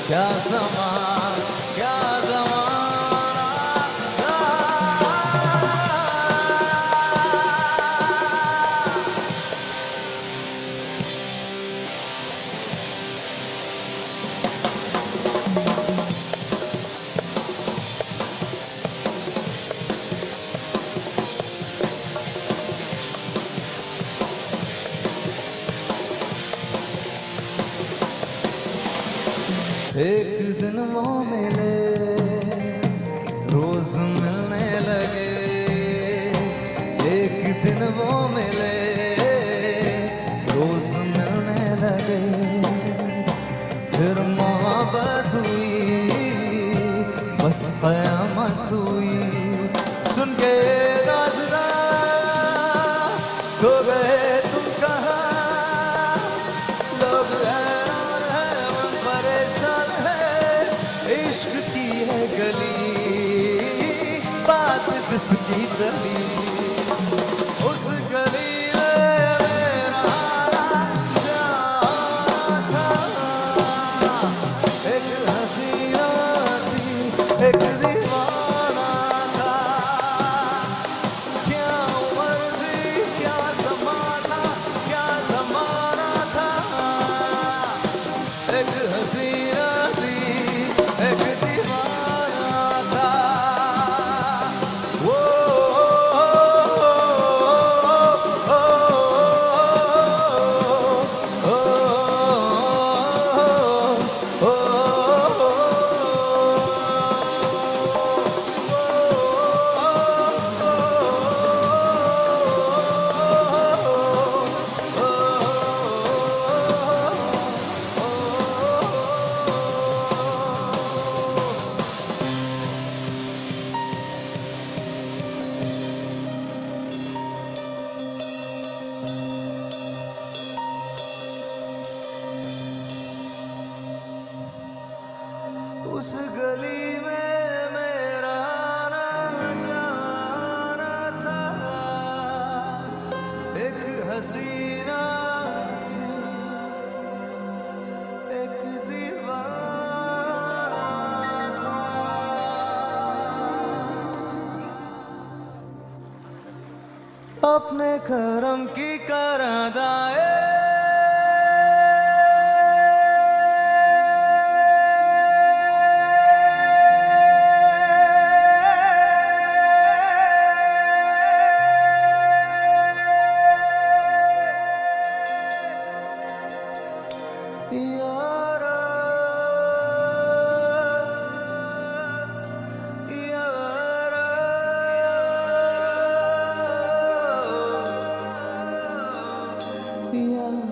क्या समा, क्या ज़माना था। एक दिन वो मिले, रोज मिलने लगे, एक दिन वो मिले, रोज मिलने लगे, फिर मोहब्बत हुई, बस क़यामत हुई। सुन के नाज़रा खो गए तुम कहाँ, लोग हैरान हैं, मन परेशान है, इश्क की है गली, बात जिसकी चली, उस गली में मेरा जाना था। एक हसीना थी, एक दीवाना था, क्या उम्र थी, क्या समा था, क्या ज़माना था। एक हसीना थी, एक दीवाना था, वो उस गली में मेरा ना जाना था। एक हसीना थी, एक दीवाना था। अपने करम की करादाए यारा यारा यारा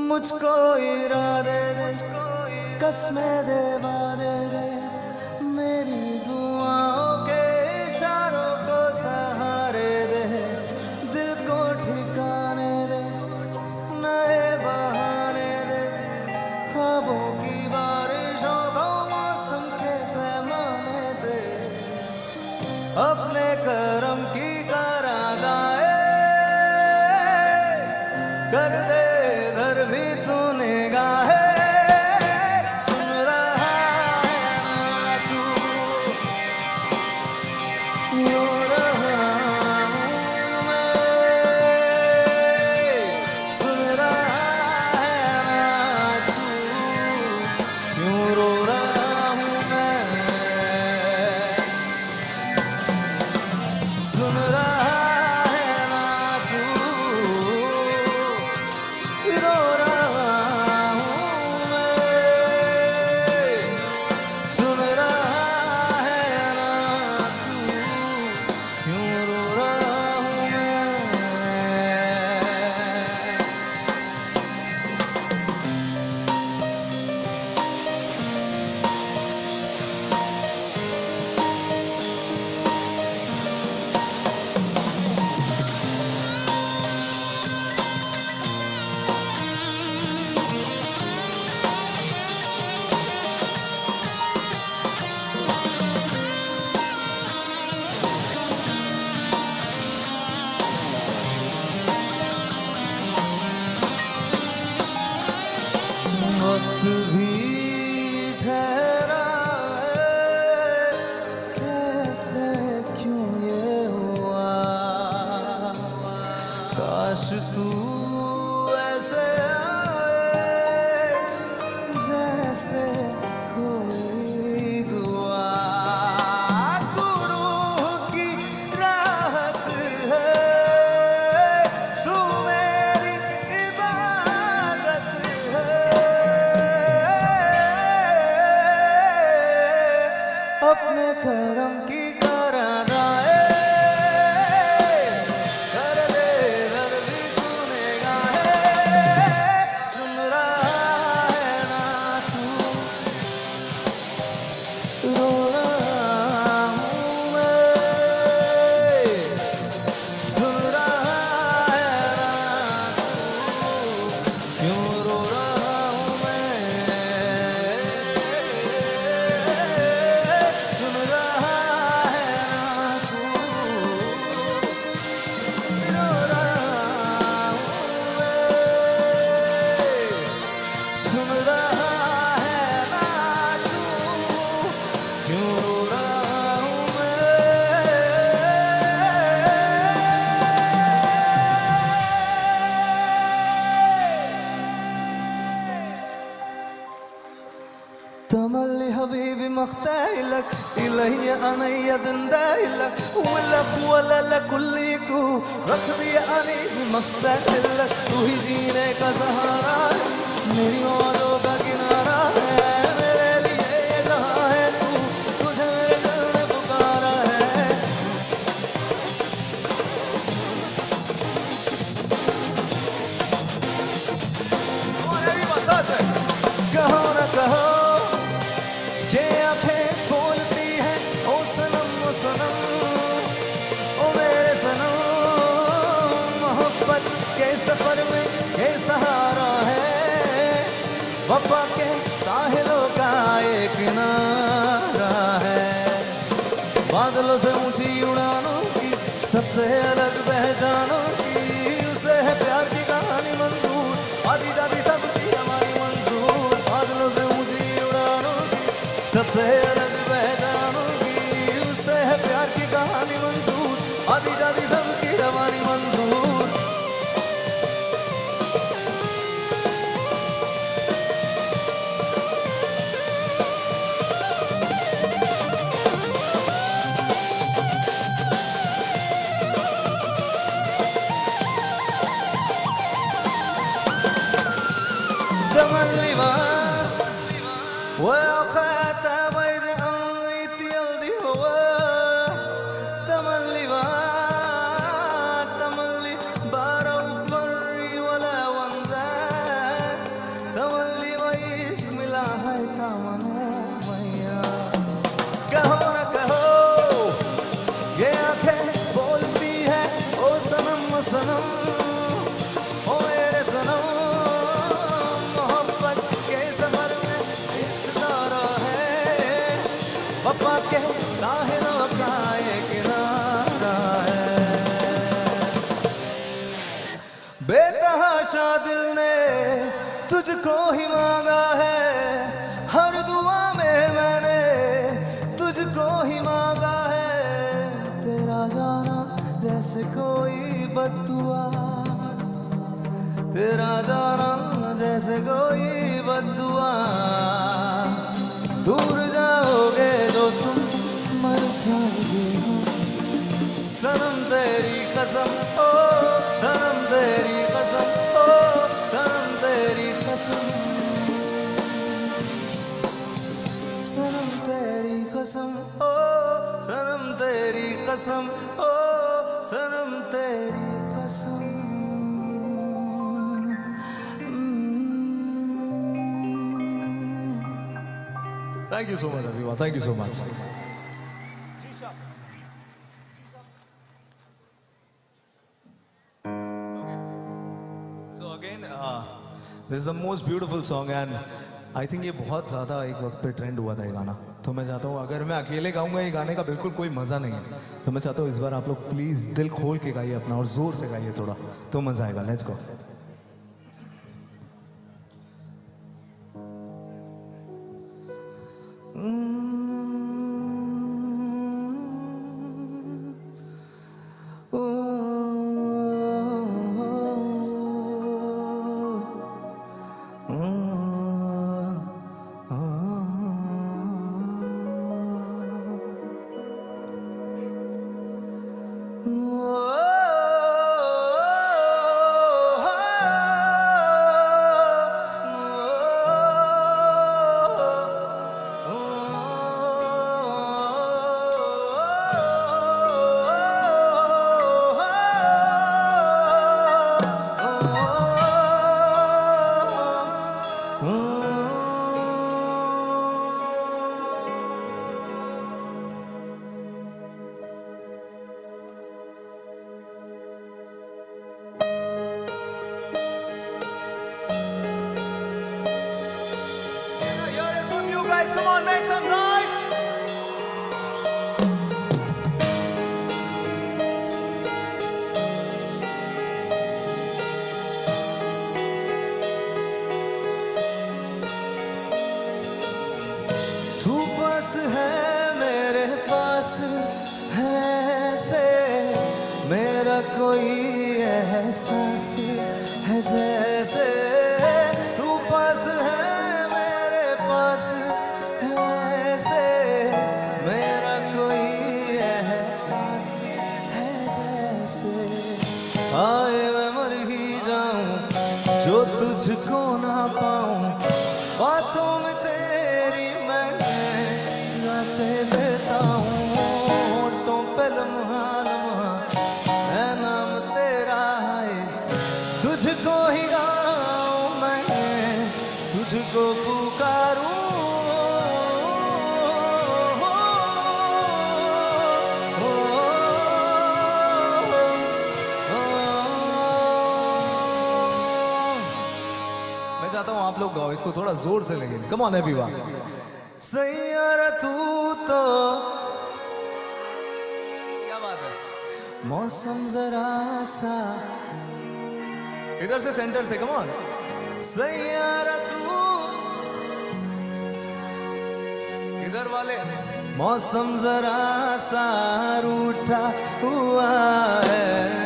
मुझको इरादे दे, कसमें दे, वादे दे, मेरी दुआओं के इशारों को सहारे दे, दिल को ठिकाने दे, नए बहाने दे, ख्वाबों की बारिशों को मौसम के पैमाने दे, अपने करम की करादाए कर दे, इधर भी तू निगाहे सुन रहा है ना, تملي حبيبي مختايلك إلهي أنا يدندايلك ولا ولا لكليكو رخدي أنا مختايلك तू ही जीने का सहारा है मेरी मौजों का किनारा है मेरे लिए ये जहां है तू तुझे मेरे दिल ने पुकारा है कहो न कहो ये आंखें बोलती हैं ओ सनम ओ मेरे सनम मोहब्बत के सफर में ये सहारा है वफा के साहिलों का एक किनारा है बादलों से ऊंची उड़ानों की सबसे अलग पहचानों की उसे है प्यार की कहानी मंजूर आधी जाती सबकी हमारी मंजूर बादलों से ऊंची उड़ानों की सबसे अलग पहचानों की उससे है प्यार की कहानी मंजूर आधी जाती सबकी हमारी मंजूर تملي ما وأخات بيد أميت يلدي هو تملي ما تملي بارو فري ولا وندا تملي ويش ملا है तामनो मैया कहो न कहो ये आंखें बोलती है ओ सनम सनम ओ मेरे सनम वफा के साहिलों का एक किनारा है बेतहाशा दिल ने तुझको ही मांगा है हर दुआ में मैंने तुझको ही मांगा है तेरा जाना जैसे कोई बद्दुआ तेरा जाना जैसे कोई बद्दुआ दूर जाओगे जो तुम मर जाओगे सनम तेरी कसम ओ सनम तेरी कसम ओ सनम तेरी कसम सनम तेरी कसम ओ सनम तेरी कसम ओ सनम तेरी कसम Thank you so much, everyone. Thank you so much. So again, this is the most beautiful song, and I think ये बहुत ज़्यादा एक वक्त पे ट्रेंड हुआ था ये गाना. तो मैं चाहता हूँ अगर मैं अकेले गाऊंगा ये गाने का बिल्कुल कोई मज़ा नहीं है. तो मैं चाहता हूँ इस बार आप लोग प्लीज़ दिल खोल के गाइए अपना और ज़ोर से गाइए थोड़ा, तो मज़ा आएगा. Let's go. Guys, come on, make some noise! तू पास है मेरे पास है से मेरा कोई एहसास है जैसे तू पास है मेरे पास तुझको ना पाऊं बातों में तेरी मैं गाते देता हूँ होठों पे लम्हा लम्हा है नाम तेरा है तुझको ही गाऊं मैं तुझको पुकारूं मैं चाहता हूँ आप लोग गाओ इसको थोड़ा जोर से लेंगे कम ऑन एवरीवन सैयारा तू तो क्या बात है मौसम जरा सा इधर से सेंटर से कम ऑन सैयारा तू इधर वाले मौसम जरा सा रूठा हुआ है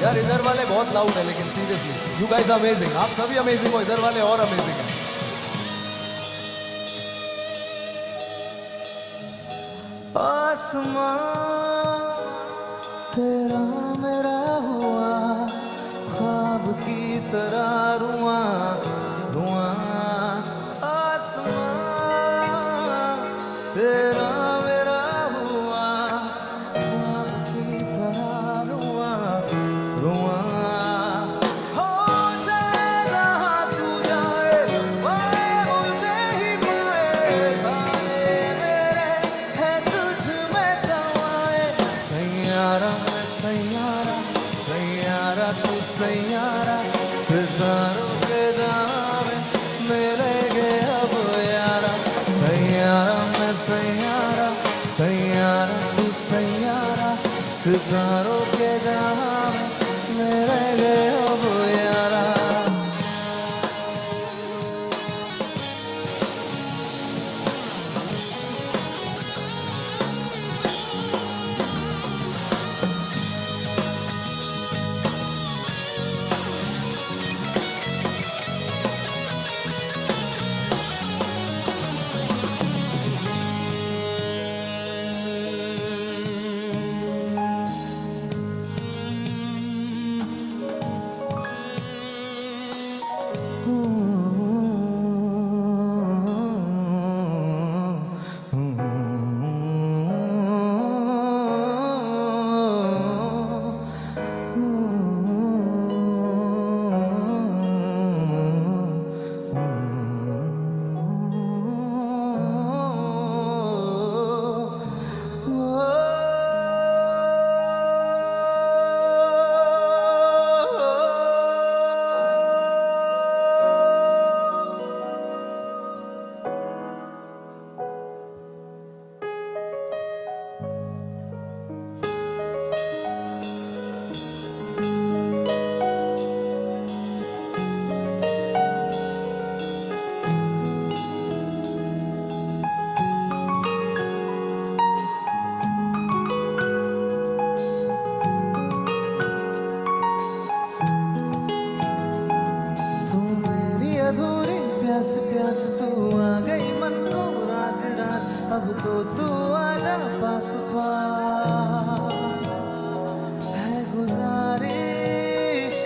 यार इधर वाले बहुत लाउड है लेकिन सीरियसली यू गाइस अमेजिंग आप सभी अमेजिंग हो इधर वाले और अमेजिंग है आसमां तेरा मेरा हुआ ख्वाब की तरह रुआं रुआं आसमां तेरा मेरा हुआ ख्वाब की तरह रुआं रुआं हो जाए जहाँ तू जाए वहाँ मुझे ही पाए सारे मेरे हैं तुझ में समाए सैयारा मैं सैयारा सैयारा तू सैयारा सितारों के जहाँ में मिलेंगे अब यारा सैयारा मैं सैयारा सैयारा तू सैयारा सितारों के जहाँ में मिलेंगे अब यारा अधूरी प्यास प्यास तू आ गई मन को रास रास अब तो तू आ जा पास पास है गुजारिश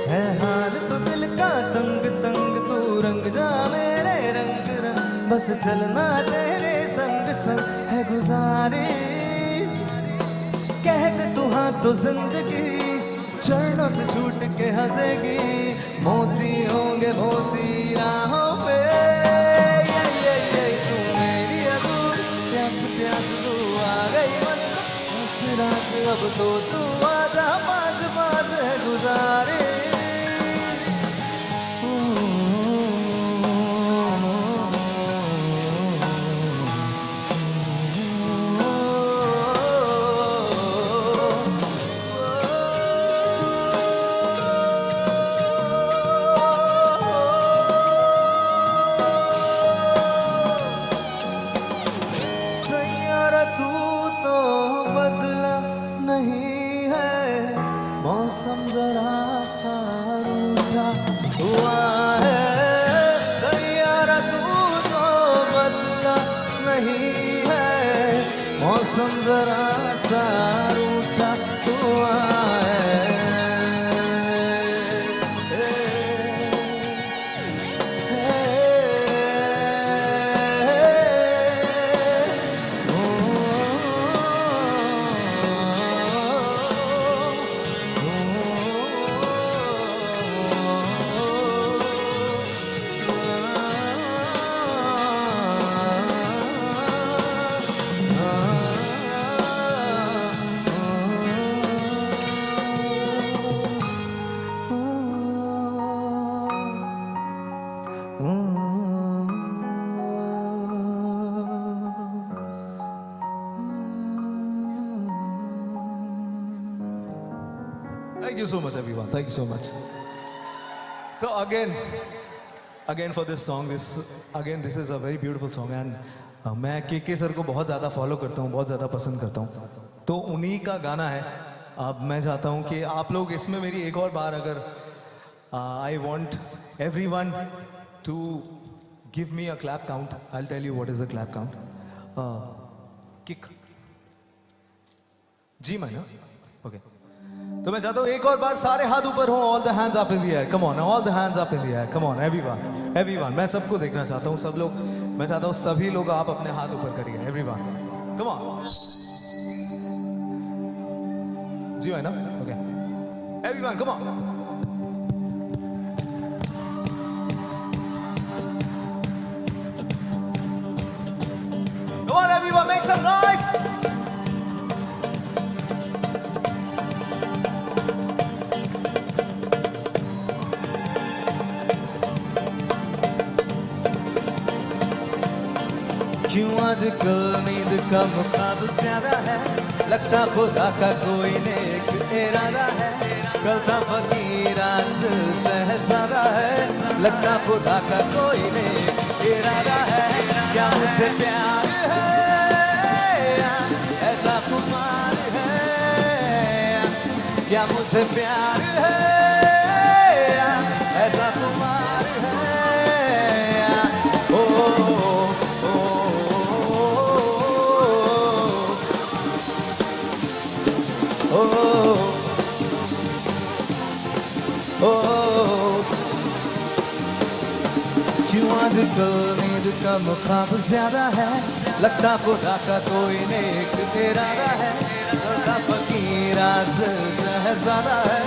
है हाल तो दिल का तंग तंग तू रंग जा मेरे रंग रंग बस चलना तेरे संग संग है गुजारिश कह दे तू हाँ तो जिंदगी चरणों से छूट के हंसेगी मोती होंगे मोती राहों पे तू मेरी अधूरी प्यास प्यास तू आ गई मन उस रास अब तो तू आजा पास पास है गुजारे Say मौसम जरा सा रूठा हुआ है, तैयारा तू तो बदला नहीं है, मौसम जरा सा रूठा हुआ है। Thank you so much, everyone. Thank you so much. So again for this song, this is a very beautiful song, and मैं के सर को बहुत ज़्यादा फॉलो करता हूँ, बहुत ज़्यादा पसंद करता हूँ, तो उन्हीं का गाना है। अब मैं चाहता हूँ कि आप लोग इसमें मेरी एक और बार अगर I want everyone to give me a clap count. I'll tell you what is the clap count. Kick. G minor. Okay. तो मैं चाहता हूँ एक और बार सारे हाथ ऊपर हों, all the hands up in the air. Come on, all the hands up in the air. Come on, everyone. मैं सबको देखना चाहता हूँ, सब लोग, मैं चाहता हूँ सभी लोग आप अपने हाथ ऊपर करिए. Everyone. Come on. जी है ना? Okay. Everyone, come on. Come on, everyone, make some noise. क्यों आजकल नींद का मुखाब ज्यादा है, लगता खुदा का कोई नेक इरादा है, कल था फकीर आज शहजादा है, लगता खुदा का कोई नेक इरादा है, क्या मुझे प्यार है ऐसा खुमार है, क्या मुझे प्यार है ऐसा खुमार है, ओ क्यों आजकल नींद का मुखाब ज्यादा है, लगता खुदा का कोई नेक इरादा है, लगता फकीर आज शहजादा है,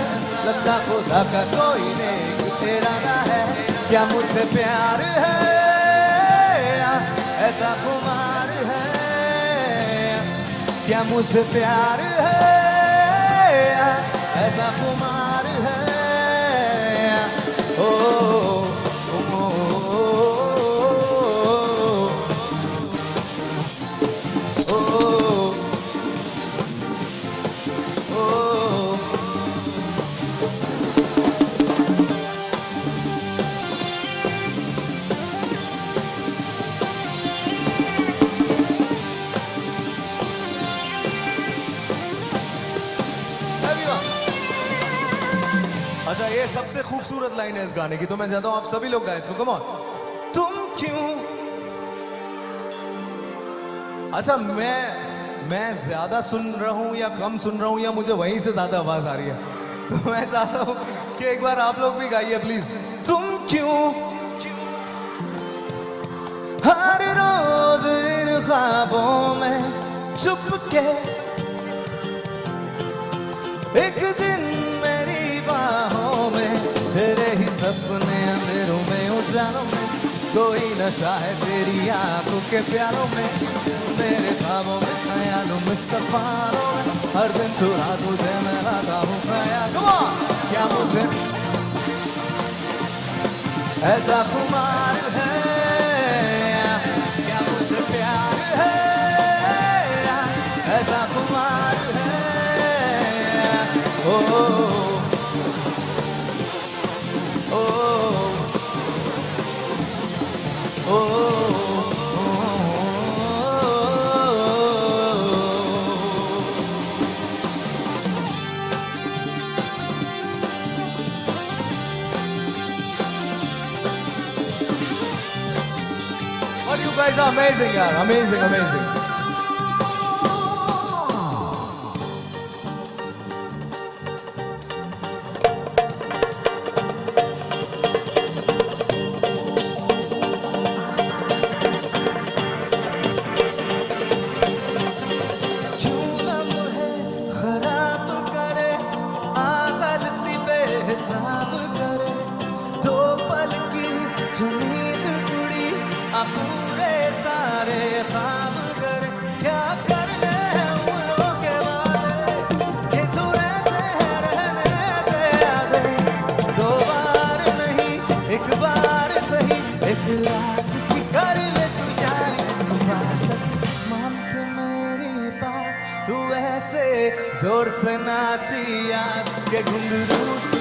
लगता खुदा का कोई नेक इरादा है, क्या मुझे प्यार है ऐसा खुमार है, क्या मुझे प्यार है ऐसा खुमार है, ओ अच्छा, ये सबसे खूबसूरत लाइन है इस गाने की, तो मैं चाहता हूं आप सभी लोग गाएं इसको. Come on. तुम क्यों, अच्छा मैं ज्यादा सुन रहा हूं या कम सुन रहा हूं या मुझे वहीं से ज्यादा आवाज आ रही है, तो मैं चाहता हूं कि एक बार आप लोग भी गाइए प्लीज. तुम क्यों हर रोज इन ख्वाबों में चुपके, एक दिन मेरी बाहों में, तेरे ही सपने अंधेरों में उजालों में, कोई नशा है तेरी आंखों के प्यारों में, मेरे ख्वाबों में ख्यालों में सफारों में, हर दिन चुरा तुझे मैं लाता हूँ ख्याल. क्या मुझे ऐसा खुमार है, क्या मुझे प्यार है ऐसा खुमार है, ओ guys are amazing, yaar. Amazing, amazing. हिसाब करे दो पल की जो नींद उड़ी पूरे सारे ख्वाब करे क्या करने हैं उम्रों के वादे कि जो रहते हैं रहने दे आधे दो बार नहीं एक बार सही एक रात की कर ले तू यारी सुबह तक मान के मेरी बात तू ऐसे जोर से नाची याद के घुंघरू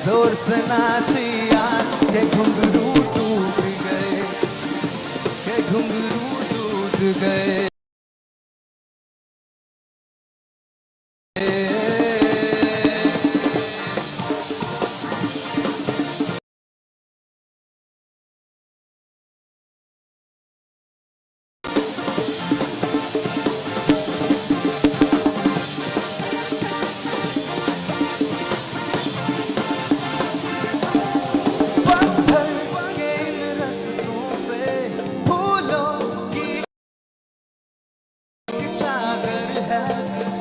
जोर से नाची यार के घुंघरू टूट गए के घुंघरू टूट गए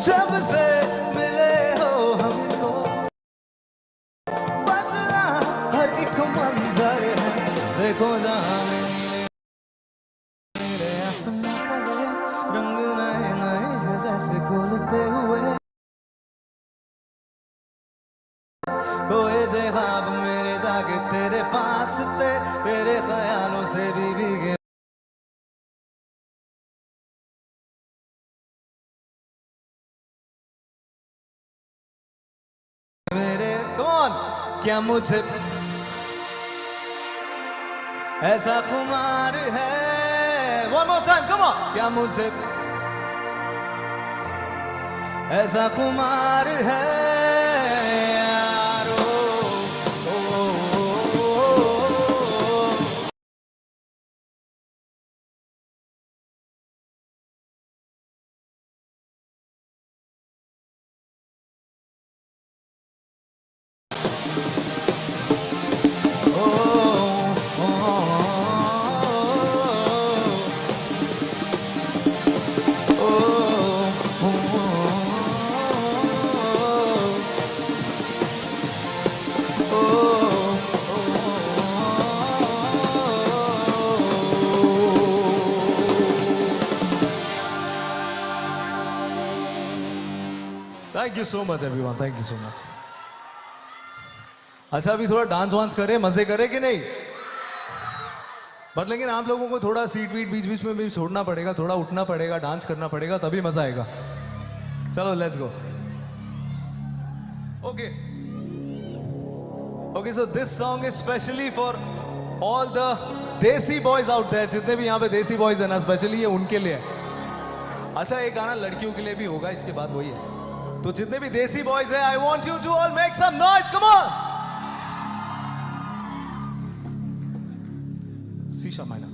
जब से मिले हो हमको बदला हर एक मंजर है देखो जहाँ मेरे आसमां का रंग नए नए है जैसे खोलते हुए कोई से ख्वाब मेरे जागे तेरे पास थे तेरे ख्यालों से भी भीगे मेरे कौन क्या मुझे ऐसा खुमार है one more time come on क्या मुझे ऐसा खुमार है यारो Thank you so much everyone. Thank you so much. अच्छा अभी थोड़ा डांस वांस करें मजे करें कि नहीं बट लेकिन आप लोगों को थोड़ा सीट वीट बीच बीच में भी छोड़ना पड़ेगा थोड़ा उठना पड़ेगा डांस करना पड़ेगा तभी मजा आएगा चलो let's go okay okay so this song is specially for all the देसी बॉयज आउट देयर जितने भी यहाँ पे देसी बॉयज है ना स्पेशली ये उनके लिए अच्छा एक गाना लड़कियों के लिए भी होगा इसके बाद वही है तो जितने भी देसी बॉयज है I want you to all make some noise come on शीशा माइना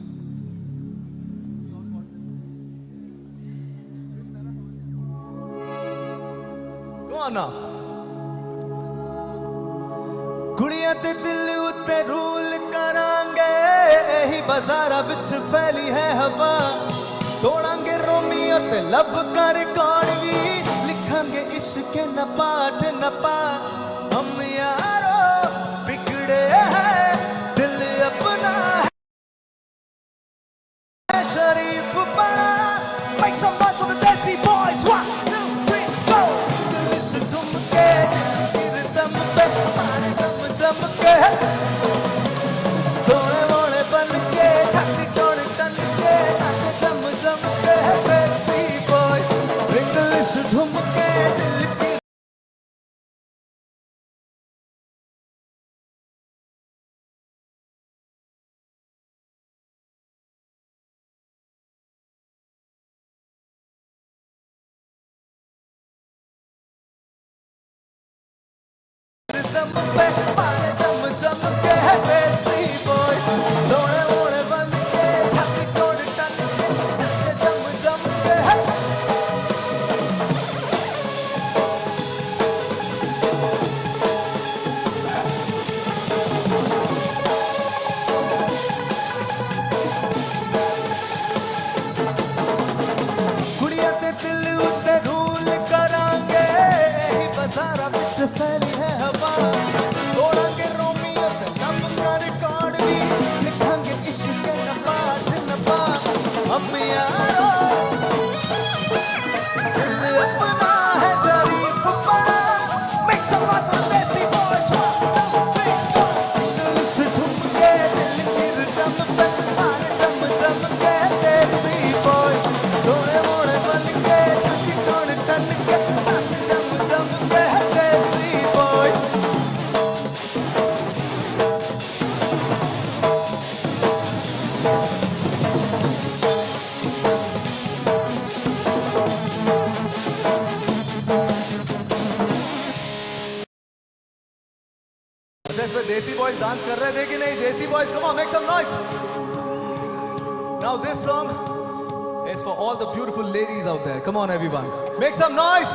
कम ऑन नाउ कुड़ियां ते दिल उत्ते रूल करांगे यही बाजारा विच फैली है हवा तोड़ांगे रोमियो ते लव कर कौड़वी लिखांगे इश्क न पाठ न पा हम यारो बिगड़े हैं दिल अपना है शरीफ बड़ा make some noise for the Desi boys 1 2 3 go दिल से तुम के दिल दम पे मारे दम जम के सोने मोने बन के छाती तोड़ तन के नाचे जम जम के Desi boy English ढूम के दिल की दम पे मारे जम जम के देसी बॉय सोने मोने बन के छक तोड़ टन के नचे जम जम के कुड़िया ते दिल उत्ते धूल करांगे ही बजारा बिच फैली है हवा थोड़ा के रोमियो से दम का रिकॉर्ड भी लिखांगे इश्क के नपा हम यारो दिल अपना है शरीफ बड़ा make some noise for the Desi Boys 1 2 3 दिल से घूम के दिल की रिदम पे मारे जम जम के देसी बॉय सोने मोड़े बन के छकी तोड़ टन के नाच जम जम के देसी बॉय अच्छा इसमें देसी बॉयज डांस कर रहे थे कि नहीं desi boys come on make some noise now this song is for all the beautiful ladies out there. Come on, everyone. Make some noise.